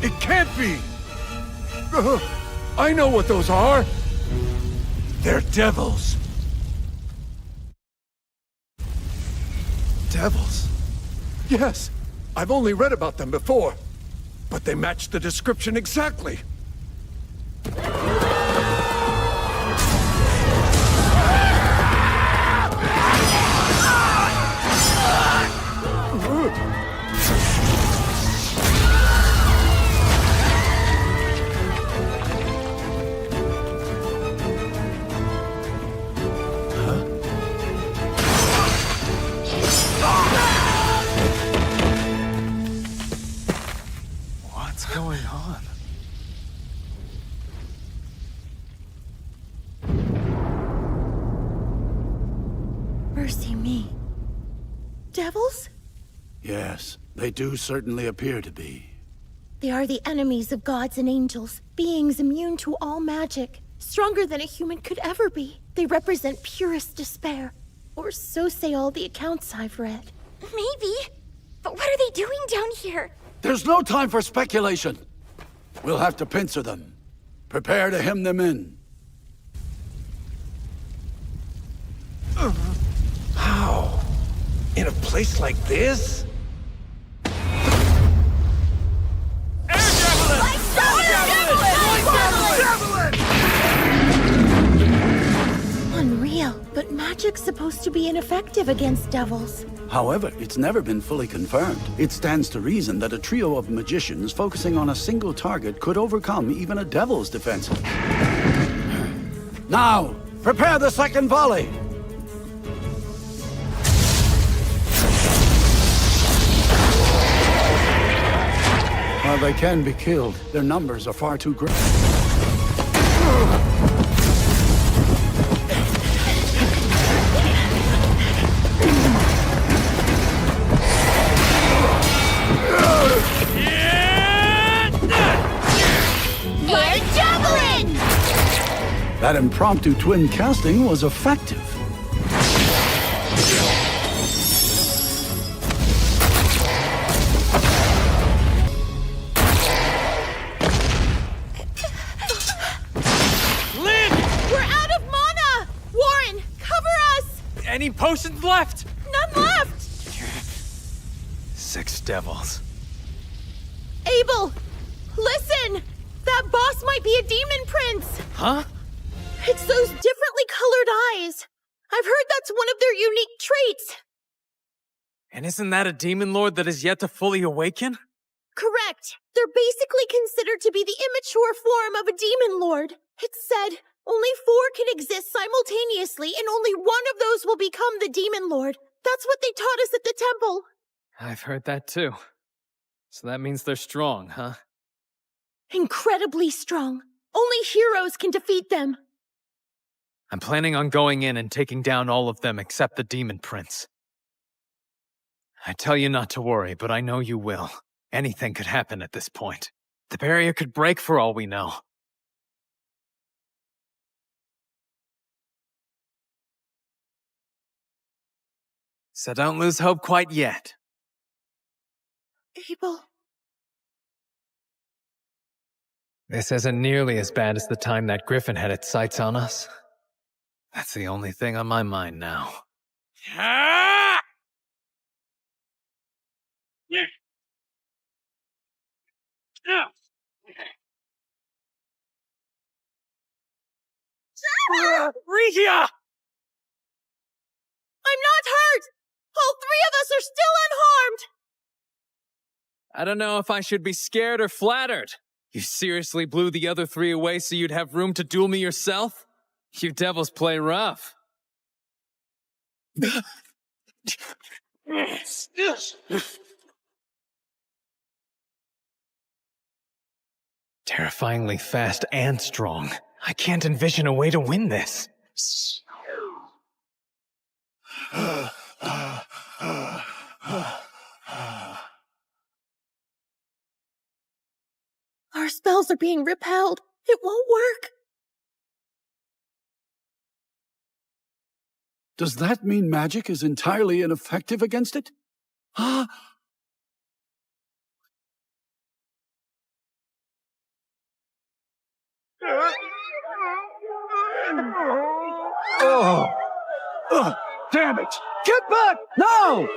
It can't be! I know what those are! They're devils! Devils? Yes, I've only read about them before, but they match the description exactly. What's going on? Mercy me. Devils? Yes, they do certainly appear to be. They are the enemies of gods and angels, beings immune to all magic, stronger than a human could ever be. They represent purest despair, or so say all the accounts I've read. Maybe. But what are they doing down here? There's no time for speculation. We'll have to pincer them. Prepare to hem them in. How? In a place like this? Unreal, but magical. magic's supposed to be ineffective against devils. However, it's never been fully confirmed. It stands to reason that a trio of magicians focusing on a single target could overcome even a devil's defense. Now, prepare the second volley! While they can be killed, their numbers are far too great. That impromptu twin casting was effective. Lynn! We're out of mana! Warren, cover us! Any potions left? None left! 6 devils. Abel! Listen! That boss might be a demon prince! Huh? It's those differently colored eyes. I've heard that's one of their unique traits. And isn't that a demon lord that is yet to fully awaken? Correct. They're basically considered to be the immature form of a demon lord. It's said only 4 can exist simultaneously, and only one of those will become the demon lord. That's what they taught us at the temple. I've heard that too. So that means they're strong, huh? Incredibly strong. Only heroes can defeat them. I'm planning on going in and taking down all of them except the demon prince. I tell you not to worry, but I know you will. Anything could happen at this point. The barrier could break for all we know. So don't lose hope quite yet. Abel. This isn't nearly as bad as the time that Griffin had its sights on us. That's the only thing on my mind now. Ah! Yeah. Regia! I'm not hurt! All 3 of us are still unharmed! I don't know if I should be scared or flattered. You seriously blew the other 3 away so you'd have room to duel me yourself? You devils play rough. Terrifyingly fast and strong. I can't envision a way to win this. Our spells are being repelled. It won't work. Does that mean magic is entirely ineffective against it? Ah! Oh! Damn it! Get back! Now!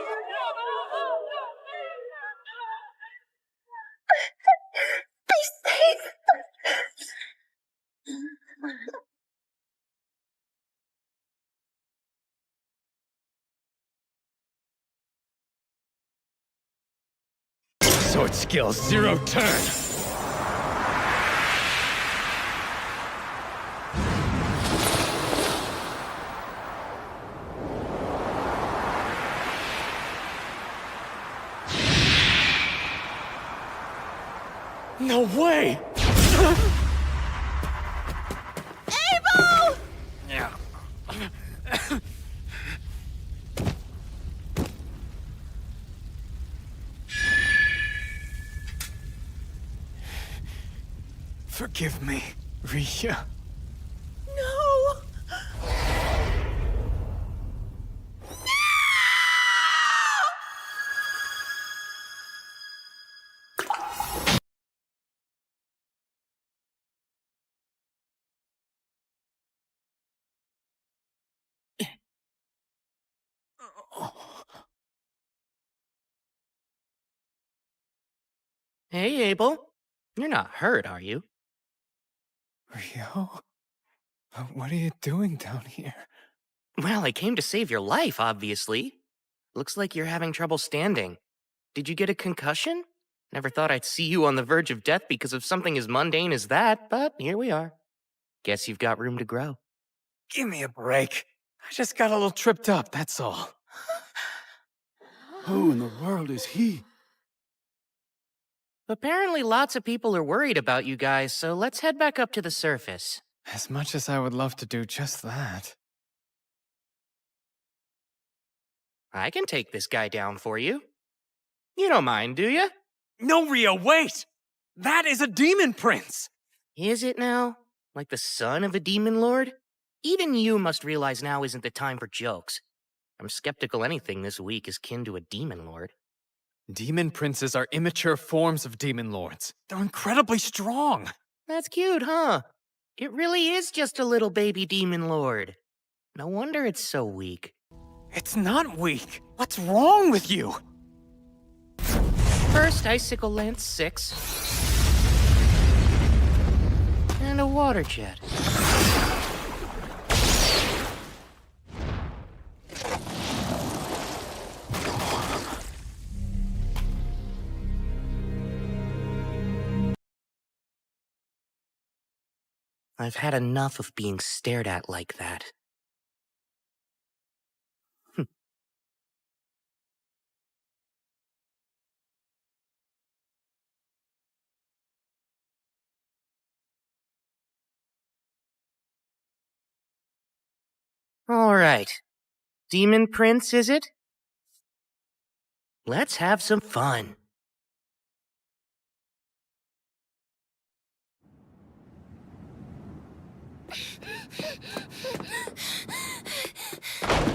Be safe! Sword skill 0 turn. No way! Abel! Forgive me, Ryou. No! Hey, Abel. You're not hurt, are you? Ryou? What are you doing down here? Well, I came to save your life, obviously. Looks like you're having trouble standing. Did you get a concussion? Never thought I'd see you on the verge of death because of something as mundane as that, but here we are. Guess you've got room to grow. Give me a break. I just got a little tripped up, that's all. Who in the world is he? Apparently lots of people are worried about you guys, so let's head back up to the surface. As much as I would love to do just that. I can take this guy down for you. You don't mind, do you? No, Ryou, wait! That is a demon prince! Is it now? Like the son of a demon lord? Even you must realize now isn't the time for jokes. I'm skeptical anything this weak is kin to a demon lord. Demon princes are immature forms of demon lords. They're incredibly strong. That's cute, huh? It really is just a little baby demon lord. No wonder it's so weak. It's not weak. What's wrong with you? First, Icicle Lance 6. And a water jet. I've had enough of being stared at like that. All right. Demon Prince, is it? Let's have some fun.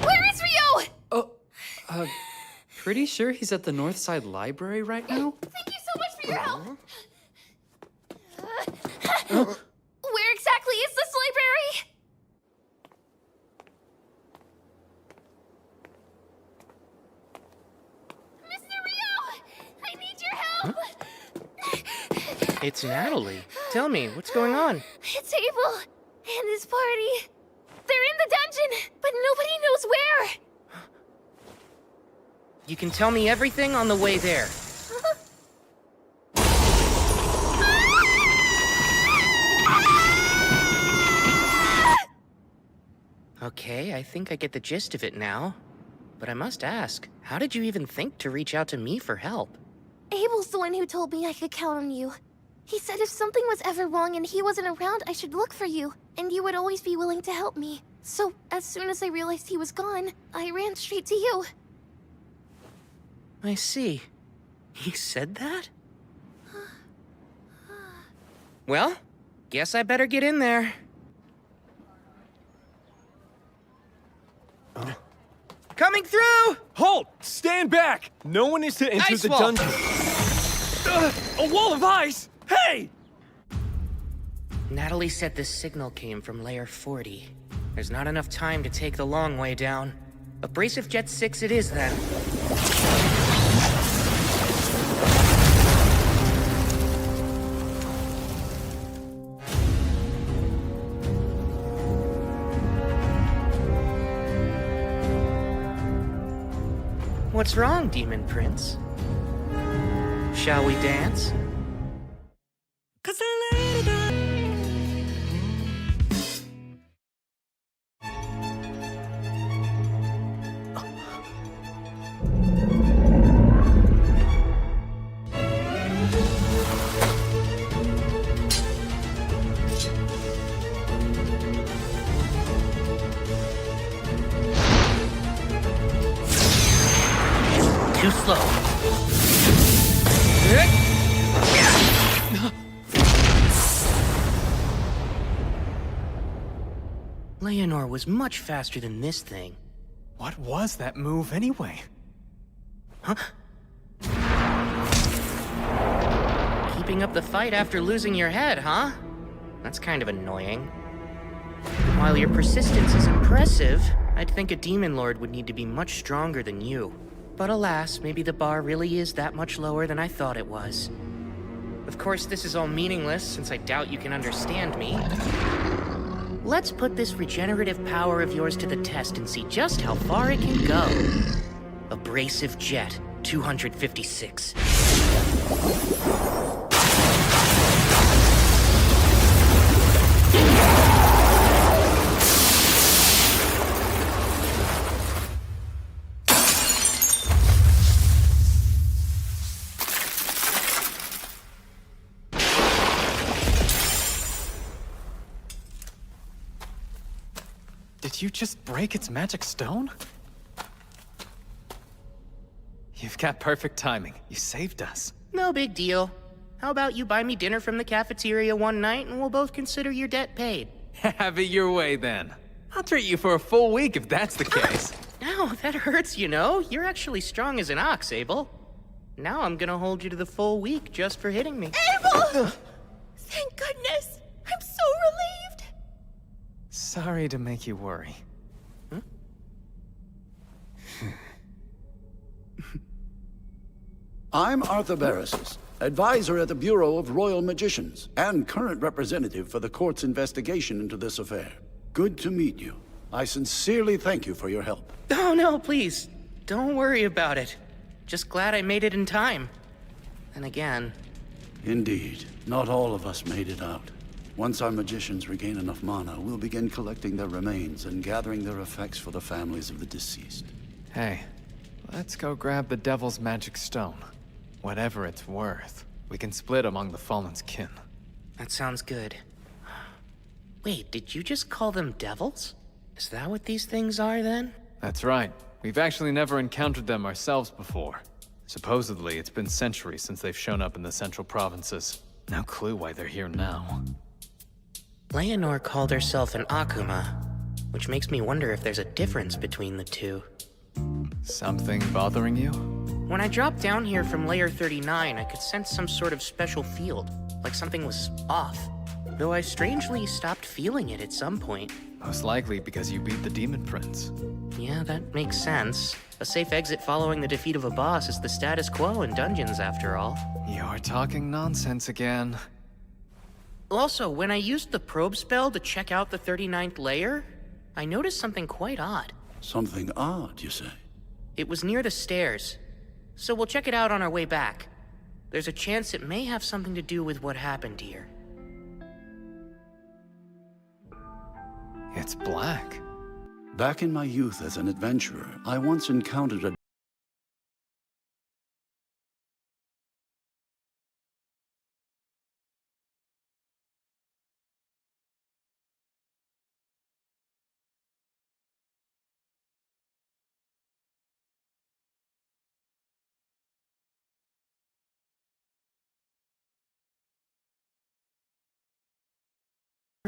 Where is Ryou? Oh, pretty sure he's at the Northside Library right now? Thank you so much for your help. Where exactly is this library? Mr. Ryou! I need your help! It's Natalie. Tell me, what's going on? It's Abel and his party. They're in the dungeon, but nobody knows where. You can tell me everything on the way there. Okay, I think I get the gist of it now. But I must ask, how did you even think to reach out to me for help? Abel's the one who told me I could count on you. He said if something was ever wrong and he wasn't around, I should look for you, and you would always be willing to help me. So, as soon as I realized he was gone, I ran straight to you. I see. He said that? Well, guess I better get in there. Coming through! Halt! Stand back! No one is to enter Ice the wall. dungeon. A wall of ice! Hey! Natalie said this signal came from Layer 40. There's not enough time to take the long way down. Abrasive Jet 6 it is, then. What's wrong, Demon Prince? Shall we dance? Too slow. Leonor was much faster than this thing. What was that move anyway? Huh? Keeping up the fight after losing your head, huh? That's kind of annoying. While your persistence is impressive, I'd think a demon lord would need to be much stronger than you. But alas, maybe the bar really is that much lower than I thought it was. Of course, this is all meaningless, since I doubt you can understand me. Let's put this regenerative power of yours to the test and see just how far it can go. Abrasive Jet, 256. Did you just break its magic stone? You've got perfect timing. You saved us. No big deal. How about you buy me dinner from the cafeteria one night and we'll both consider your debt paid? Have it your way then. I'll treat you for a full week if that's the case. Ow, that hurts, you know. You're actually strong as an ox, Abel. Now I'm gonna hold you to the full week just for hitting me. Abel! Thank goodness! I'm so relieved! Sorry to make you worry. I'm Arthur Barrisis, advisor at the Bureau of Royal Magicians, and current representative for the court's investigation into this affair. Good to meet you. I sincerely thank you for your help. Oh no, please. Don't worry about it. Just glad I made it in time. And again. Indeed, not all of us made it out. Once our magicians regain enough mana, we'll begin collecting their remains and gathering their effects for the families of the deceased. Hey, let's go grab the Devil's Magic Stone. Whatever it's worth, we can split among the Fallen's kin. That sounds good. Wait, did you just call them devils? Is that what these things are, then? That's right. We've actually never encountered them ourselves before. Supposedly, it's been centuries since they've shown up in the central provinces. No clue why they're here now. Leonor called herself an Akuma, which makes me wonder if there's a difference between the two. Something bothering you? When I dropped down here from Layer 39, I could sense some sort of special field, like something was off. Though I strangely stopped feeling it at some point. Most likely because you beat the Demon Prince. Yeah, that makes sense. A safe exit following the defeat of a boss is the status quo in dungeons, after all. You're talking nonsense again. Also, when I used the probe spell to check out the 39th layer, I noticed something quite odd. Something odd, you say? It was near the stairs. So we'll check it out on our way back. There's a chance it may have something to do with what happened here. It's black. Back in my youth as an adventurer, I once encountered a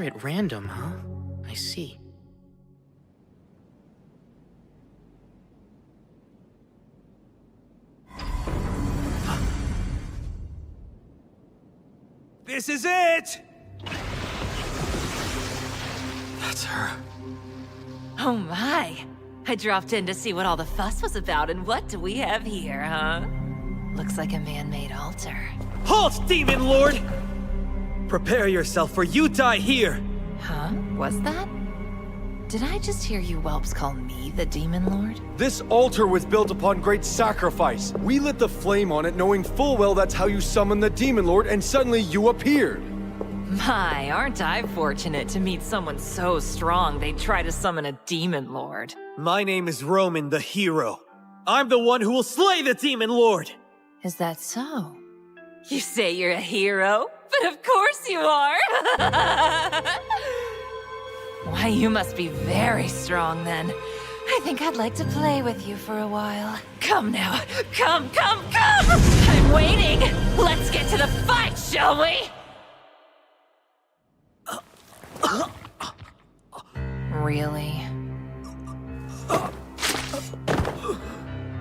At random, huh? I see. This is it! That's her. Oh my! I dropped in to see what all the fuss was about, and what do we have here, huh? Looks like a man-made altar. Halt, Demon Lord! Prepare yourself, for you die here! Huh? Was that? Did I just hear you whelps call me the Demon Lord? This altar was built upon great sacrifice. We lit the flame on it, knowing full well that's how you summon the Demon Lord, and suddenly you appeared. My, aren't I fortunate to meet someone so strong they'd try to summon a Demon Lord. My name is Roman the Hero. I'm the one who will slay the Demon Lord! Is that so? You say you're a hero? But of course you are! Why, you must be very strong then. I think I'd like to play with you for a while. Come now, come! I'm waiting! Let's get to the fight, shall we? Really?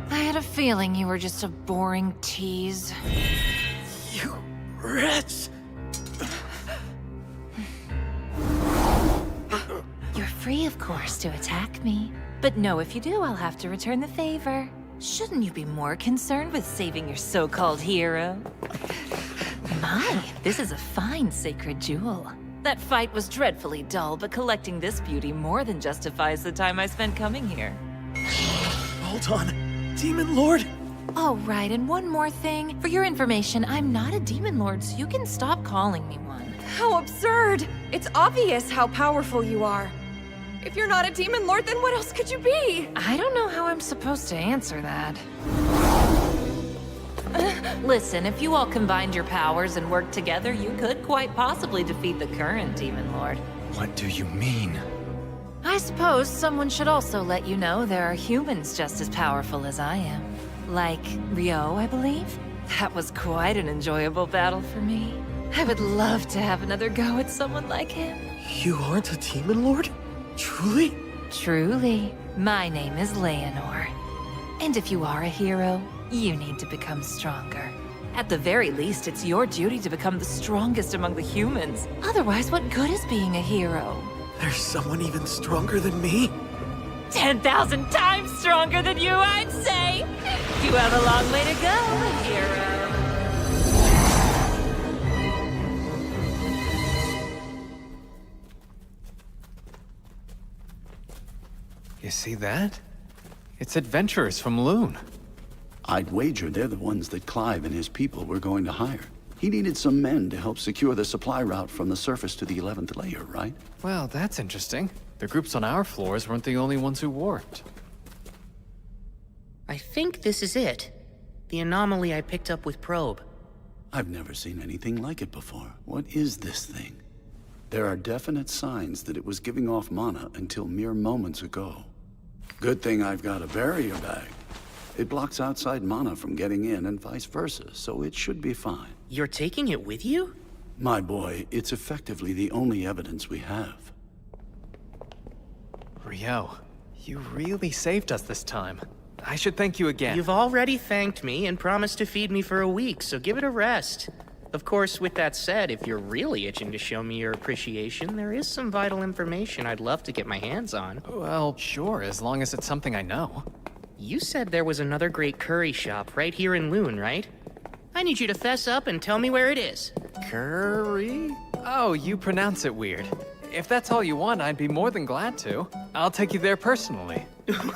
I had a feeling you were just a boring tease. You wretch! You're free, of course, to attack me. But no, if you do, I'll have to return the favor. Shouldn't you be more concerned with saving your so-called hero? My, this is a fine sacred jewel. That fight was dreadfully dull, but collecting this beauty more than justifies the time I spent coming here. Hold on. Demon Lord? Oh, right, and one more thing. For your information, I'm not a demon lord, so you can stop calling me one. How absurd! It's obvious how powerful you are. If you're not a demon lord, then what else could you be? I don't know how I'm supposed to answer that. Listen, if you all combined your powers and worked together, you could quite possibly defeat the current demon lord. What do you mean? I suppose someone should also let you know there are humans just as powerful as I am. Like Ryou, I believe? That was quite an enjoyable battle for me. I would love to have another go at someone like him. You aren't a demon lord? Truly? Truly. My name is Leonor. And if you are a hero, you need to become stronger. At the very least, it's your duty to become the strongest among the humans. Otherwise, what good is being a hero? There's someone even stronger than me? 10,000 times stronger than you, I'd say! You have a long way to go, hero. You see that? It's adventurers from Lune. I'd wager they're the ones that Clive and his people were going to hire. He needed some men to help secure the supply route from the surface to the 11th layer, right? Well, that's interesting. The groups on our floors weren't the only ones who warped. I think this is it. The anomaly I picked up with Probe. I've never seen anything like it before. What is this thing? There are definite signs that it was giving off mana until mere moments ago. Good thing I've got a barrier bag. It blocks outside mana from getting in and vice versa, so it should be fine. You're taking it with you? My boy, it's effectively the only evidence we have. Ryou, you really saved us this time. I should thank you again. You've already thanked me and promised to feed me for a week, so give it a rest. Of course, with that said, if you're really itching to show me your appreciation, there is some vital information I'd love to get my hands on. Well, sure, as long as it's something I know. You said there was another great curry shop right here in Lune, right? I need you to fess up and tell me where it is. Curry? Oh, you pronounce it weird. If that's all you want, I'd be more than glad to. I'll take you there personally.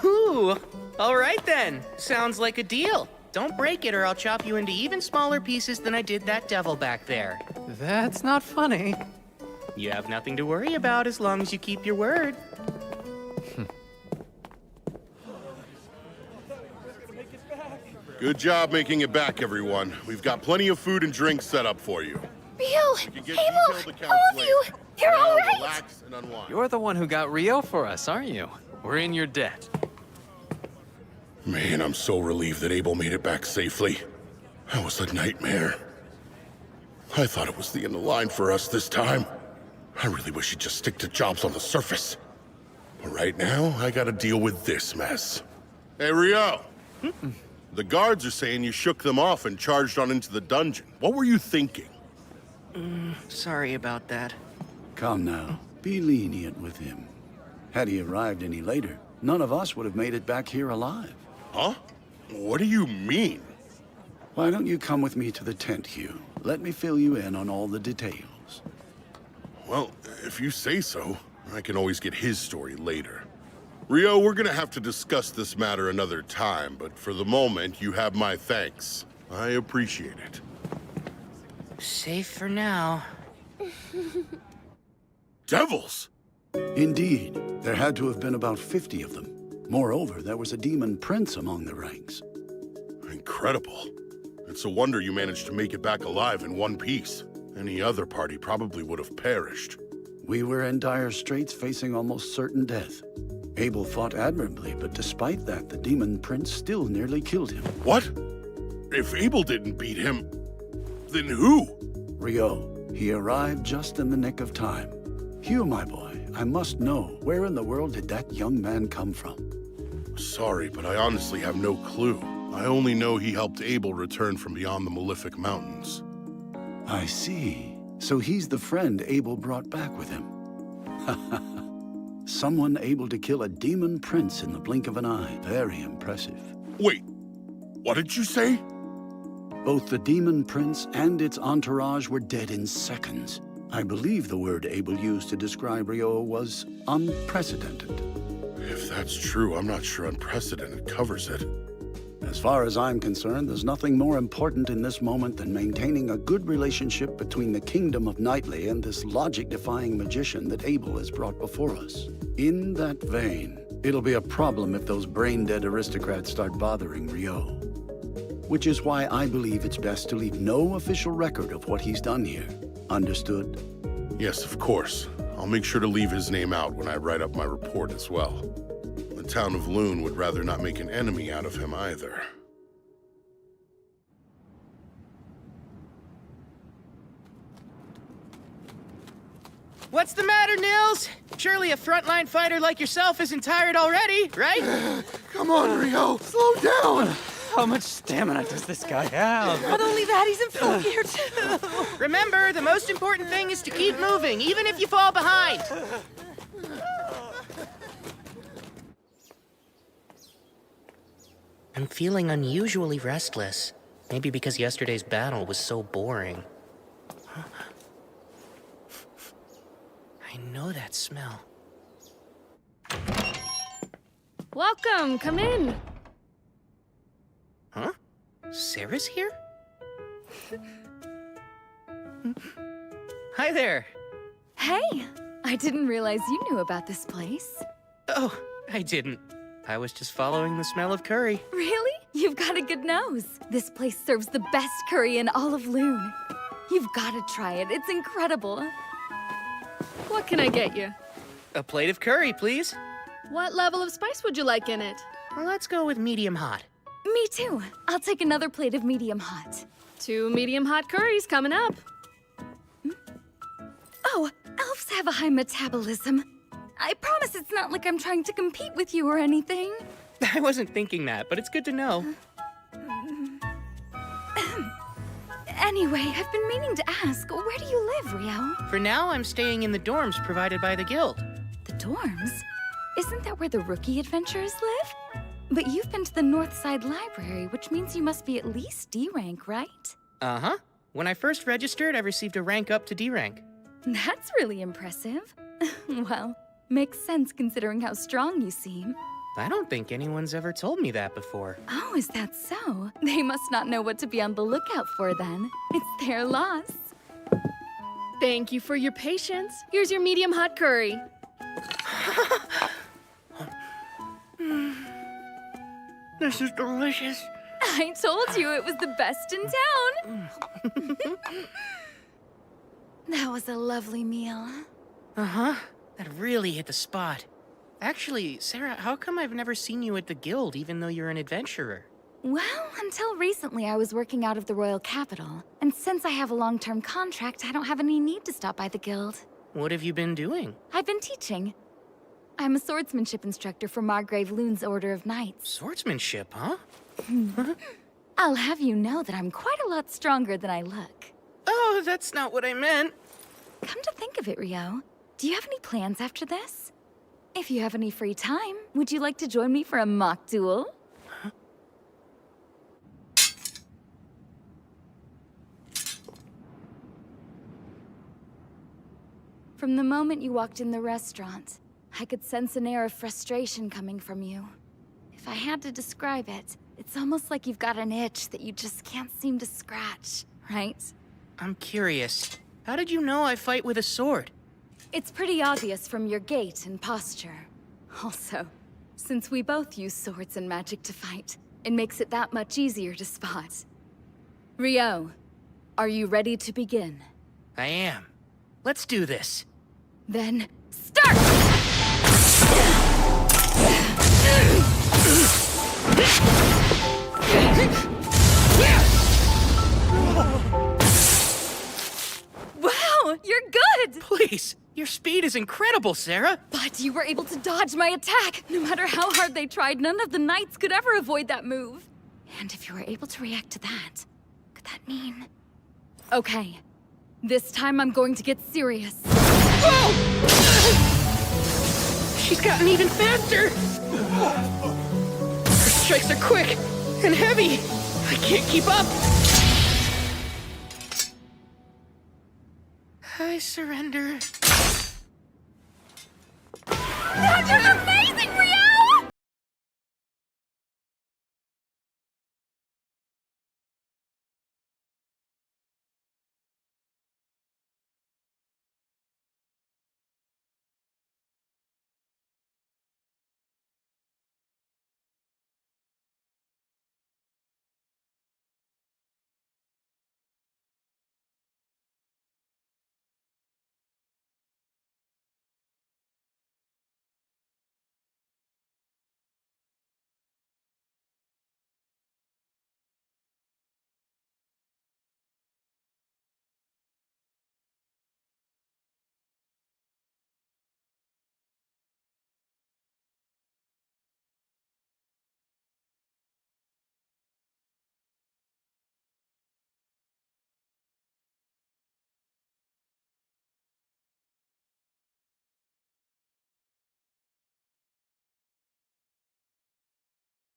Ooh, all right then. Sounds like a deal. Don't break it or I'll chop you into even smaller pieces than I did that devil back there. That's not funny. You have nothing to worry about as long as you keep your word. Good job making it back, everyone. We've got plenty of food and drinks set up for you. Ryou! Abel! All of you! You're all right! Relax and unwind. You're the one who got Ryou for us, aren't you? We're in your debt. Man, I'm so relieved that Abel made it back safely. That was a nightmare. I thought it was the end of the line for us this time. I really wish he'd just stick to jobs on the surface. But right now, I gotta deal with this mess. Hey, Ryou! The guards are saying you shook them off and charged on into the dungeon. What were you thinking? Sorry about that. Come now, be lenient with him. Had he arrived any later, none of us would have made it back here alive. Huh? What do you mean? Why don't you come with me to the tent, Hugh? Let me fill you in on all the details. Well, if you say so, I can always get his story later. Ryou, we're gonna have to discuss this matter another time, but for the moment, you have my thanks. I appreciate it. Safe for now. Devils! Indeed, there had to have been about 50 of them. Moreover, there was a demon prince among the ranks. Incredible. It's a wonder you managed to make it back alive in one piece. Any other party probably would have perished. We were in dire straits, facing almost certain death. Abel fought admirably, but despite that, the demon prince still nearly killed him. What? If Abel didn't beat him, then who? Ryou. He arrived just in the nick of time. Hugh, my boy, I must know, where in the world did that young man come from? Sorry, but I honestly have no clue. I only know he helped Abel return from beyond the Malefic Mountains. I see. So he's the friend Abel brought back with him. Someone able to kill a demon prince in the blink of an eye. Very impressive. Wait, what did you say? Both the demon prince and its entourage were dead in seconds. I believe the word Abel used to describe Ryou was unprecedented. If that's true, I'm not sure unprecedented covers it. As far as I'm concerned, there's nothing more important in this moment than maintaining a good relationship between the kingdom of Knightley and this logic-defying magician that Abel has brought before us. In that vein, it'll be a problem if those brain-dead aristocrats start bothering Ryou. Which is why I believe it's best to leave no official record of what he's done here. Understood? Yes, of course. I'll make sure to leave his name out when I write up my report as well. The town of Lune would rather not make an enemy out of him either. What's the matter, Nils? Surely a frontline fighter like yourself isn't tired already, right? Come on, Ryou, slow down! How much stamina does this guy have? Not only that, he's in full gear too. Remember, the most important thing is to keep moving, even if you fall behind. I'm feeling unusually restless. Maybe because yesterday's battle was so boring. I know that smell. Welcome, come in. Huh? Sarah's here? Hi there. Hey, I didn't realize you knew about this place. Oh, I didn't. I was just following the smell of curry. Really? You've got a good nose. This place serves the best curry in all of Lune. You've got to try it. It's incredible. What can I get you? A plate of curry, please. What level of spice would you like in it? Well, let's go with medium hot. Me too. I'll take another plate of medium hot. 2 medium hot curries coming up. Oh, elves have a high metabolism. I promise it's not like I'm trying to compete with you or anything. I wasn't thinking that, but it's good to know. Anyway, I've been meaning to ask, where do you live, Ryou? For now, I'm staying in the dorms provided by the guild. The dorms? Isn't that where the rookie adventurers live? But you've been to the North Side Library, which means you must be at least D rank, right? Uh-huh. When I first registered, I received a rank up to D rank. That's really impressive. Well, makes sense considering how strong you seem. I don't think anyone's ever told me that before. Oh, is that so? They must not know what to be on the lookout for then. It's their loss. Thank you for your patience. Here's your medium hot curry. This is delicious. I told you it was the best in town. That was a lovely meal. Uh-huh. That really hit the spot. Actually, Sarah, how come I've never seen you at the guild, even though you're an adventurer? Well, until recently I was working out of the royal capital. And since I have a long-term contract, I don't have any need to stop by the guild. What have you been doing? I've been teaching. I'm a swordsmanship instructor for Margrave Lune's Order of Knights. Swordsmanship, huh? I'll have you know that I'm quite a lot stronger than I look. Oh, that's not what I meant. Come to think of it, Ryou, do you have any plans after this? If you have any free time, would you like to join me for a mock duel? From the moment you walked in the restaurant, I could sense an air of frustration coming from you. If I had to describe it, it's almost like you've got an itch that you just can't seem to scratch, right? I'm curious. How did you know I fight with a sword? It's pretty obvious from your gait and posture. Also, since we both use swords and magic to fight, it makes it that much easier to spot. Ryou, are you ready to begin? I am. Let's do this. Then, start! Wow, you're good! Please, your speed is incredible, Sarah. But you were able to dodge my attack. No matter how hard they tried, none of the knights could ever avoid that move. And if you were able to react to that, could that mean... Okay, this time I'm going to get serious. Whoa! She's gotten even faster! Her strikes are quick and heavy. I can't keep up. I surrender. That was amazing, Ryou!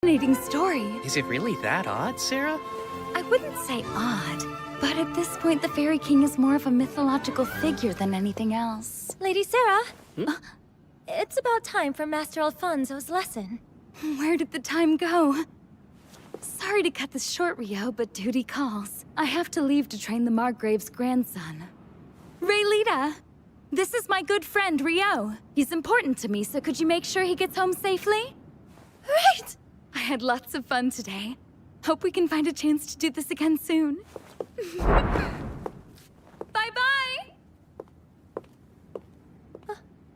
Fascinating story. Is it really that odd, Sarah? I wouldn't say odd, but at this point the Fairy King is more of a mythological figure than anything else. Lady Sarah, it's about time for Master Alfonso's lesson. Where did the time go? Sorry to cut this short, Ryou, but duty calls. I have to leave to train the Margrave's grandson. Raylita, this is my good friend, Ryou. He's important to me, so could you make sure he gets home safely? Right! I had lots of fun today. Hope we can find a chance to do this again soon. Bye-bye!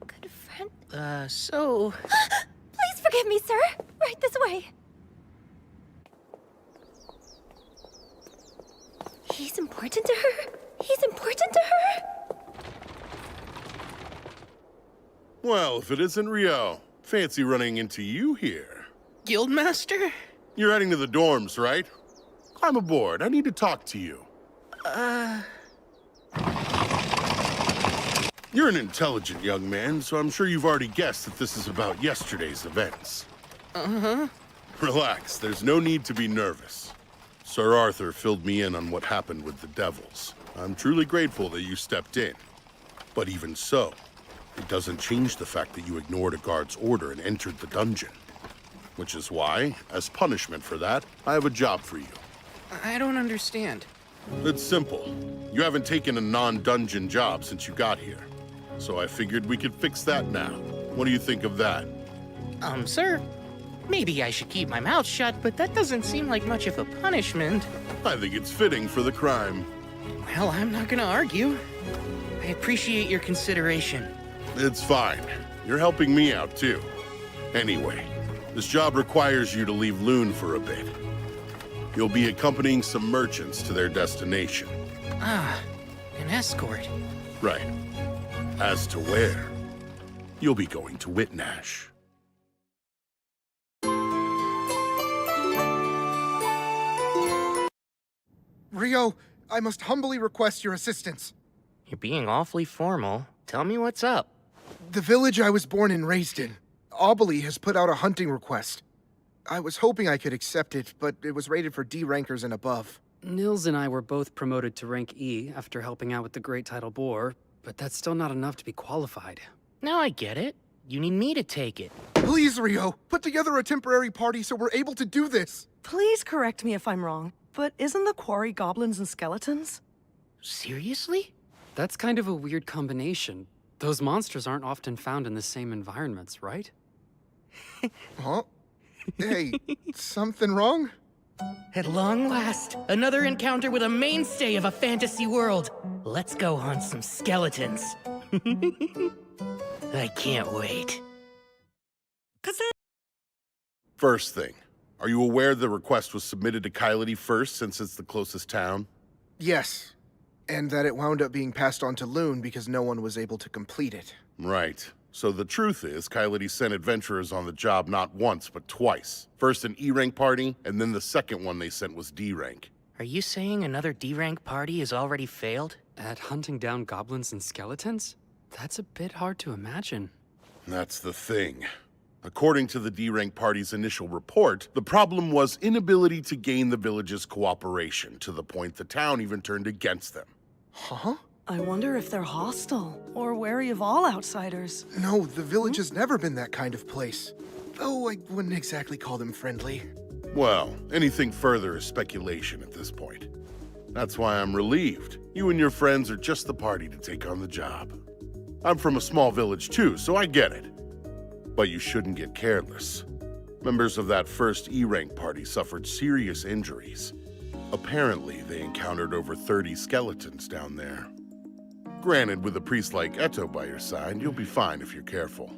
Good friend? So... Please forgive me, sir. Right this way. He's important to her? He's important to her? Well, if it isn't Ryou, fancy running into you here. Guildmaster? You're heading to the dorms, right? Climb aboard. I need to talk to you. You're an intelligent young man, so I'm sure you've already guessed that this is about yesterday's events. Uh-huh. Relax, there's no need to be nervous. Sir Arthur filled me in on what happened with the devils. I'm truly grateful that you stepped in. But even so, it doesn't change the fact that you ignored a guard's order and entered the dungeon. Which is why, as punishment for that, I have a job for you. I don't understand. It's simple. You haven't taken a non-dungeon job since you got here. So I figured we could fix that now. What do you think of that? Sir, maybe I should keep my mouth shut, but that doesn't seem like much of a punishment. I think it's fitting for the crime. Well, I'm not gonna argue. I appreciate your consideration. It's fine. You're helping me out, too. Anyway, this job requires you to leave Lune for a bit. You'll be accompanying some merchants to their destination. Ah, an escort. Right. As to where, you'll be going to Whitnash. Ryou, I must humbly request your assistance. You're being awfully formal. Tell me what's up. The village I was born and raised in, Abel has put out a hunting request. I was hoping I could accept it, but it was rated for D rankers and above. Nils and I were both promoted to rank E after helping out with the Great Tidal Boar, but that's still not enough to be qualified. Now I get it. You need me to take it. Please, Ryou, put together a temporary party so we're able to do this. Please correct me if I'm wrong, but isn't the quarry goblins and skeletons? Seriously? That's kind of a weird combination. Those monsters aren't often found in the same environments, right? Huh? Hey, something wrong? At long last, another encounter with a mainstay of a fantasy world. Let's go hunt some skeletons. I can't wait. First thing, are you aware the request was submitted to Kylity first since it's the closest town? Yes. And that it wound up being passed on to Lune because no one was able to complete it. Right. So the truth is, Kylity sent adventurers on the job not once, but twice. First an E-rank party, and then the second one they sent was D-rank. Are you saying another D-rank party has already failed? At hunting down goblins and skeletons? That's a bit hard to imagine. That's the thing. According to the D-rank party's initial report, the problem was inability to gain the village's cooperation, to the point the town even turned against them. Huh? I wonder if they're hostile or wary of all outsiders. No, the village has never been that kind of place. Though I wouldn't exactly call them friendly. Well, anything further is speculation at this point. That's why I'm relieved. You and your friends are just the party to take on the job. I'm from a small village too, so I get it. But you shouldn't get careless. Members of that first E-rank party suffered serious injuries. Apparently, they encountered over 30 skeletons down there. Granted, with a priest like Eto by your side, you'll be fine if you're careful.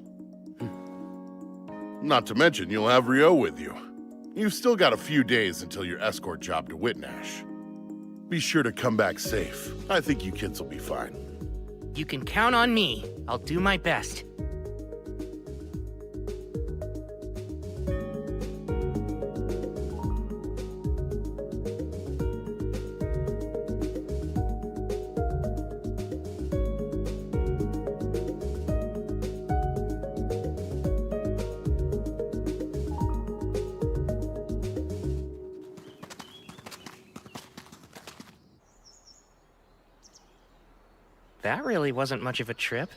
Not to mention, you'll have Ryou with you. You've still got a few days until your escort job to Whitnash. Be sure to come back safe. I think you kids will be fine. You can count on me. I'll do my best. That really wasn't much of a trip.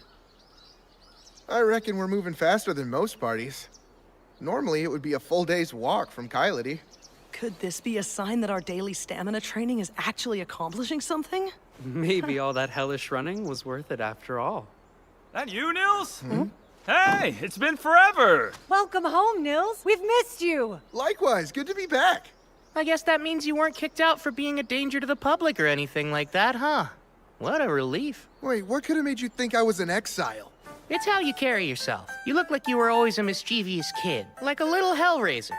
I reckon we're moving faster than most parties. Normally, it would be a full day's walk from Kylity. Could this be a sign that our daily stamina training is actually accomplishing something? Maybe all that hellish running was worth it after all. That you, Nils? Hey, it's been forever! Welcome home, Nils. We've missed you. Likewise, good to be back. I guess that means you weren't kicked out for being a danger to the public or anything like that, huh? What a relief. Wait, what could have made you think I was in exile? It's how you carry yourself. You look like you were always a mischievous kid, like a little hellraiser.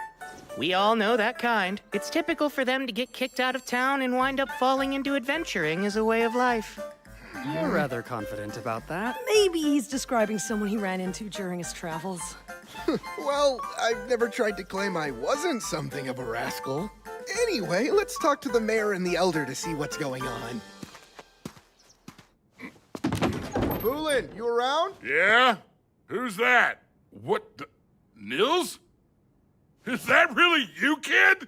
We all know that kind. It's typical for them to get kicked out of town and wind up falling into adventuring as a way of life. You're rather confident about that. Maybe he's describing someone he ran into during his travels. Well, I've never tried to claim I wasn't something of a rascal. Anyway, let's talk to the mayor and the elder to see what's going on. Bulin, you around? Yeah? Who's that? What the... Nils? Is that really you, kid?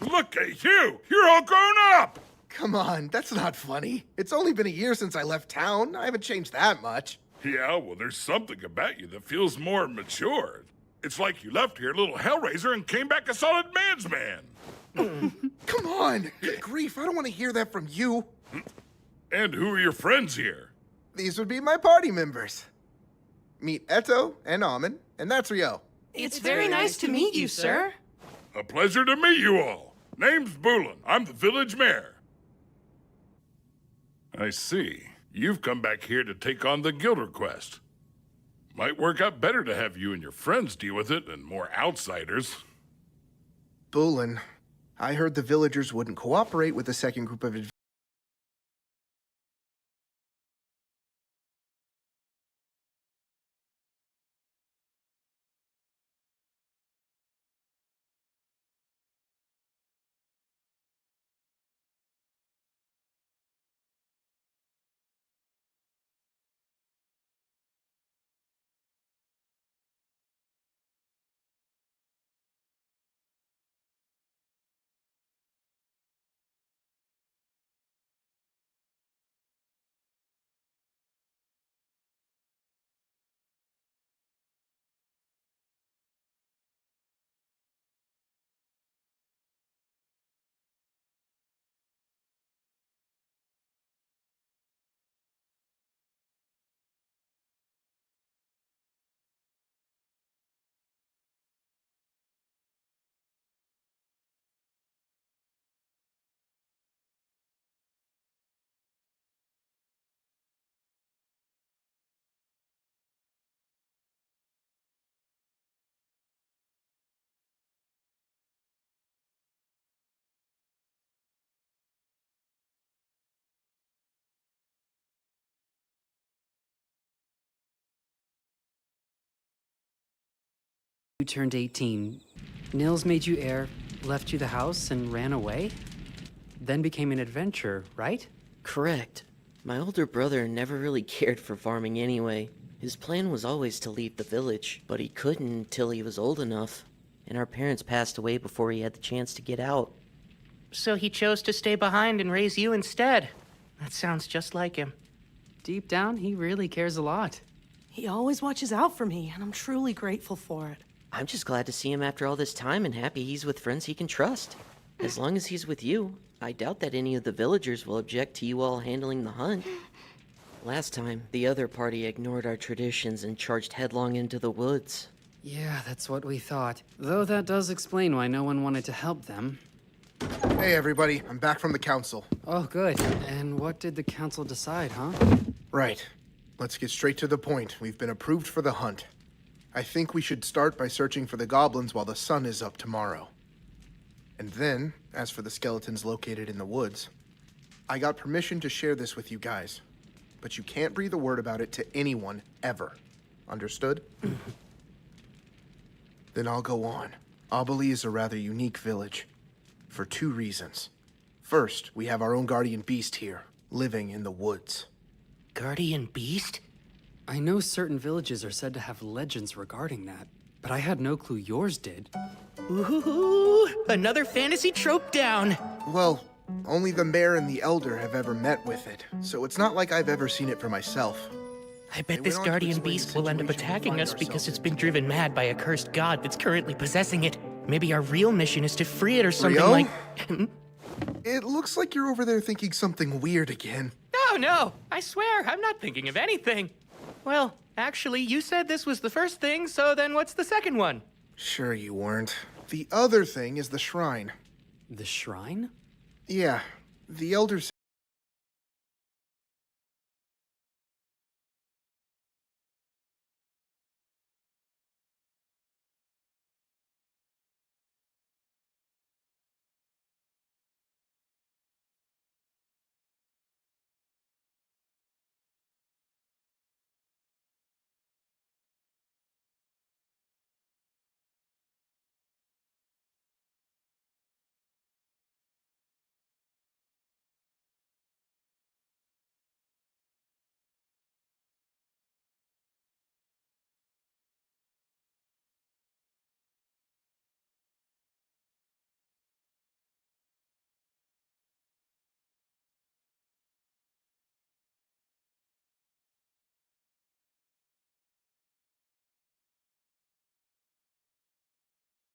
Look at you! You're all grown up! Come on, that's not funny. It's only been a year since I left town. I haven't changed that much. Yeah, well, there's something about you that feels more mature. It's like you left here a little hellraiser and came back a solid man's man. Come on! Good grief, I don't want to hear that from you. And who are your friends here? These would be my party members. Meet Eto and Amen, and that's Ryou. It's very nice to meet you, sir. A pleasure to meet you all. Name's Bulin. I'm the village mayor. I see. You've come back here to take on the guild request. Might work out better to have you and your friends deal with it than more outsiders. Bulin, I heard the villagers wouldn't cooperate with the second group of adventurers. You turned 18. Nils made you heir, left you the house, and ran away? Then became an adventurer, right? Correct. My older brother never really cared for farming anyway. His plan was always to leave the village, but he couldn't until he was old enough, and our parents passed away before he had the chance to get out. So he chose to stay behind and raise you instead. That sounds just like him. Deep down, he really cares a lot. He always watches out for me, and I'm truly grateful for it. I'm just glad to see him after all this time and happy he's with friends he can trust. As long as he's with you, I doubt that any of the villagers will object to you all handling the hunt. Last time, the other party ignored our traditions and charged headlong into the woods. Yeah, that's what we thought. Though that does explain why no one wanted to help them. Hey everybody, I'm back from the council. Oh, good. And what did the council decide, huh? Right. Let's get straight to the point. We've been approved for the hunt. I think we should start by searching for the goblins while the sun is up tomorrow. And then, as for the skeletons located in the woods, I got permission to share this with you guys. But you can't breathe a word about it to anyone, ever. Understood? Then I'll go on. Abel is a rather unique village. For 2 reasons. First, we have our own guardian beast here, living in the woods. Guardian beast? I know certain villages are said to have legends regarding that, but I had no clue yours did. Ooh, another fantasy trope down. Well, only the mayor and the elder have ever met with it, so it's not like I've ever seen it for myself. I bet this guardian beast will end up attacking us because it's been driven mad by a cursed god that's currently possessing it. Maybe our real mission is to free it or something Ryou? like... It looks like you're over there thinking something weird again. No, I swear, I'm not thinking of anything. Well, actually, you said this was the first thing, so then what's the second one? Sure you weren't. The other thing is the shrine. The shrine? Yeah, the elders...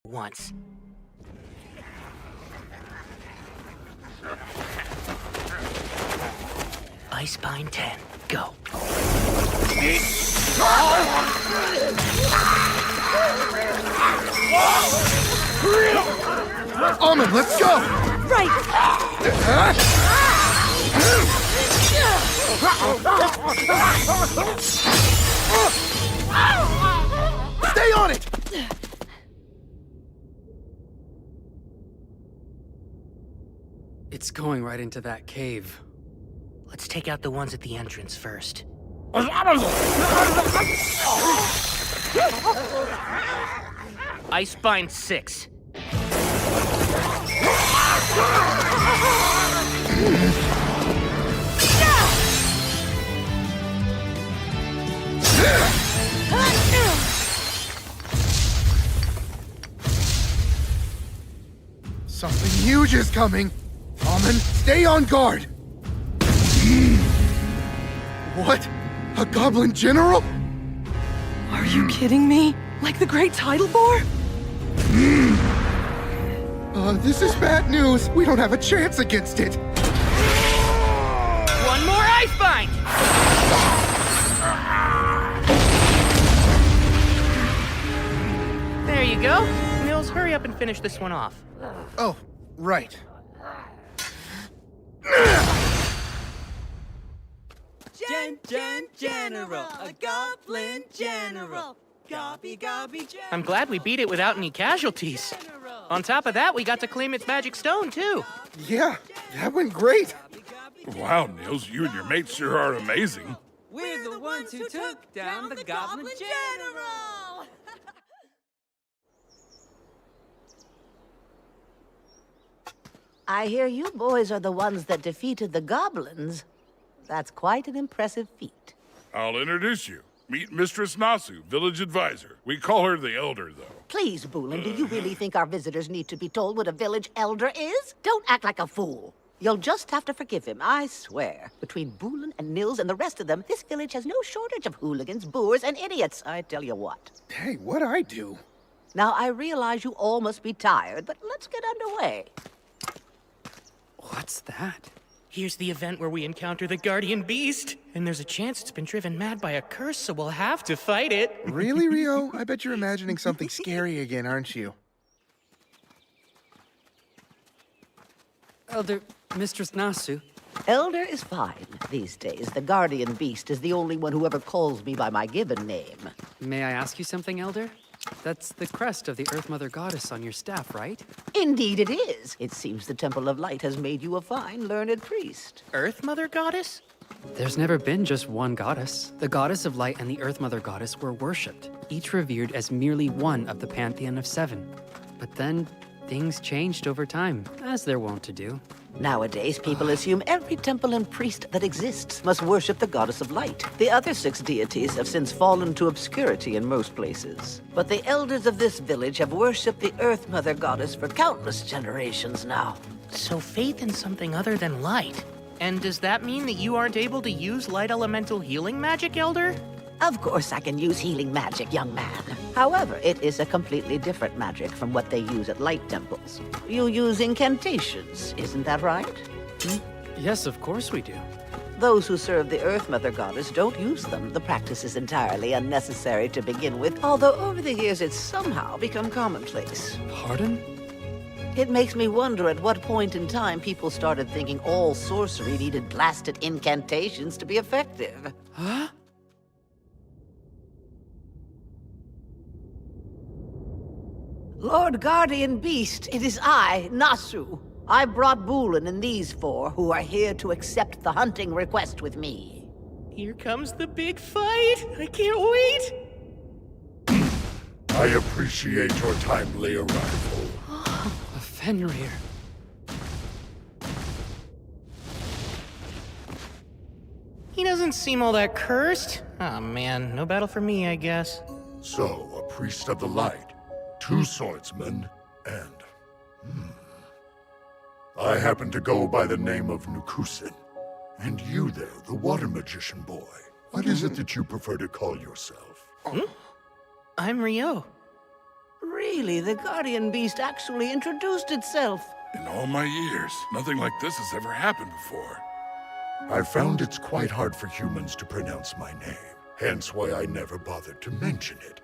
Once. Icepine 10, go. Almond, let's go! Stay on it! It's going right into that cave. Let's take out the ones at the entrance first. Icepine 6. Something huge is coming! Almond, stay on guard! What? A goblin general? Are you kidding me? Like the great tidal boar? This is bad news. We don't have a chance against it. One more Icebind! There you go. Nils, hurry up and finish this one off. Oh, right. General, a goblin general. Gobby, general. I'm glad we beat it without any casualties. On top of that, we got to claim its magic stone, too. Yeah, that went great. Wow, Nils, you and your mates sure are amazing. We're the ones who took down the goblin general. I hear you boys are the ones that defeated the goblins. That's quite an impressive feat. I'll introduce you. Meet Mistress Nasu, village advisor. We call her the Elder, though. Please, Boolin, do you really think our visitors need to be told what a village elder is? Don't act like a fool. You'll just have to forgive him, I swear. Between Boolin and Nils and the rest of them, this village has no shortage of hooligans, boors, and idiots, I tell you what. Hey, what'd I do? Now, I realize you all must be tired, but let's get underway. What's that? Here's the event where we encounter the guardian beast. And there's a chance it's been driven mad by a curse, so we'll have to fight it. Really, Ryou? I bet you're imagining something scary again, aren't you? Elder, Mistress Nasu. Elder is fine these days. The guardian beast is the only one who ever calls me by my given name. May I ask you something, Elder? That's the crest of the Earth Mother Goddess on your staff, right? Indeed it is. It seems the Temple of Light has made you a fine, learned priest. Earth Mother Goddess? There's never been just one goddess. The Goddess of Light and the Earth Mother Goddess were worshipped, each revered as merely one of the pantheon of 7. But then, things changed over time, as they're wont to do. Nowadays, people assume every temple and priest that exists must worship the Goddess of Light. The other 6 deities have since fallen to obscurity in most places. But the elders of this village have worshipped the Earth Mother Goddess for countless generations now. So faith in something other than light. And does that mean that you aren't able to use light elemental healing magic, Elder? Of course I can use healing magic, young man. However, it is a completely different magic from what they use at light temples. You use incantations, isn't that right? Yes, of course we do. Those who serve the Earth Mother Goddess don't use them. The practice is entirely unnecessary to begin with, although over the years it's somehow become commonplace. Pardon? It makes me wonder at what point in time people started thinking all sorcery needed blasted incantations to be effective. Huh? Lord Guardian Beast, it is I, Nasu. I brought Boolin and these 4 who are here to accept the hunting request with me. Here comes the big fight! I can't wait! I appreciate your timely arrival. A Fenrir. He doesn't seem all that cursed. Aw, man, no battle for me, I guess. So, a priest of the light, 2 swordsmen, and... I happen to go by the name of Nukusin. And you there, the water magician boy. What is it that you prefer to call yourself? I'm Ryou. Really, the Guardian Beast actually introduced itself. In all my years, nothing like this has ever happened before. I found it's quite hard for humans to pronounce my name, hence why I never bothered to mention it.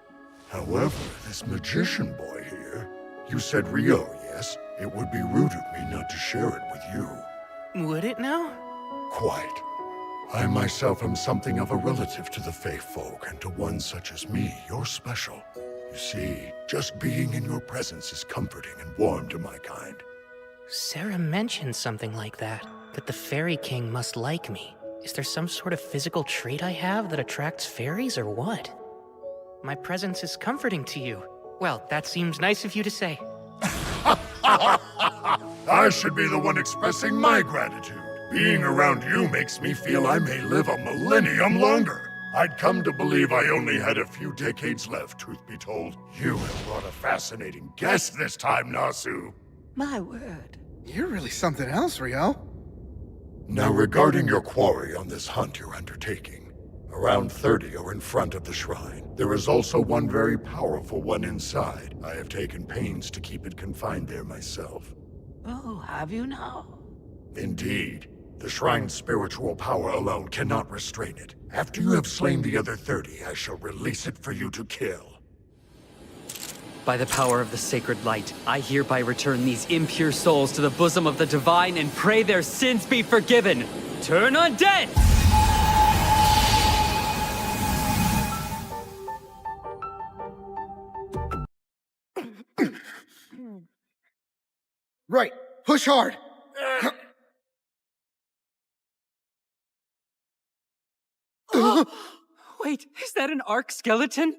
However, this magician boy here, you said Ryou, yes? It would be rude of me not to share it with you. Would it now? Quite. I myself am something of a relative to the Fae folk, and to one such as me, you're special. You see, just being in your presence is comforting and warm to my kind. Sarah mentioned something like that the Fairy King must like me. Is there some sort of physical trait I have that attracts fairies, or what? My presence is comforting to you. Well, that seems nice of you to say. I should be the one expressing my gratitude. Being around you makes me feel I may live a millennium longer. I'd come to believe I only had a few decades left, truth be told. You have brought a fascinating guest this time, Nasu. My word. You're really something else, Ryou. Now regarding your quarry on this hunt you're undertaking, around 30 are in front of the shrine. There is also one very powerful one inside. I have taken pains to keep it confined there myself. Oh, have you now? Indeed. The shrine's spiritual power alone cannot restrain it. After you have slain the other 30, I shall release it for you to kill. By the power of the sacred light, I hereby return these impure souls to the bosom of the divine and pray their sins be forgiven. Turn undead! Right, push hard. Wait, is that an arc skeleton?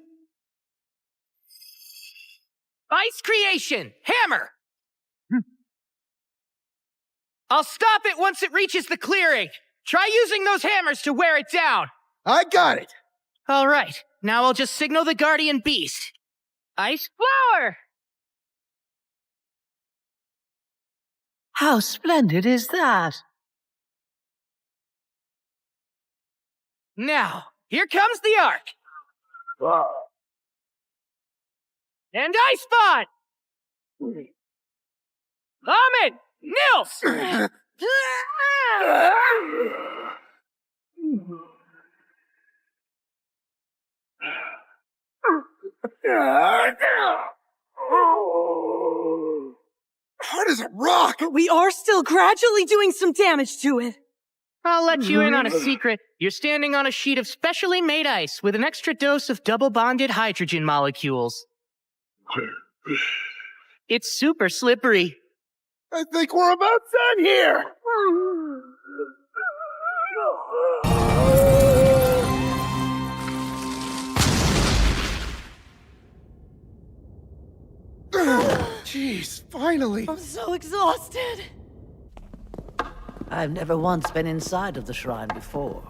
Ice creation! Hammer! I'll stop it once it reaches the clearing. Try using those hammers to wear it down. I got it. All right, now I'll just signal the guardian beast. Ice flower! How splendid is that? Now, here comes the arc. And I spot! Ahmed! Nils! Hard as a rock! But we are still gradually doing some damage to it. I'll let you in on a secret. You're standing on a sheet of specially made ice with an extra dose of double-bonded hydrogen molecules. It's super slippery. I think we're about done here! Jeez, finally! I'm so exhausted. I've never once been inside of the shrine before.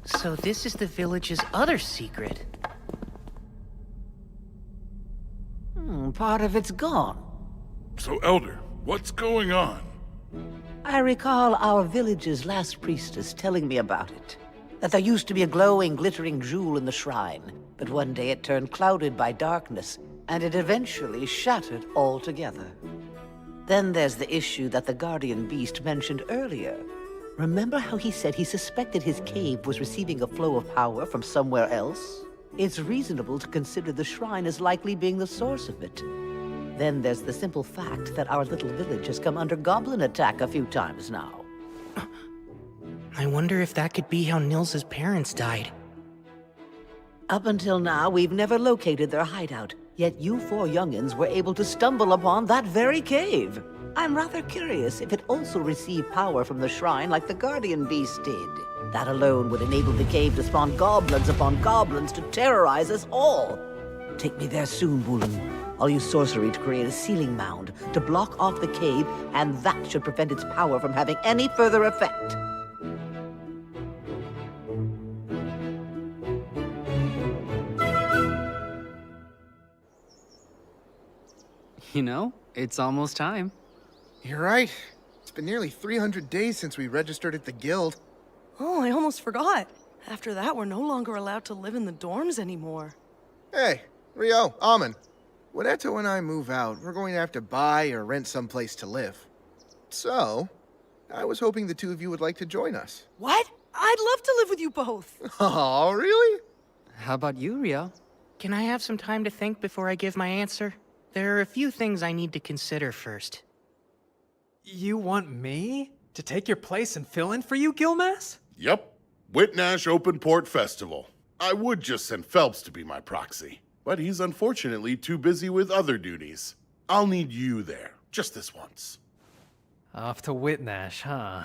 So this is the village's other secret. Part of it's gone. So, Elder, what's going on? I recall our village's last priestess telling me about it. That there used to be a glowing, glittering jewel in the shrine, but one day it turned clouded by darkness, and it eventually shattered altogether. Then there's the issue that the Guardian Beast mentioned earlier. Remember how he said he suspected his cave was receiving a flow of power from somewhere else? It's reasonable to consider the shrine as likely being the source of it. Then there's the simple fact that our little village has come under goblin attack a few times now. I wonder if that could be how Nils's parents died. Up until now, we've never located their hideout, yet you four youngins were able to stumble upon that very cave. I'm rather curious if it also received power from the shrine like the Guardian Beast did. That alone would enable the cave to spawn goblins upon goblins to terrorize us all. Take me there soon, Woolen. I'll use sorcery to create a sealing mound to block off the cave, and that should prevent its power from having any further effect. You know, it's almost time. You're right. It's been nearly 300 days since we registered at the guild. Oh, I almost forgot. After that, we're no longer allowed to live in the dorms anymore. Hey, Ryou, Amon. When Eto and I move out, we're going to have to buy or rent someplace to live. So, I was hoping the two of you would like to join us. What? I'd love to live with you both. Oh, really? How about you, Ryou? Can I have some time to think before I give my answer? There are a few things I need to consider first. You want me to take your place and fill in for you, Gilmas? Yep. Whitnash Open Port Festival. I would just send Phelps to be my proxy, but he's unfortunately too busy with other duties. I'll need you there, just this once. Off to Whitnash, huh?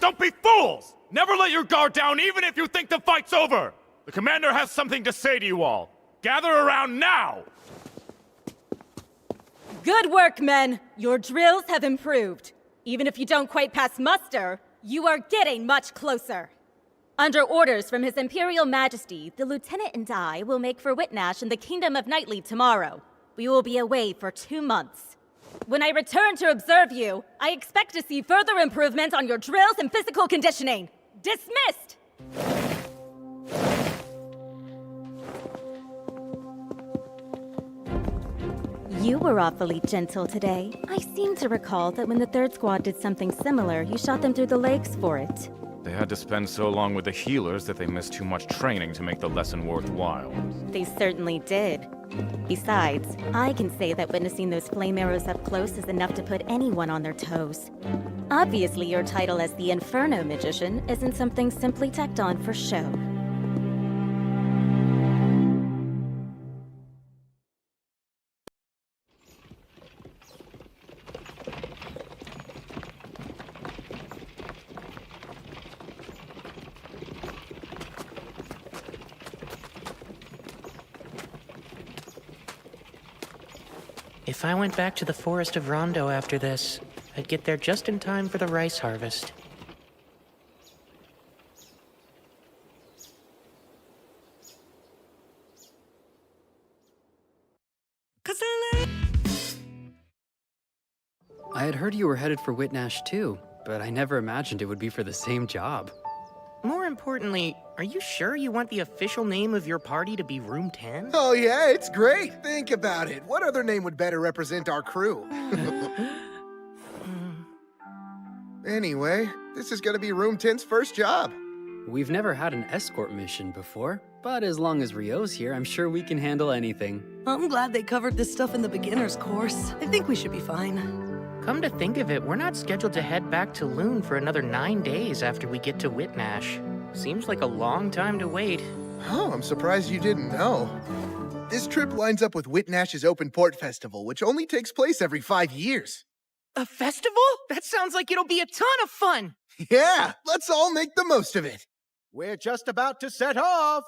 Don't be fools! Never let your guard down even if you think the fight's over! The commander has something to say to you all. Gather around now! Good work, men! Your drills have improved. Even if you don't quite pass muster, you are getting much closer. Under orders from His Imperial Majesty, the Lieutenant and I will make for Whitnash in the Kingdom of Knightly tomorrow. We will be away for 2 months. When I return to observe you, I expect to see further improvement on your drills and physical conditioning. Dismissed! You were awfully gentle today. I seem to recall that when the third squad did something similar, you shot them through the legs for it. They had to spend so long with the healers that they missed too much training to make the lesson worthwhile. They certainly did. Besides, I can say that witnessing those flame arrows up close is enough to put anyone on their toes. Obviously, your title as the Inferno Magician isn't something simply tacked on for show. If I went back to the forest of Rondo after this, I'd get there just in time for the rice harvest. I had heard you were headed for Whitnash too, but I never imagined it would be for the same job. More importantly, are you sure you want the official name of your party to be Room 10? Oh yeah, it's great. Think about it. What other name would better represent our crew? Anyway, this is gonna be Room 10's first job. We've never had an escort mission before, but as long as Ryou's here, I'm sure we can handle anything. I'm glad they covered this stuff in the beginner's course. I think we should be fine. Come to think of it, we're not scheduled to head back to Lune for another 9 days after we get to Whitnash. Seems like a long time to wait. Oh, I'm surprised you didn't know. This trip lines up with Whitnash's Open Port Festival, which only takes place every 5 years. A festival? That sounds like it'll be a ton of fun! Yeah, let's all make the most of it. We're just about to set off!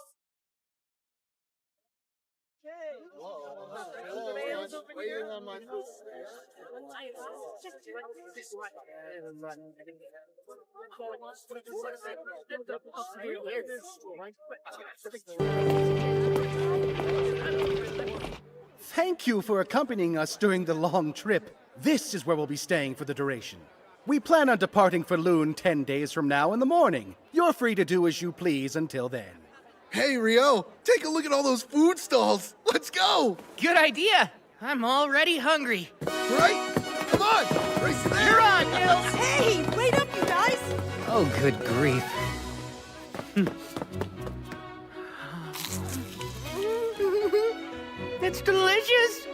Thank you for accompanying us during the long trip. This is where we'll be staying for the duration. We plan on departing for Lune 10 days from now in the morning. You're free to do as you please until then. Hey, Ryou, take a look at all those food stalls. Let's go! Good idea! I'm already hungry. Right? Come on! Race there! You're on, Nils! Hey, wait up, you guys! Oh, good grief. It's delicious!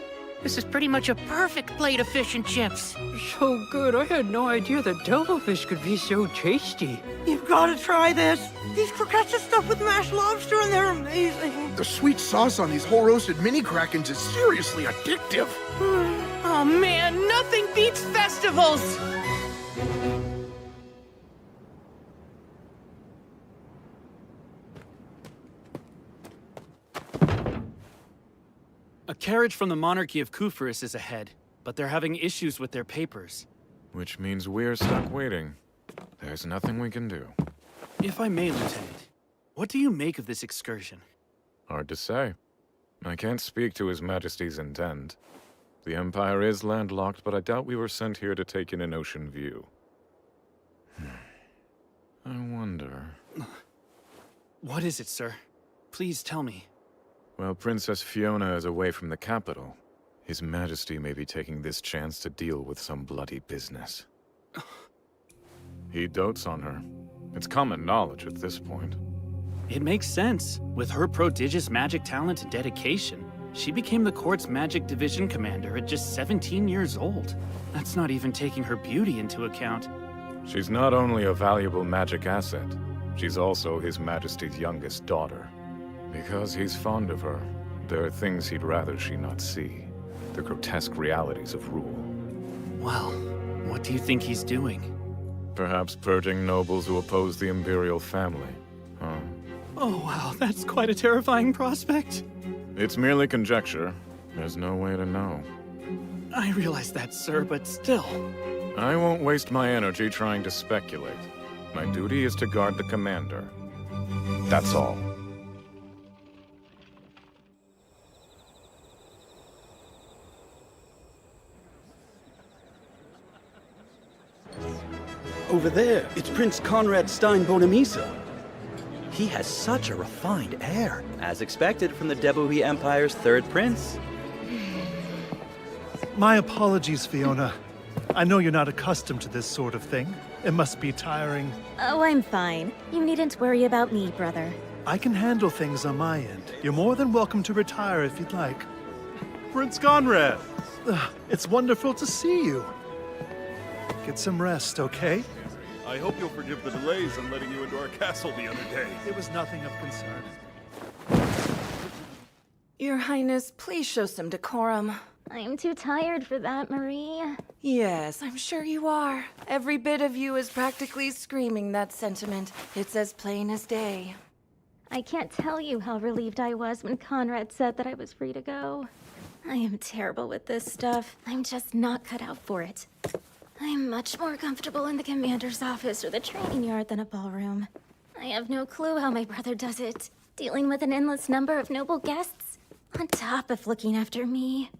This is pretty much a perfect plate of fish and chips. So good, I had no idea that devilfish could be so tasty. You've got to try this. These croquettes are stuffed with mashed lobster and they're amazing. The sweet sauce on these whole roasted mini Krakens is seriously addictive. Oh man, nothing beats festivals! A carriage from the monarchy of Kufris is ahead, but they're having issues with their papers. Which means we're stuck waiting. There's nothing we can do. If I may, Lieutenant, what do you make of this excursion? Hard to say. I can't speak to His Majesty's intent. The Empire is landlocked, but I doubt we were sent here to take in an ocean view. I wonder... What is it, sir? Please tell me. While Princess Fiona is away from the capital, His Majesty may be taking this chance to deal with some bloody business. He dotes on her. It's common knowledge at this point. It makes sense. With her prodigious magic talent and dedication, she became the court's magic division commander at just 17 years old. That's not even taking her beauty into account. She's not only a valuable magic asset, she's also His Majesty's youngest daughter. Because he's fond of her, there are things he'd rather she not see. The grotesque realities of rule. Well, what do you think he's doing? Perhaps purging nobles who oppose the imperial family, huh? Oh wow, that's quite a terrifying prospect. It's merely conjecture. There's no way to know. I realize that, sir, but still. I won't waste my energy trying to speculate. My duty is to guard the commander. That's all. Over there, it's Prince Conrad Stein-Bonamisa. He has such a refined air. As expected from the Debuhi Empire's third prince. My apologies, Fiona. I know you're not accustomed to this sort of thing. It must be tiring. Oh, I'm fine. You needn't worry about me, brother. I can handle things on my end. You're more than welcome to retire if you'd like. Prince Conrad! It's wonderful to see you. Get some rest, okay? I hope you'll forgive the delays in letting you into our castle the other day. It was nothing of concern. Your Highness, please show some decorum. I'm too tired for that, Marie. Yes, I'm sure you are. Every bit of you is practically screaming that sentiment. It's as plain as day. I can't tell you how relieved I was when Conrad said that I was free to go. I am terrible with this stuff. I'm just not cut out for it. I'm much more comfortable in the commander's office or the training yard than a ballroom. I have no clue how my brother does it, dealing with an endless number of noble guests, on top of looking after me.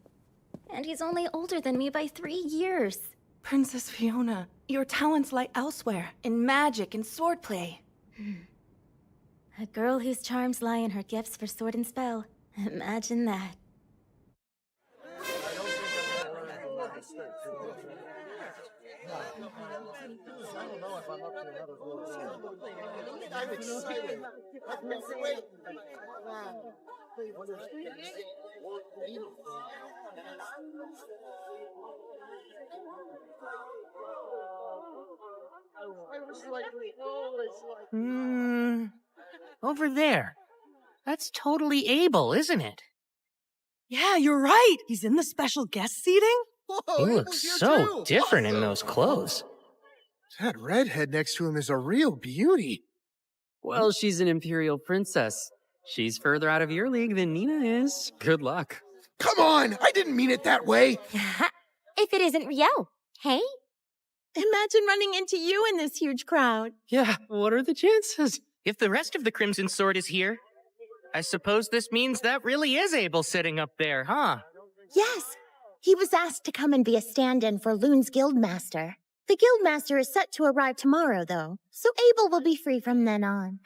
And he's only older than me by 3 years. Princess Fiona, your talents lie elsewhere, in magic and swordplay. A girl whose charms lie in her gifts for sword and spell. Imagine that. I'm excited. Over there. That's totally Abel, isn't it? Yeah, you're right. He's in the special guest seating. He looks so different in those clothes. That redhead next to him is a real beauty. Well, she's an imperial princess. She's further out of your league than Nina is. Good luck. Come on! I didn't mean it that way! If it isn't Ryou, hey? Imagine running into you in this huge crowd. Yeah, what are the chances? If the rest of the Crimson Sword is here, I suppose this means that really is Abel sitting up there, huh? Yes. He was asked to come and be a stand-in for Lune's guildmaster. The guildmaster is set to arrive tomorrow, though, so Abel will be free from then on.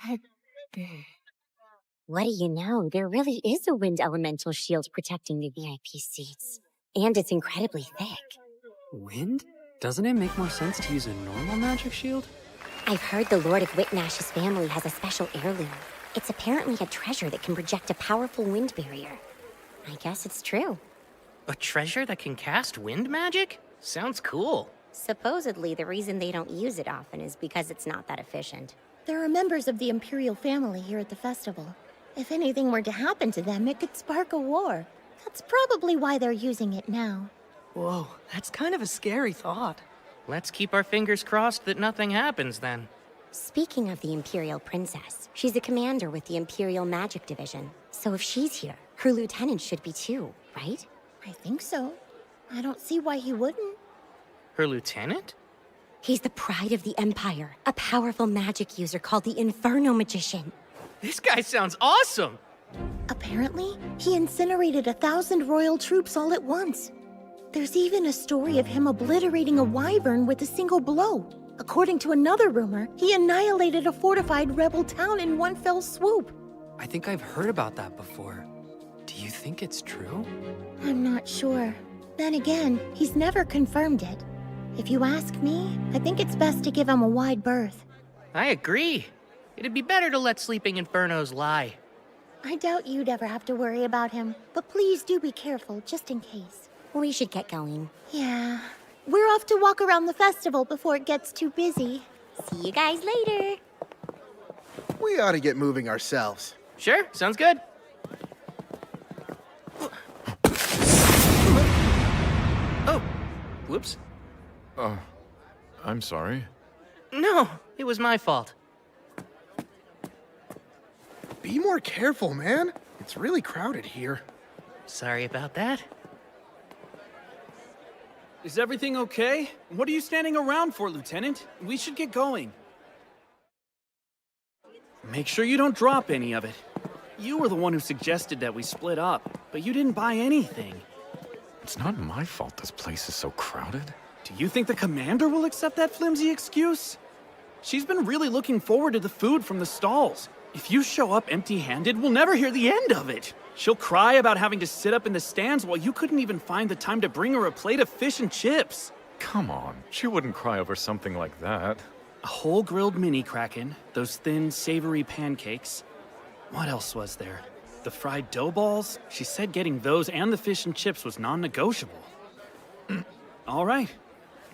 What do you know? There really is a wind elemental shield protecting the VIP seats. And it's incredibly thick. Wind? Doesn't it make more sense to use a normal magic shield? I've heard the Lord of Whitnash's family has a special heirloom. It's apparently a treasure that can project a powerful wind barrier. I guess it's true. A treasure that can cast wind magic? Sounds cool. Supposedly, the reason they don't use it often is because it's not that efficient. There are members of the Imperial family here at the festival. If anything were to happen to them, it could spark a war. That's probably why they're using it now. Whoa, that's kind of a scary thought. Let's keep our fingers crossed that nothing happens then. Speaking of the Imperial Princess, she's a commander with the Imperial Magic Division. So if she's here, her lieutenant should be too, right? I think so. I don't see why he wouldn't. Her lieutenant? He's the pride of the Empire, a powerful magic user called the Inferno Magician. This guy sounds awesome! Apparently, he incinerated 1,000 royal troops all at once. There's even a story of him obliterating a wyvern with a single blow. According to another rumor, he annihilated a fortified rebel town in one fell swoop. I think I've heard about that before. Do you think it's true? I'm not sure. Then again, he's never confirmed it. If you ask me, I think it's best to give him a wide berth. I agree. It'd be better to let sleeping infernos lie. I doubt you'd ever have to worry about him, but please do be careful, just in case. We should get going. Yeah. We're off to walk around the festival before it gets too busy. See you guys later. We ought to get moving ourselves. Sure, sounds good. Oh, whoops. I'm sorry. No, it was my fault. Be more careful, man. It's really crowded here. Sorry about that. Is everything okay? What are you standing around for, Lieutenant? We should get going. Make sure you don't drop any of it. You were the one who suggested that we split up, but you didn't buy anything. It's not my fault this place is so crowded. Do you think the commander will accept that flimsy excuse? She's been really looking forward to the food from the stalls. If you show up empty-handed, we'll never hear the end of it. She'll cry about having to sit up in the stands while you couldn't even find the time to bring her a plate of fish and chips. Come on, she wouldn't cry over something like that. A whole grilled mini kraken, those thin, savory pancakes. What else was there? The fried dough balls? She said getting those and the fish and chips was non-negotiable. All right.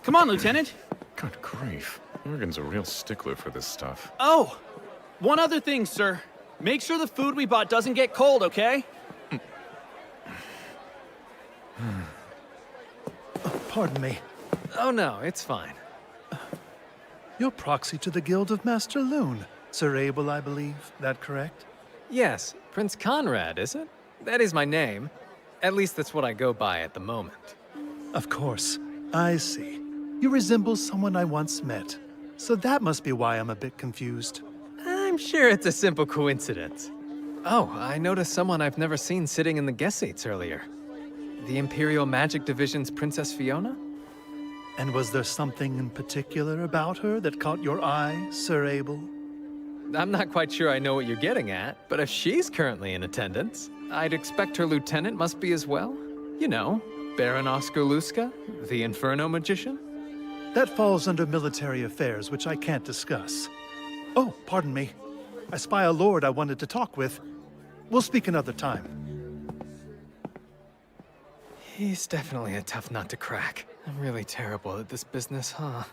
Come on, Lieutenant. Good grief. Morgan's a real stickler for this stuff. Oh, one other thing, sir. Make sure the food we bought doesn't get cold, okay? Pardon me. Oh no, it's fine. You're proxy to the Guild of Master Lune. Sir Abel, I believe. That correct? Yes, Prince Conrad, is it? That is my name. At least that's what I go by at the moment. Of course. I see. You resemble someone I once met. So that must be why I'm a bit confused. I'm sure it's a simple coincidence. Oh, I noticed someone I've never seen sitting in the guest seats earlier. The Imperial Magic Division's Princess Fiona? And was there something in particular about her that caught your eye, Sir Abel? I'm not quite sure I know what you're getting at, but if she's currently in attendance, I'd expect her lieutenant must be as well. You know, Baron Oscar Luska, the Inferno Magician? That falls under military affairs, which I can't discuss. Oh, pardon me. I spy a lord I wanted to talk with. We'll speak another time. He's definitely a tough nut to crack. I'm really terrible at this business, huh?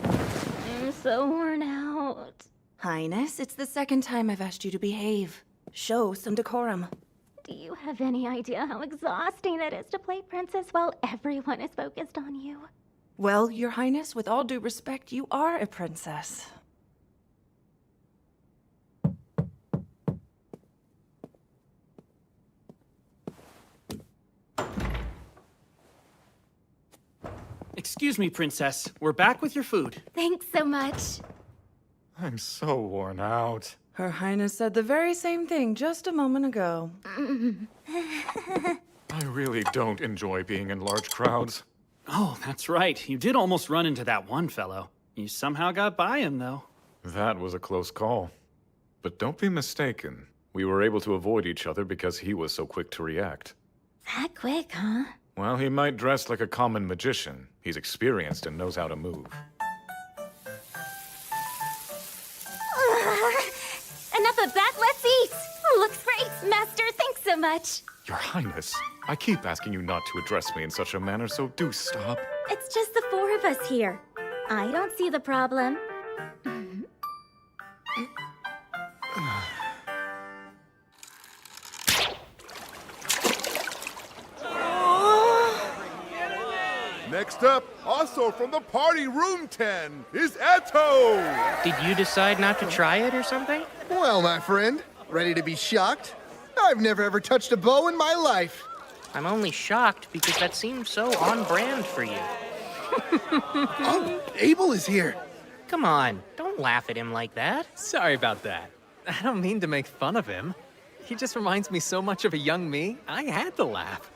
I'm so worn out. Highness, it's the second time I've asked you to behave. Show some decorum. Do you have any idea how exhausting it is to play princess while everyone is focused on you? Well, Your Highness, with all due respect, you are a princess. Excuse me, Princess. We're back with your food. Thanks so much. I'm so worn out. Her Highness said the very same thing just a moment ago. I really don't enjoy being in large crowds. Oh, that's right. You did almost run into that one fellow. You somehow got by him, though. That was a close call. But don't be mistaken. We were able to avoid each other because he was so quick to react. That quick, huh? While he might dress like a common magician, he's experienced and knows how to move. Enough of that, let's eat! Looks great, Master, thanks so much. Your Highness, I keep asking you not to address me in such a manner, so do stop. It's just the four of us here. I don't see the problem. Next up, also from the party room 10, is Eto! Did you decide not to try it or something? Well, my friend, ready to be shocked? I've never ever touched a bow in my life. I'm only shocked because that seems so on brand for you. Oh, Abel is here. Come on, don't laugh at him like that. Sorry about that. I don't mean to make fun of him. He just reminds me so much of a young me, I had to laugh.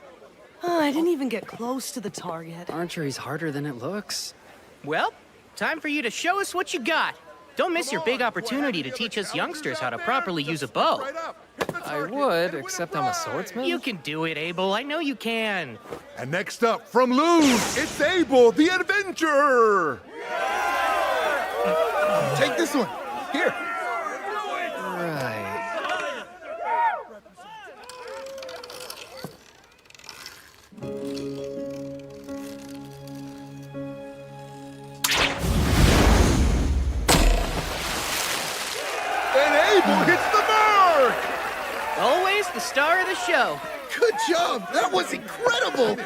Oh, I didn't even get close to the target. Archery's harder than it looks. Well, time for you to show us what you got. Don't miss your big opportunity to teach us youngsters how to properly use a bow. I would, except I'm a swordsman. You can do it, Abel. I know you can. And next up, from Lune, it's Abel, the adventurer! Take this one. Here. Right. And Abel hits the mark! Always the star of the show. Good job. That was incredible.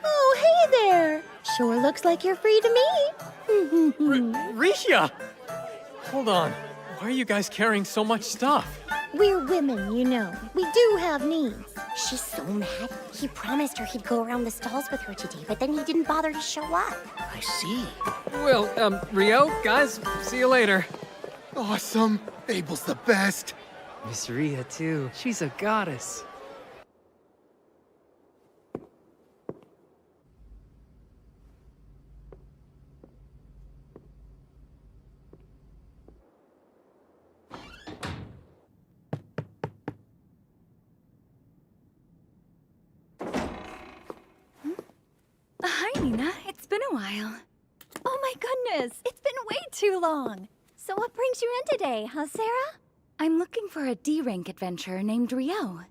Oh, hey there. Sure looks like you're free to meet. Risha! Hold on. Why are you guys carrying so much stuff? We're women, you know. We do have needs. She's so mad. He promised her he'd go around the stalls with her today, but then he didn't bother to show up. I see. Well, Ryou, guys, see you later. Awesome. Abel's the best. Miss Rhea, too. She's a goddess. Hi, Nina. It's been a while. Oh my goodness, it's been way too long. So what brings you in today, huh, Sarah? I'm looking for a D-rank adventurer named Ryou.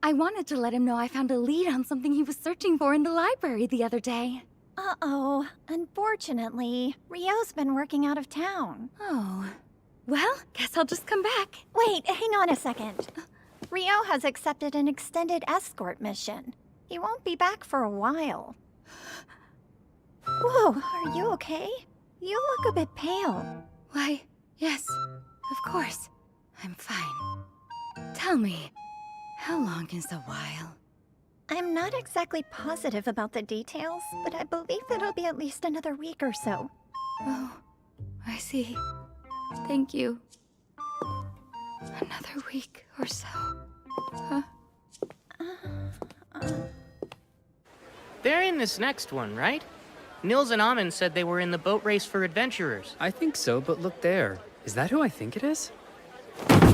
I wanted to let him know I found a lead on something he was searching for in the library the other day. Uh-oh. Unfortunately, Ryou's been working out of town. Oh. Well, guess I'll just come back. Wait, hang on a second. Ryou has accepted an extended escort mission. He won't be back for a while. Whoa, are you okay? You look a bit pale. Why, yes, of course. I'm fine. Tell me, how long is a while? I'm not exactly positive about the details, but I believe it'll be at least another week or so. Oh, I see. Thank you. Another week or so. Huh? They're in this next one, right? Nils and Amon said they were in the boat race for adventurers. I think so, but look there. Is that who I think it is?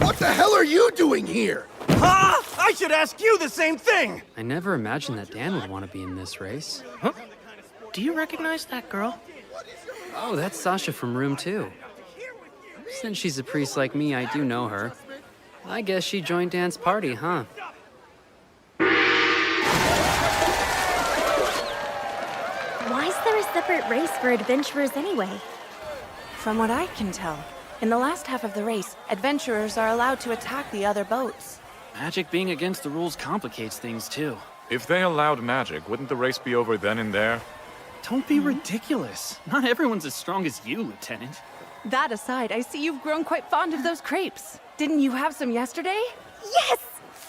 What the hell are you doing here? Huh? I should ask you the same thing! I never imagined that Dan would want to be in this race. Huh? Do you recognize that girl? Oh, that's Sasha from Room 2. Since she's a priest like me, I do know her. I guess she joined Dan's party, huh? Why is there a separate race for adventurers anyway? From what I can tell, in the last half of the race, adventurers are allowed to attack the other boats. Magic being against the rules complicates things, too. If they allowed magic, wouldn't the race be over then and there? Don't be ridiculous. Not everyone's as strong as you, Lieutenant. That aside, I see you've grown quite fond of those crepes. Didn't you have some yesterday? Yes!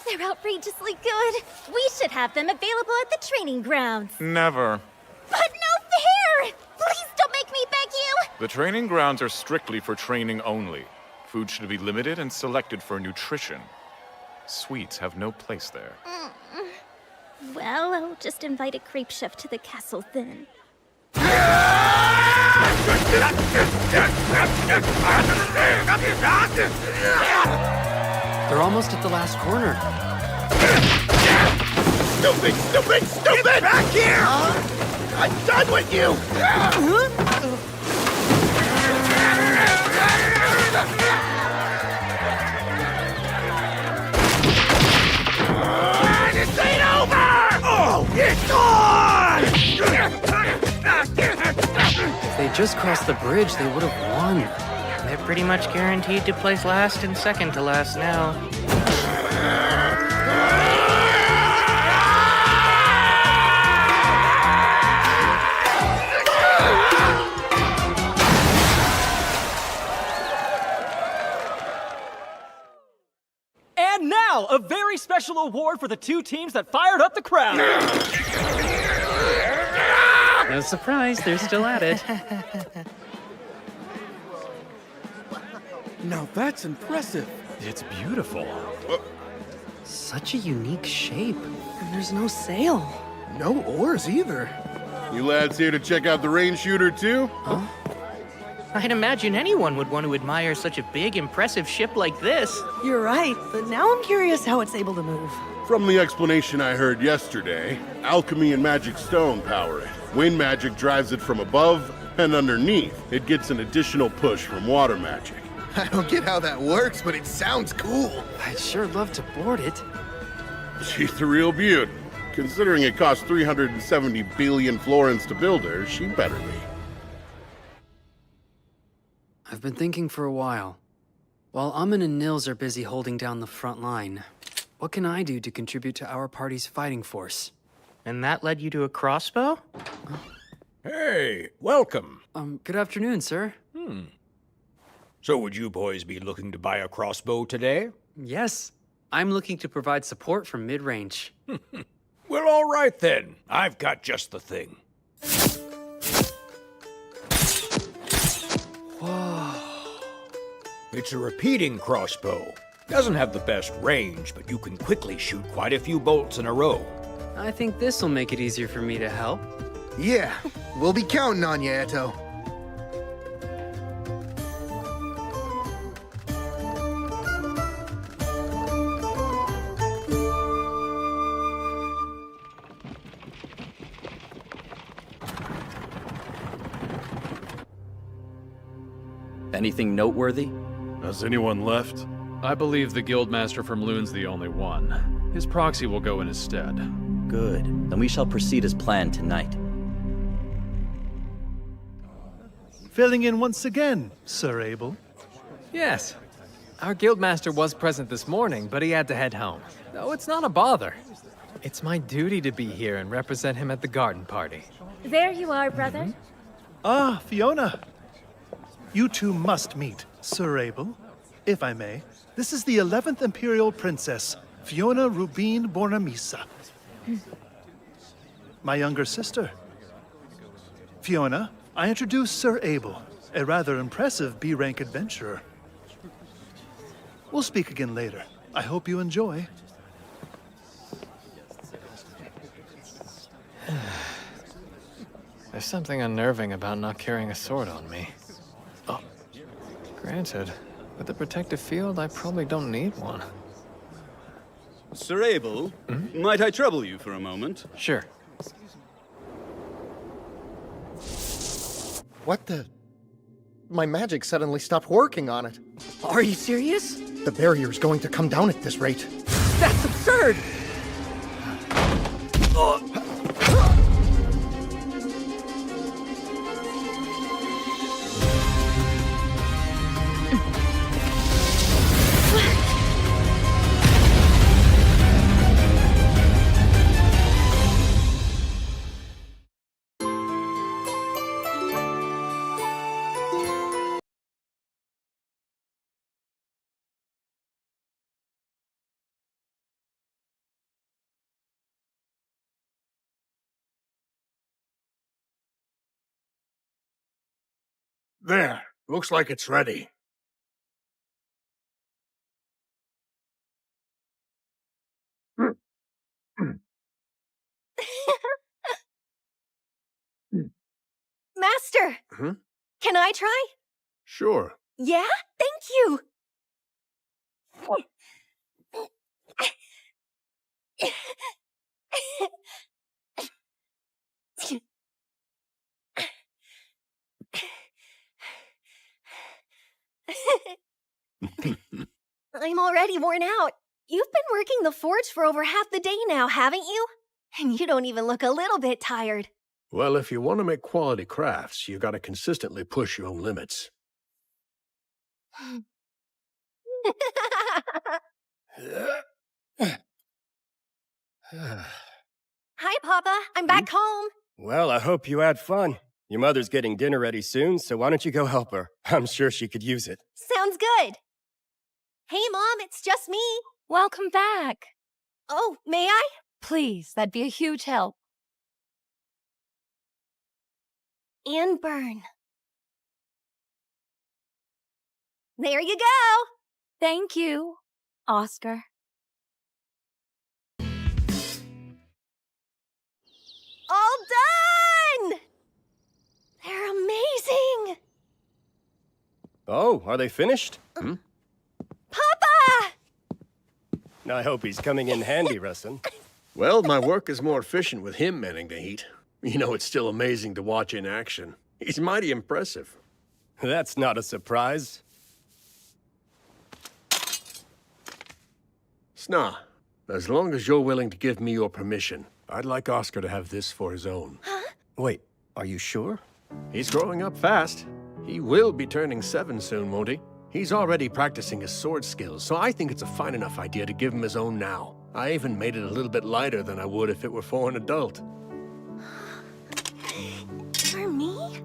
They're outrageously good. We should have them available at the training grounds. Never. But no fair! Please don't make me beg you! The training grounds are strictly for training only. Food should be limited and selected for nutrition. Sweets have no place there. Well, I'll just invite a crepe chef to the castle then. They're almost at the last corner. Stupid, stupid, stupid! Get back here! I'm done with you! This ain't over! Oh, it's on! If they just crossed the bridge, they would have won. They're pretty much guaranteed to place last and second to last now. And now, a very special award for the two teams that fired up the crowd. No surprise, they're still at it. Now that's impressive. It's beautiful. Such a unique shape. And there's no sail. No oars either. You lads here to check out the rain shooter too? Huh? I'd imagine anyone would want to admire such a big, impressive ship like this. You're right, but now I'm curious how it's able to move. From the explanation I heard yesterday, alchemy and magic stone power it. Wind magic drives it from above, and underneath, it gets an additional push from water magic. I don't get how that works, but it sounds cool. I'd sure love to board it. She's the real beaut. Considering it cost 370 billion florins to build her, she better be. I've been thinking for a while. While Amon and Nils are busy holding down the front line, what can I do to contribute to our party's fighting force? And that led you to a crossbow? Hey, welcome. Good afternoon, sir. So would you boys be looking to buy a crossbow today? Yes. I'm looking to provide support from mid-range. Well, all right then. I've got just the thing. Whoa. It's a repeating crossbow. Doesn't have the best range, but you can quickly shoot quite a few bolts in a row. I think this'll make it easier for me to help. Yeah, we'll be counting on you, Eto. Anything noteworthy? Has anyone left? I believe the Guildmaster from Lune's the only one. His proxy will go in his stead. Good. Then we shall proceed as planned tonight. Filling in once again, Sir Abel. Yes. Our guildmaster was present this morning, but he had to head home. Oh, it's not a bother. It's my duty to be here and represent him at the garden party. There you are, brother. Ah, Fiona. You two must meet, Sir Abel. if I may. This is the 11th Imperial Princess, Fiona Rubin Bornamisa. My younger sister. Fiona, I introduce Sir Abel, a rather impressive B-rank adventurer. We'll speak again later. I hope you enjoy. There's something unnerving about not carrying a sword on me. Oh, granted, with the protective field, I probably don't need one. Sir Abel, might I trouble you for a moment? Sure. What the? My magic suddenly stopped working on it. Are you serious? The barrier's going to come down at this rate. That's absurd! There. Looks like it's ready. Master! Can I try? Sure. Yeah? Thank you! I'm already worn out. You've been working the forge for over half the day now, haven't you? And you don't even look a little bit tired. Well, if you want to make quality crafts, you gotta consistently push your own limits. Hi, Papa. I'm back home. Well, I hope you had fun. Your mother's getting dinner ready soon, so why don't you go help her? I'm sure she could use it. Sounds good. Hey, Mom, it's just me. Welcome back. Oh, may I? Please, that'd be a huge help. And burn. There you go. Thank you, Oscar. All done! They're amazing! Oh, are they finished? Papa! I hope he's coming in handy, Rustin. Well, my work is more efficient with him manning the heat. You know, it's still amazing to watch in action. He's mighty impressive. That's not a surprise. Sna, as long as you're willing to give me your permission, I'd like Oscar to have this for his own. Huh? Wait, are you sure? He's growing up fast. He will be turning 7 soon, won't he? He's already practicing his sword skills, so I think it's a fine enough idea to give him his own now. I even made it a little bit lighter than I would if it were for an adult. For me?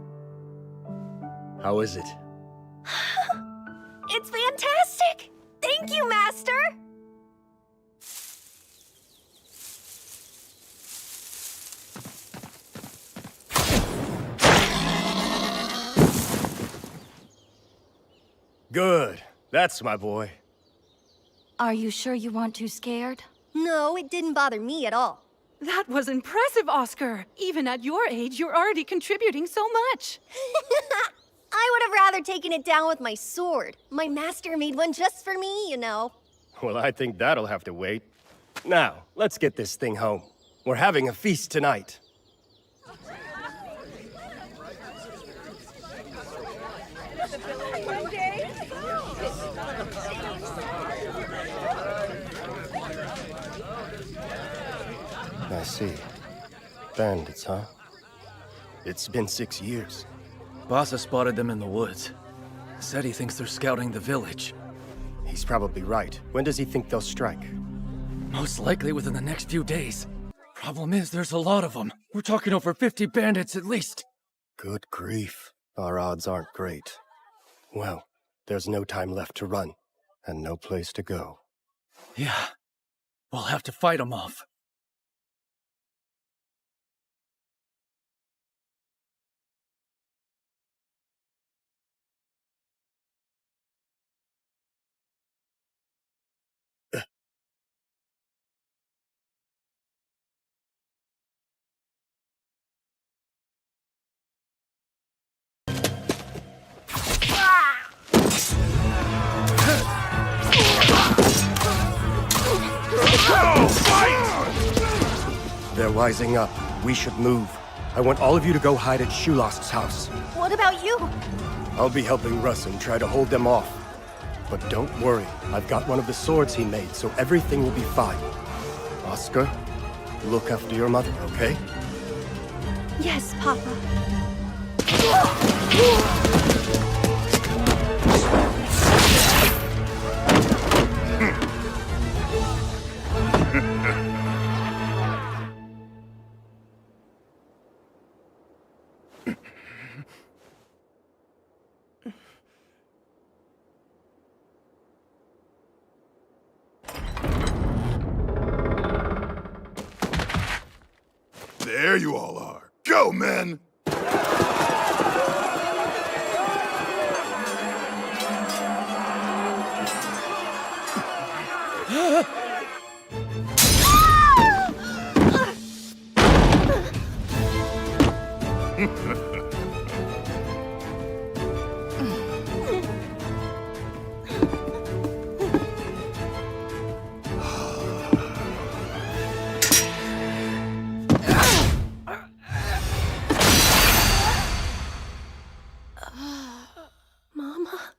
How is it? It's fantastic! Thank you, Master! Good. That's my boy. Are you sure you weren't too scared? No, it didn't bother me at all. That was impressive, Oscar. Even at your age, you're already contributing so much. I would have rather taken it down with my sword. My master made one just for me, you know. Well, I think that'll have to wait. Now, let's get this thing home. We're having a feast tonight. I see. Bandits, huh? It's been 6 years. Bassa spotted them in the woods. Said he thinks they're scouting the village. He's probably right. When does he think they'll strike? Most likely within the next few days. Problem is, there's a lot of them. We're talking over 50 bandits at least. Good grief. Our odds aren't great. Well, there's no time left to run. and no place to go. Yeah, we'll have to fight them off. They're rising up. We should move. I want all of you to go hide at Shulost's house. What about you? I'll be helping Russ and try to hold them off. But don't worry, I've got one of the swords he made, so everything will be fine. Oscar, look after your mother, okay? Yes, Papa. There you all are. Go, men! Mama?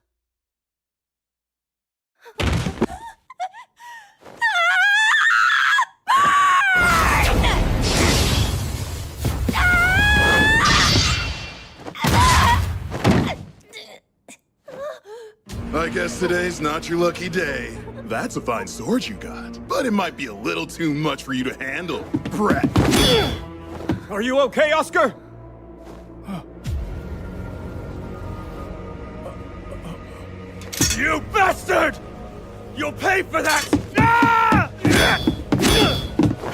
I guess today's not your lucky day. That's a fine sword you got, but it might be a little too much for you to handle, brat. Are you okay, Oscar? You bastard! You'll pay for that! Ah!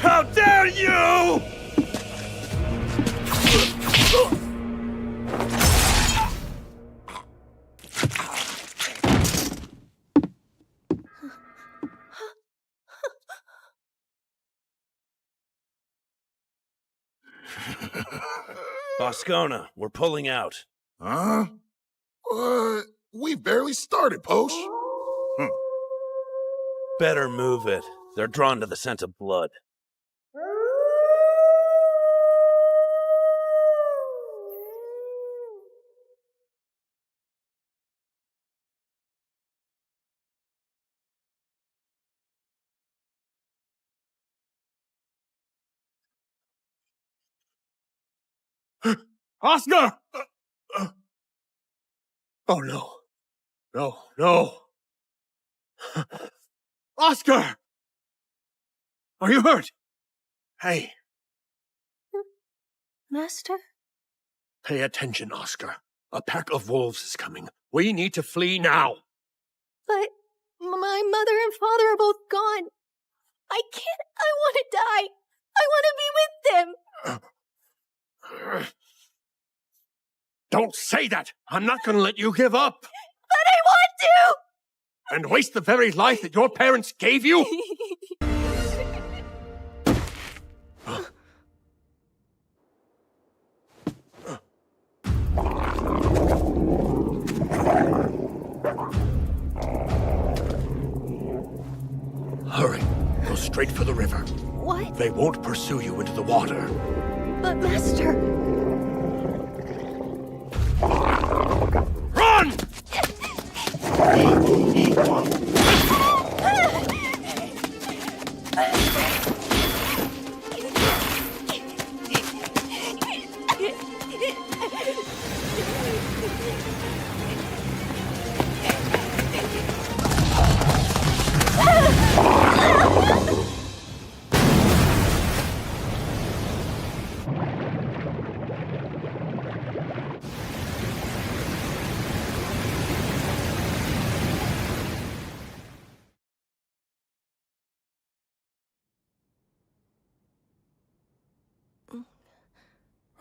How dare you! Boscona, we're pulling out. Huh? What? We barely started, Posh. Better move it. They're drawn to the scent of blood. Oscar! Oh no. No, no. Oscar! Are you hurt? Hey, Master? pay attention, Oscar. A pack of wolves is coming. We need to flee now. But my mother and father are both gone. I can't. I want to die. I want to be with them. Don't say that! I'm not gonna let you give up! But I want to! And waste the very life that your parents gave you? Hurry. Go straight for the river. What? They won't pursue you into the water. But Master... Run!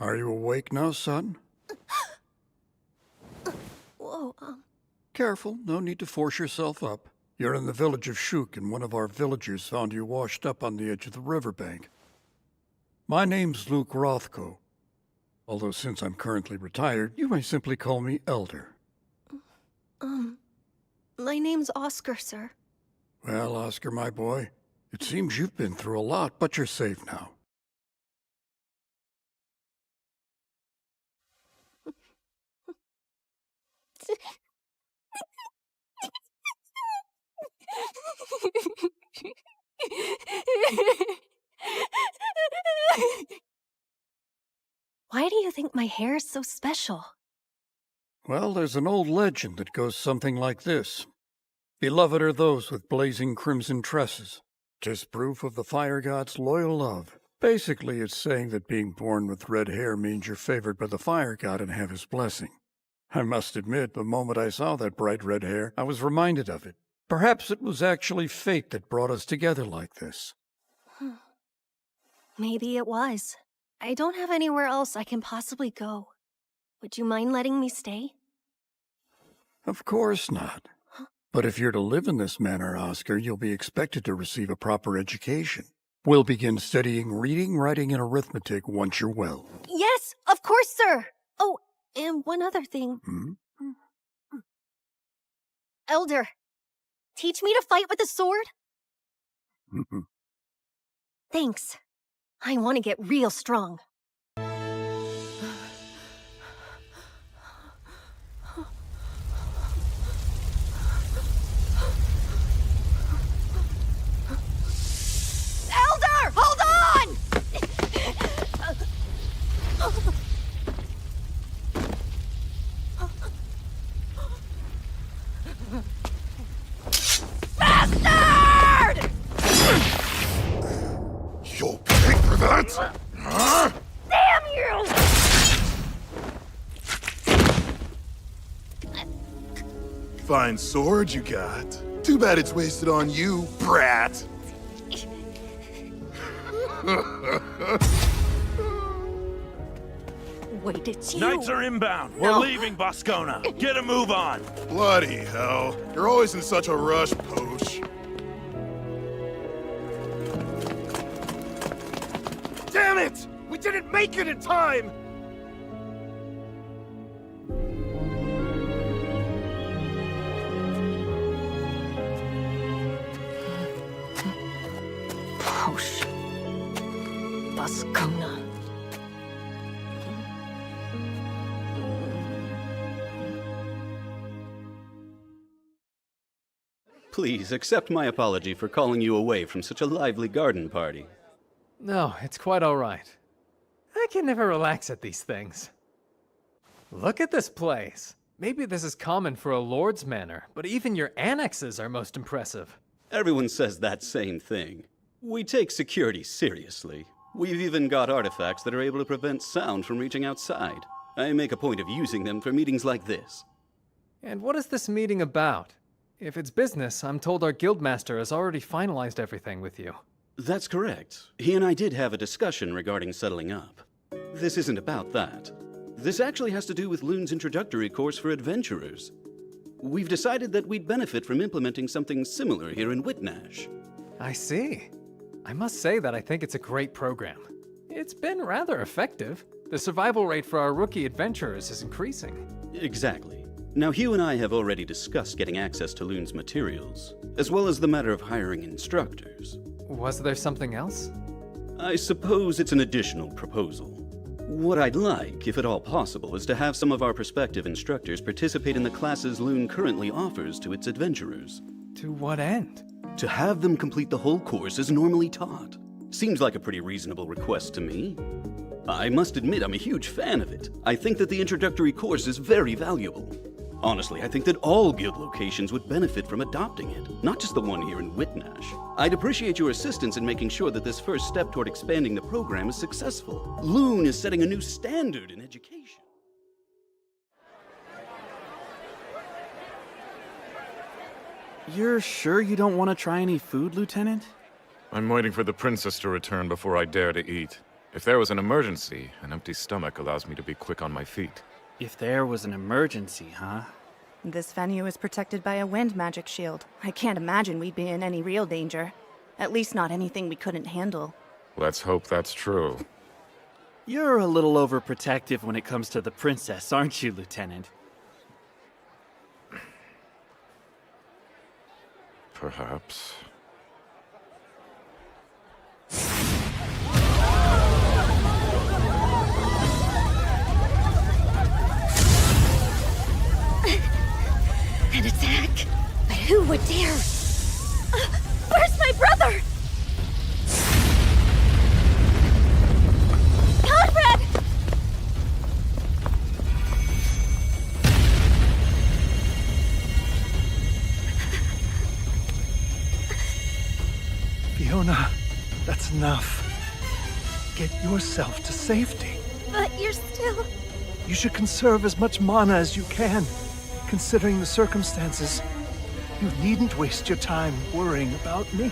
Are you awake now, son? Whoa, Careful, no need to force yourself up. You're in the village of Shuk, and one of our villagers found you washed up on the edge of the riverbank. My name's Luke Rothko. Although since I'm currently retired, you may simply call me Elder. My name's Oscar, sir. Well, Oscar, my boy, it seems you've been through a lot, but you're safe now. Why do you think my hair is so special? Well, there's an old legend that goes something like this. Beloved are those with blazing crimson tresses. 'Tis proof of the fire god's loyal love. Basically, it's saying that being born with red hair means you're favored by the fire god and have his blessing. I must admit, the moment I saw that bright red hair, I was reminded of it. Perhaps it was actually fate that brought us together like this. Maybe it was. I don't have anywhere else I can possibly go. Would you mind letting me stay? Of course not. But if you're to live in this manner, Oscar, you'll be expected to receive a proper education. We'll begin studying reading, writing, and arithmetic once you're well. Yes, of course, sir! Oh, and one other thing. Elder, teach me to fight with a sword? Thanks. I want to get real strong. Elder, hold on! Bastard! You'll pay for that? Huh? Damn you! Fine sword you got. Too bad it's wasted on you, brat. Wait, it's you. Knights are inbound. We're leaving Boscona. Get a move on. Bloody hell. You're always in such a rush, Poach. Damn it! We didn't make it in time! Posh. Boscona. Please accept my apology for calling you away from such a lively garden party. No, it's quite all right. I can never relax at these things. Look at this place. Maybe this is common for a lord's manor, but even your annexes are most impressive. Everyone says that same thing. We take security seriously. We've even got artifacts that are able to prevent sound from reaching outside. I make a point of using them for meetings like this. And what is this meeting about? If it's business, I'm told our guildmaster has already finalized everything with you. That's correct. He and I did have a discussion regarding settling up. This isn't about that. This actually has to do with Lune's introductory course for adventurers. We've decided that we'd benefit from implementing something similar here in Whitnash. I see. I must say that I think it's a great program. It's been rather effective. The survival rate for our rookie adventurers is increasing. Exactly. Now, Hugh and I have already discussed getting access to Lune's materials, as well as the matter of hiring instructors. Was there something else? I suppose it's an additional proposal. What I'd like, if at all possible, is to have some of our prospective instructors participate in the classes Lune currently offers to its adventurers. To what end? To have them complete the whole course as normally taught. Seems like a pretty reasonable request to me. I must admit I'm a huge fan of it. I think that the introductory course is very valuable. Honestly, I think that all guild locations would benefit from adopting it, not just the one here in Whitnash. I'd appreciate your assistance in making sure that this first step toward expanding the program is successful. Lune is setting a new standard in education. You're sure you don't want to try any food, Lieutenant? I'm waiting for the princess to return before I dare to eat. If there was an emergency, an empty stomach allows me to be quick on my feet. If there was an emergency, huh? This venue is protected by a wind magic shield. I can't imagine we'd be in any real danger. At least not anything we couldn't handle. Let's hope that's true. You're a little overprotective when it comes to the princess, aren't you, Lieutenant? Perhaps. An attack? But who would dare? Where's my brother? Conrad! Fiona, that's enough. Get yourself to safety. But you're still... You should conserve as much mana as you can. Considering the circumstances, you needn't waste your time worrying about me.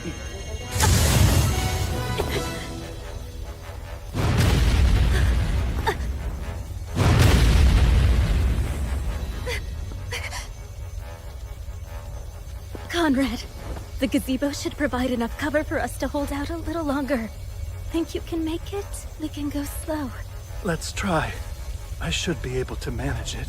Conrad, the gazebo should provide enough cover for us to hold out a little longer. Think you can make it? We can go slow. Let's try. I should be able to manage it.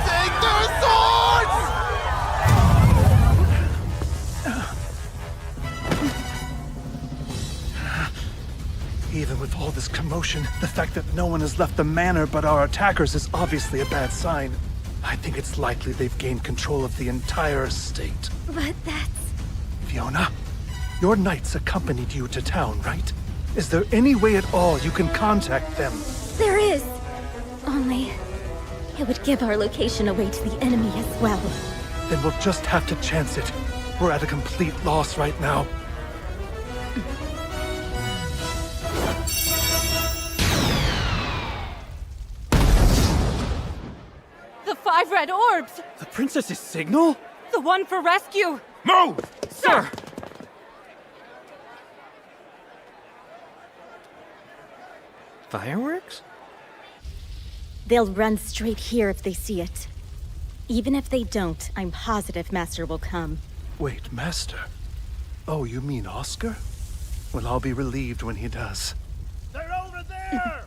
Take their swords! Even with all this commotion, the fact that no one has left the manor but our attackers is obviously a bad sign. I think it's likely they've gained control of the entire estate. But that's... Fiona, your knights accompanied you to town, right? Is there any way at all you can contact them? There is. Only... it would give our location away to the enemy as well. Then we'll just have to chance it. We're at a complete loss right now. The 5 red orbs! The princess's signal? The one for rescue! Move! Sir! Fireworks? They'll run straight here if they see it. Even if they don't, I'm positive Master will come. Wait, Master? Oh, you mean Oscar? Well, I'll be relieved when he does. They're over there!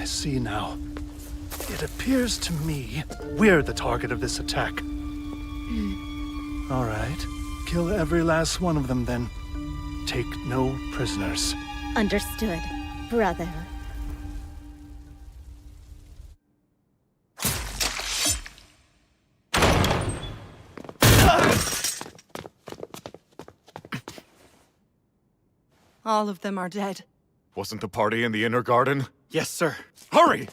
I see now. It appears to me we're the target of this attack. All right. Kill every last one of them, then. Take no prisoners. Understood, brother. All of them are dead. Wasn't the party in the inner garden? Yes, sir. Hurry!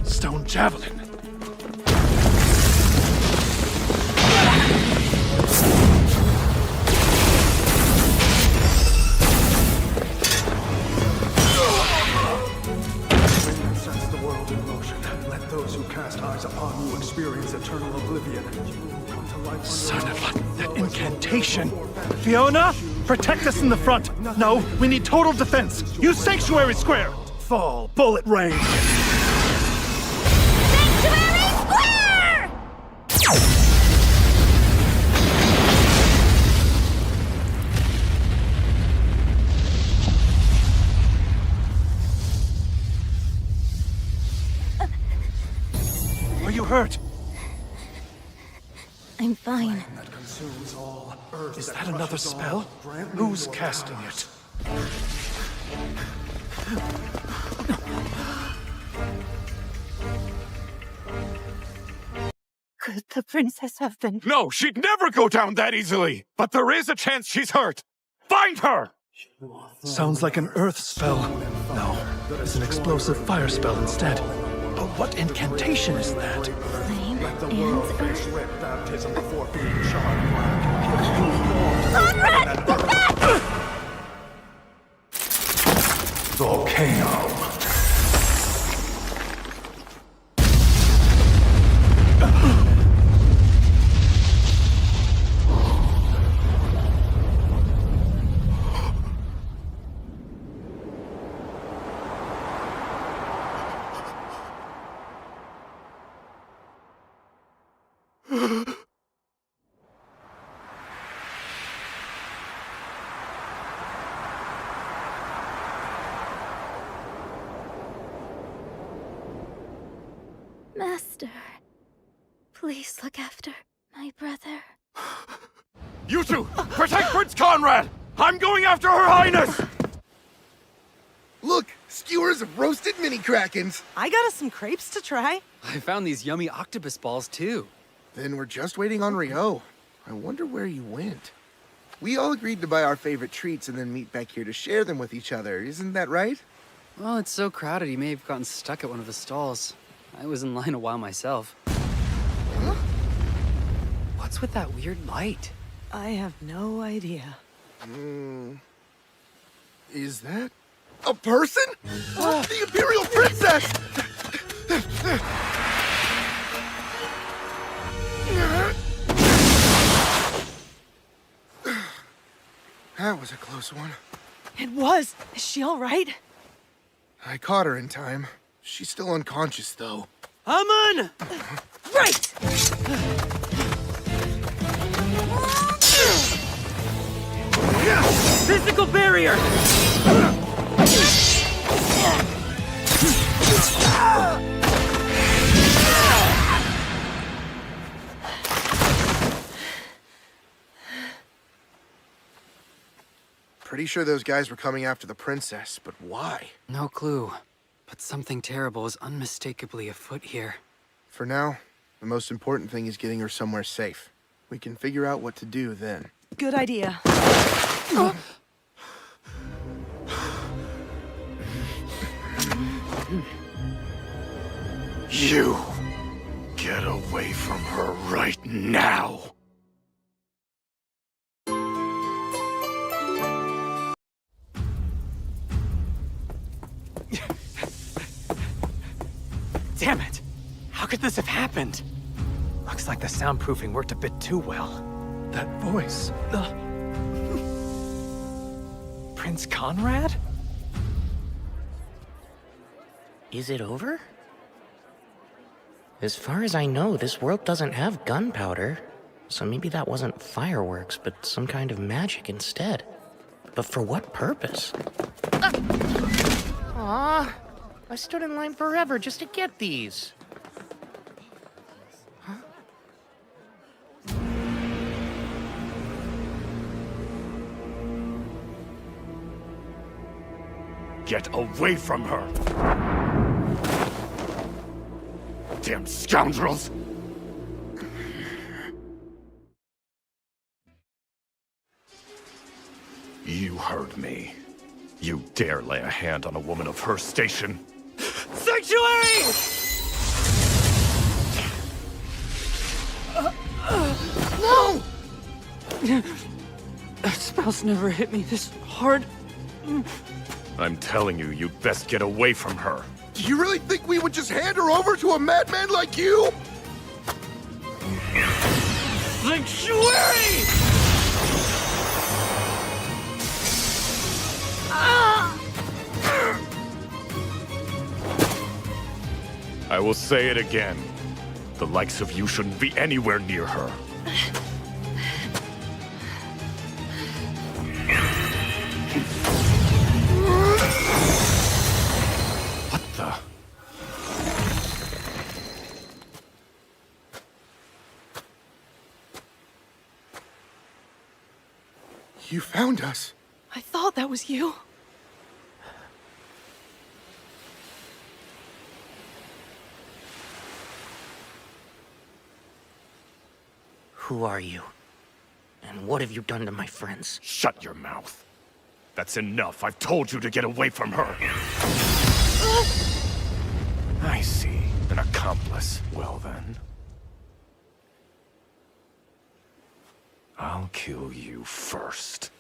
Stone javelin. Sets the world in motion. Let those who cast eyes upon you experience eternal oblivion. You will come to life. Son of that incantation. Fiona, protect us in the front. No, we need total defense. Use Sanctuary Square. Fall, bullet rain. Are you hurt? I'm fine. Is that another spell? Who's casting it? Could the princess have been... No, she'd never go down that easily! But there is a chance she's hurt! Find her! Sounds like an earth spell. No, it's an explosive fire spell instead. But what incantation is that? Flame Let the and... world face red baptism before being charred black. Conrad! volcano. Master, please look after my brother. You two, protect Prince Conrad! I'm going after Her Highness! Look, skewers of roasted mini krakens. I got us some crepes to try. I found these yummy octopus balls too. Then we're just waiting on Ryou. I wonder where you went. We all agreed to buy our favorite treats and then meet back here to share them with each other. Isn't that right? Well, it's so crowded he may have gotten stuck at one of the stalls. I was in line a while myself. Huh? What's with that weird light? I have no idea. Is that a person? The Imperial Princess! That was a close one. It was. Is she all right? I caught her in time. She's still unconscious, though. Amun! Right! Physical barrier! Pretty sure those guys were coming after the princess, but why? No clue. But something terrible is unmistakably afoot here. For now, the most important thing is getting her somewhere safe. We can figure out what to do then. Good idea. You get away from her right now. Damn it! How could this have happened? Looks like the soundproofing worked a bit too well. That voice. Prince Conrad? Is it over? As far as I know, this world doesn't have gunpowder. So maybe that wasn't fireworks, but some kind of magic instead. But for what purpose? Aw, I stood in line forever just to get these. Get away from her! Damn scoundrels! You heard me. You dare lay a hand on a woman of her station? Sanctuary! No! That spell's never hit me this hard. I'm telling you, you'd best get away from her. Do you really think we would just hand her over to a madman like you? Sanctuary! I will say it again. The likes of you shouldn't be anywhere near her. What the? You found us. I thought that was you. Who are you? And what have you done to my friends? Shut your mouth. That's enough. I've told you to get away from her. I see. An accomplice. Well then. I'll kill you first.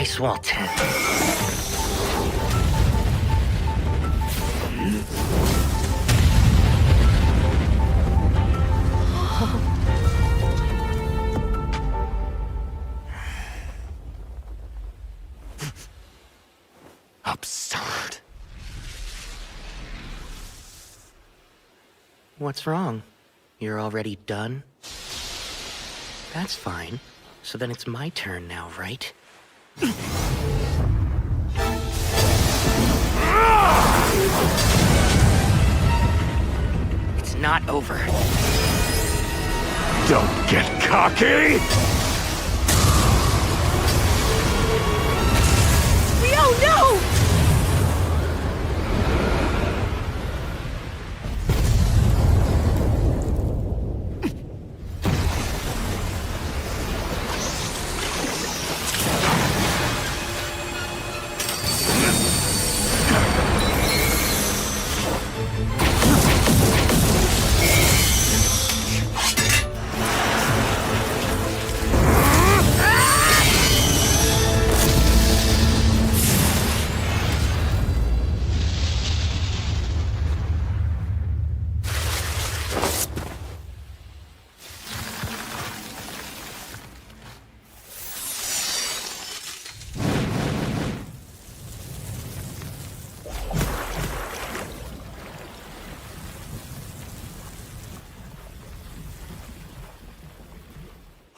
Ice Wall 10. Absurd. What's wrong? You're already done? That's fine. So then it's my turn now, right? It's not over. Don't get cocky! Ryou, no!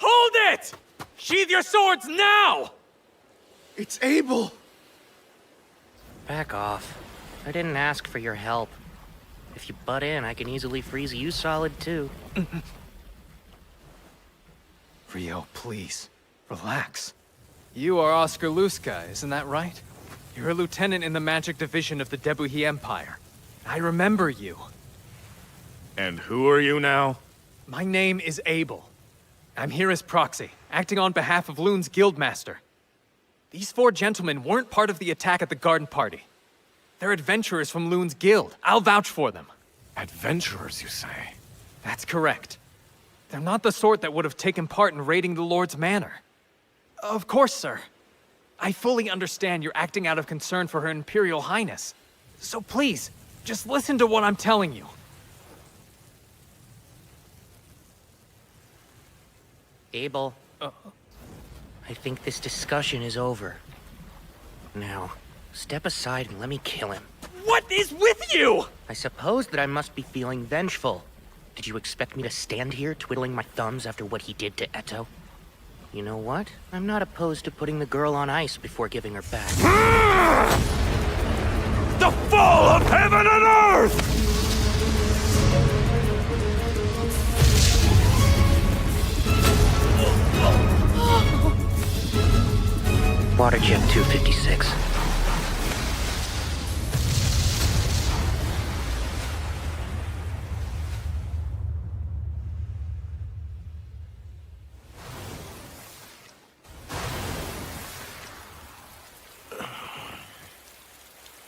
Hold it! Sheathe your swords now! It's Abel! Back off. I didn't ask for your help. If you butt in, I can easily freeze you solid too. Ryou, please. Relax. You are Oscar Luska, isn't that right? You're a lieutenant in the magic division of the Debuhi Empire. I remember you. And who are you now? My name is Abel. I'm here as proxy, acting on behalf of Lune's guildmaster. These 4 gentlemen weren't part of the attack at the garden party. They're adventurers from Lune's guild. I'll vouch for them. Adventurers, you say? That's correct. They're not the sort that would have taken part in raiding the Lord's manor. Of course, sir. I fully understand you're acting out of concern for Her Imperial Highness. So please, just listen to what I'm telling you. Abel. I think this discussion is over. Now, step aside and let me kill him. What is with you? I suppose that I must be feeling vengeful. Did you expect me to stand here twiddling my thumbs after what he did to Eto? You know what? I'm not opposed to putting the girl on ice before giving her back. The fall of heaven and earth! Water jet 256.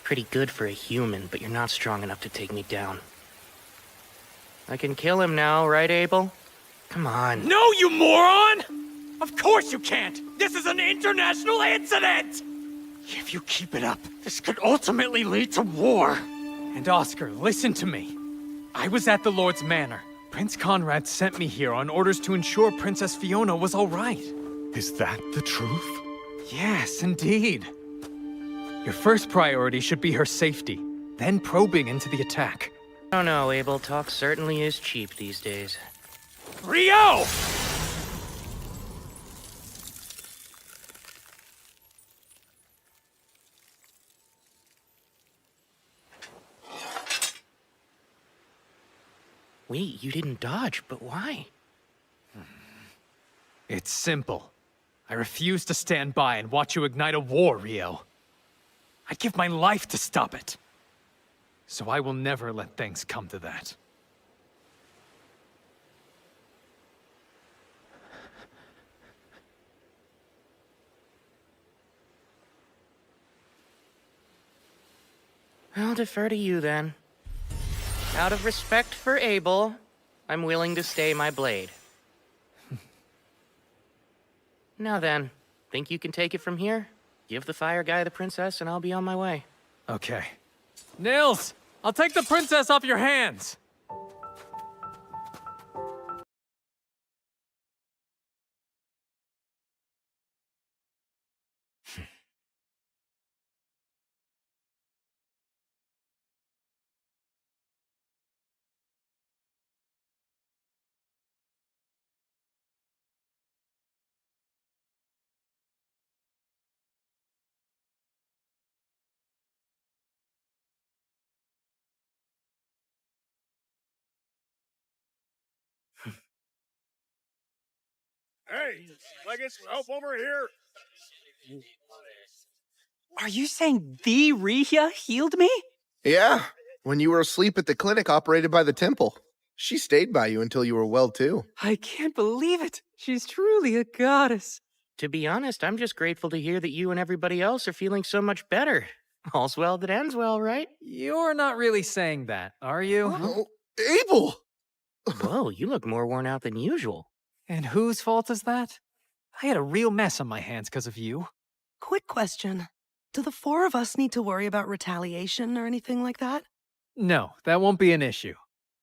Pretty good for a human, but you're not strong enough to take me down. I can kill him now, right, Abel? Come on. No, you moron! Of course you can't! This is an international incident! If you keep it up, this could ultimately lead to war. And Oscar, listen to me. I was at the Lord's Manor. Prince Conrad sent me here on orders to ensure Princess Fiona was all right. Is that the truth? Yes, indeed. Your first priority should be her safety, then probing into the attack. I don't know, Abel. Talk certainly is cheap these days. Ryou! Wait, you didn't dodge, but why? It's simple. I refuse to stand by and watch you ignite a war, Ryou. I'd give my life to stop it. So I will never let things come to that. I'll defer to you then. Out of respect for Abel, I'm willing to stay my blade. Now then, think you can take it from here? Give the fire guy the princess and I'll be on my way. Okay. Nils! I'll take the princess off your hands! Hey, I get some help over here. Are you saying the Ryou healed me? Yeah, when you were asleep at the clinic operated by the temple. She stayed by you until you were well, too. I can't believe it. She's truly a goddess. To be honest, I'm just grateful to hear that you and everybody else are feeling so much better. All's well that ends well, right? You're not really saying that, are you? Oh, Abel! Whoa, you look more worn out than usual. And whose fault is that? I had a real mess on my hands because of you. Quick question. Do the four of us need to worry about retaliation or anything like that? No, that won't be an issue.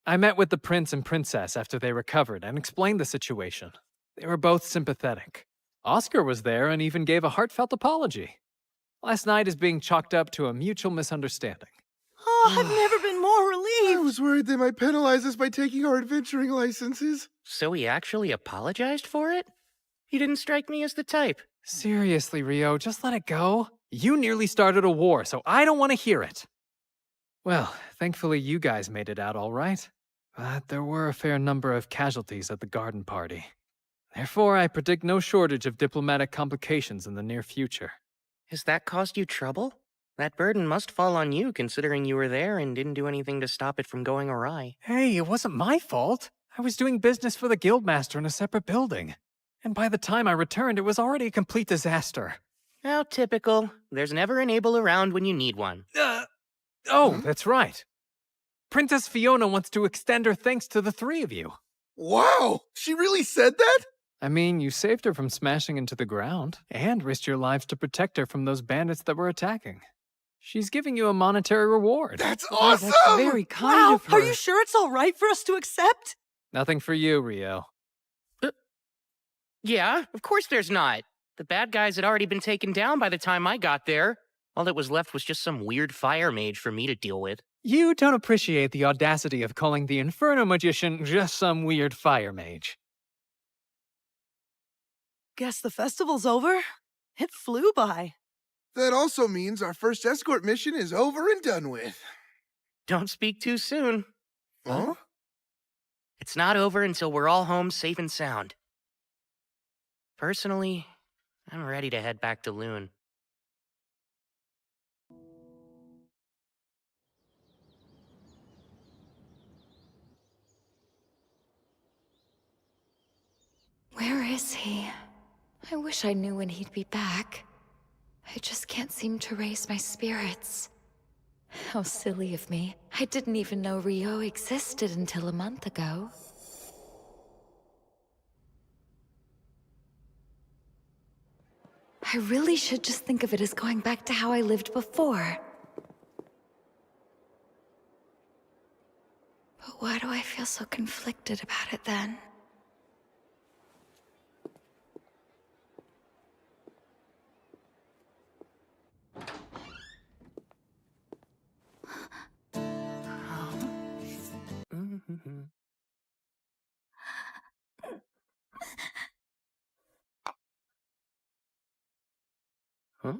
I met with the prince and princess after they recovered and explained the situation. They were both sympathetic. Oscar was there and even gave a heartfelt apology. Last night is being chalked up to a mutual misunderstanding. Oh, I've never been more relieved. I was worried they might penalize us by taking our adventuring licenses. So he actually apologized for it? He didn't strike me as the type. Seriously, Ryou, just let it go. You nearly started a war, so I don't want to hear it. Well, thankfully you guys made it out all right. But there were a fair number of casualties at the garden party. Therefore, I predict no shortage of diplomatic complications in the near future. Has that caused you trouble? That burden must fall on you, considering you were there and didn't do anything to stop it from going awry. Hey, it wasn't my fault. I was doing business for the guildmaster in a separate building. And by the time I returned, it was already a complete disaster. How typical. There's never an Abel around when you need one. That's right. Princess Fiona wants to extend her thanks to the three of you. Wow! She really said that? I mean, you saved her from smashing into the ground, and risked your lives to protect her from those bandits that were attacking. She's giving you a monetary reward. That's awesome! That's very kind of her. Are you sure it's all right for us to accept? Nothing for you, Ryou. Yeah, of course there's not. The bad guys had already been taken down by the time I got there. All that was left was just some weird fire mage for me to deal with. You don't appreciate the audacity of calling the Inferno Magician just some weird fire mage. Guess the festival's over. It flew by. That also means our first escort mission is over and done with. Don't speak too soon. Huh? It's not over until we're all home safe and sound. Personally, I'm ready to head back to Lune. Where is he? I wish I knew when he'd be back. I just can't seem to raise my spirits. How silly of me. I didn't even know Ryou existed until a month ago. I really should just think of it as going back to how I lived before. But why do I feel so conflicted about it then? Huh?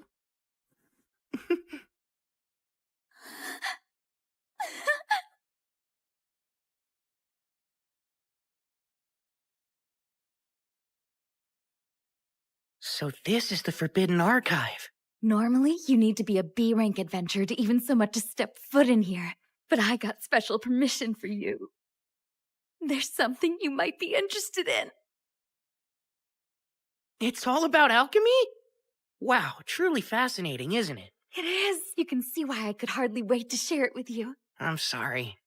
So this is the Forbidden Archive. Normally, you need to be a B-rank adventurer to even so much as step foot in here. But I got special permission for you. There's something you might be interested in. It's all about alchemy? Wow, truly fascinating, isn't it? It is. You can see why I could hardly wait to share it with you. I'm sorry.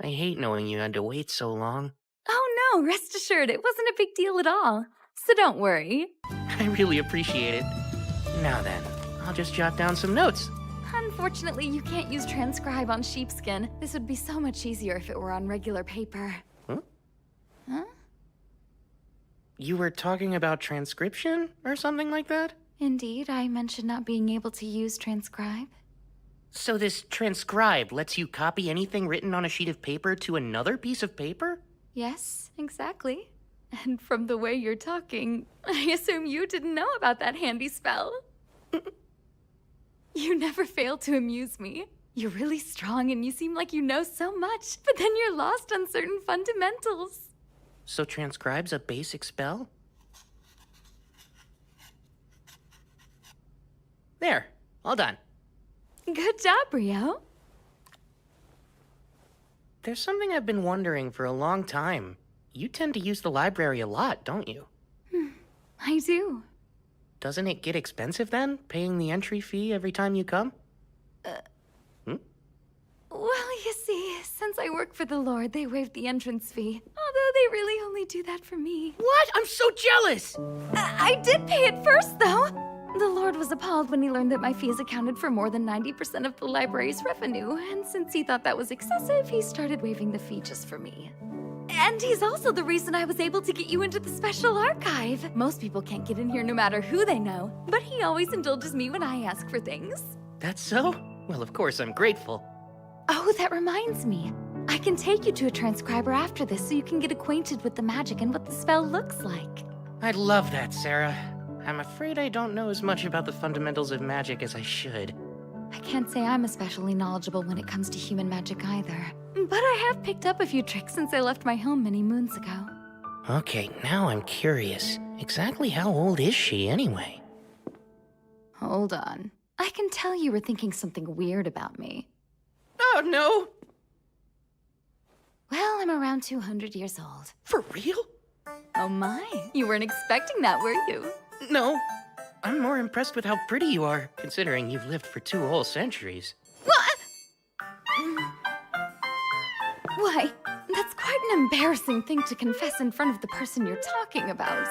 I hate knowing you had to wait so long. Oh no, rest assured, it wasn't a big deal at all. So don't worry. I really appreciate it. Now then, I'll just jot down some notes. Unfortunately, you can't use transcribe on sheepskin. This would be so much easier if it were on regular paper. Huh? Huh? You were talking about transcription or something like that? Indeed, I mentioned not being able to use transcribe. So this transcribe lets you copy anything written on a sheet of paper to another piece of paper? Yes, exactly. And from the way you're talking, I assume you didn't know about that handy spell. You never fail to amuse me. You're really strong and you seem like you know so much, but then you're lost on certain fundamentals. So transcribe's a basic spell? There, all done. Good job, Ryou. There's something I've been wondering for a long time. You tend to use the library a lot, don't you? I do. Doesn't it get expensive then, paying the entry fee every time you come? Well, you see, since I work for the Lord, they waived the entrance fee. Although they really only do that for me. What? I'm so jealous! I did pay it first, though. The Lord was appalled when he learned that my fees accounted for more than 90% of the library's revenue, and since he thought that was excessive, he started waiving the fee just for me. And he's also the reason I was able to get you into the special archive. Most people can't get in here no matter who they know, but he always indulges me when I ask for things. That's so? Well, of course I'm grateful. Oh, that reminds me. I can take you to a transcriber after this so you can get acquainted with the magic and what the spell looks like. I'd love that, Sarah. I'm afraid I don't know as much about the fundamentals of magic as I should. I can't say I'm especially knowledgeable when it comes to human magic either. But I have picked up a few tricks since I left my home many moons ago. Okay, now I'm curious. Exactly how old is she, anyway? Hold on. I can tell you were thinking something weird about me. Oh, no! Well, I'm around 200 years old. For real? Oh my, you weren't expecting that, were you? No. I'm more impressed with how pretty you are, considering you've lived for 2 whole centuries. What? Why, that's quite an embarrassing thing to confess in front of the person you're talking about.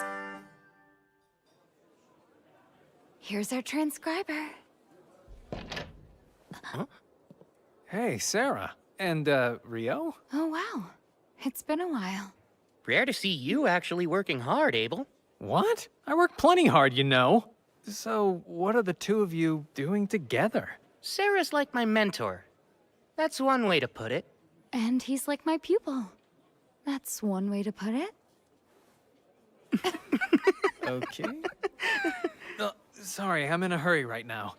Here's our transcriber. Huh? Hey, Sarah. And, Ryou? Oh, wow. It's been a while. Rare to see you actually working hard, Abel. What? I work plenty hard, you know. So, what are the two of you doing together? Sarah's like my mentor. That's one way to put it. And he's like my pupil. That's one way to put it. Okay. Sorry, I'm in a hurry right now.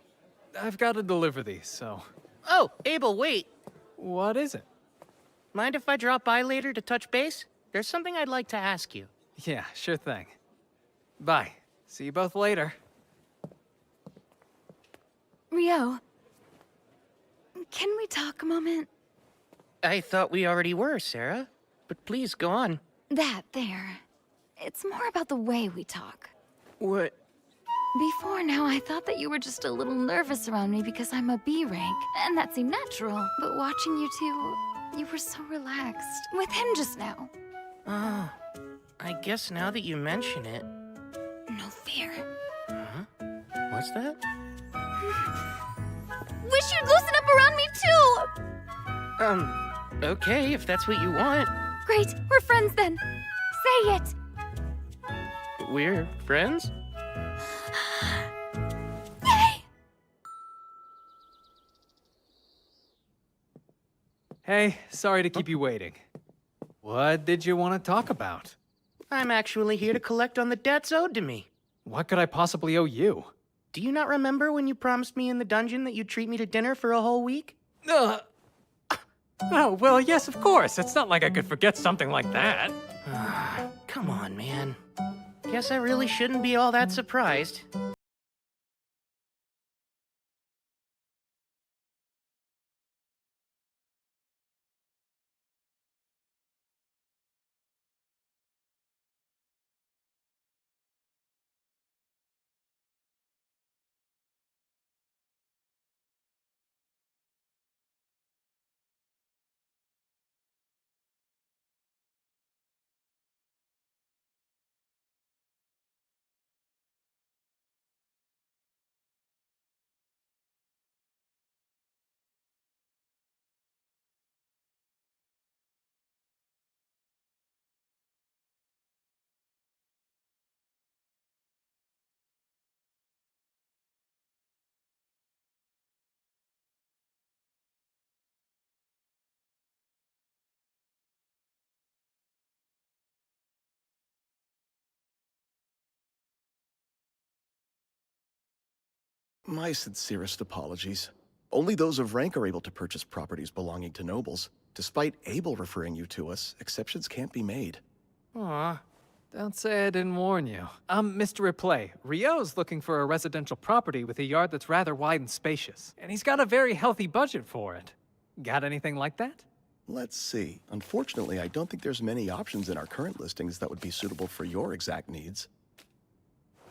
I've got to deliver these, so... Oh, Abel, wait. What is it? Mind if I drop by later to touch base? There's something I'd like to ask you. Yeah, sure thing. Bye. See you both later. Ryou, can we talk a moment? I thought we already were, Sarah. But please, go on. That there. It's more about the way we talk. What? Before now, I thought that you were just a little nervous around me because I'm a B rank, and that seemed natural. But watching you two, you were so relaxed. With him just now. Oh, I guess now that you mention it... No fear. Huh? What's that? Wish you'd loosen up around me too! Okay, if that's what you want. Great, we're friends then. Say it! We're friends? Yay! Hey, sorry to keep you waiting. What did you want to talk about? I'm actually here to collect on the debts owed to me. What could I possibly owe you? Do you not remember when you promised me in the dungeon that you'd treat me to dinner for a whole week? Oh, well, yes, of course. It's not like I could forget something like that. Come on, man. Guess I really shouldn't be all that surprised. My sincerest apologies. Only those of rank are able to purchase properties belonging to nobles. Despite Abel referring you to us, exceptions can't be made. Aw. Don't say I didn't warn you. Mr. Replay, Ryou's looking for a residential property with a yard that's rather wide and spacious. And he's got a very healthy budget for it. Got anything like that? Let's see. Unfortunately, I don't think there's many options in our current listings that would be suitable for your exact needs.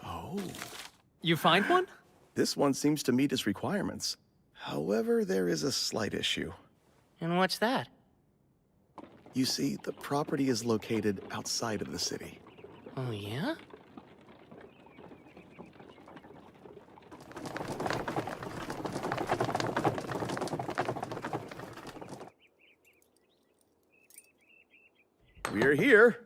Oh. You find one? This one seems to meet his requirements. However, there is a slight issue. And what's that? You see, the property is located outside of the city. Oh, yeah? We're here.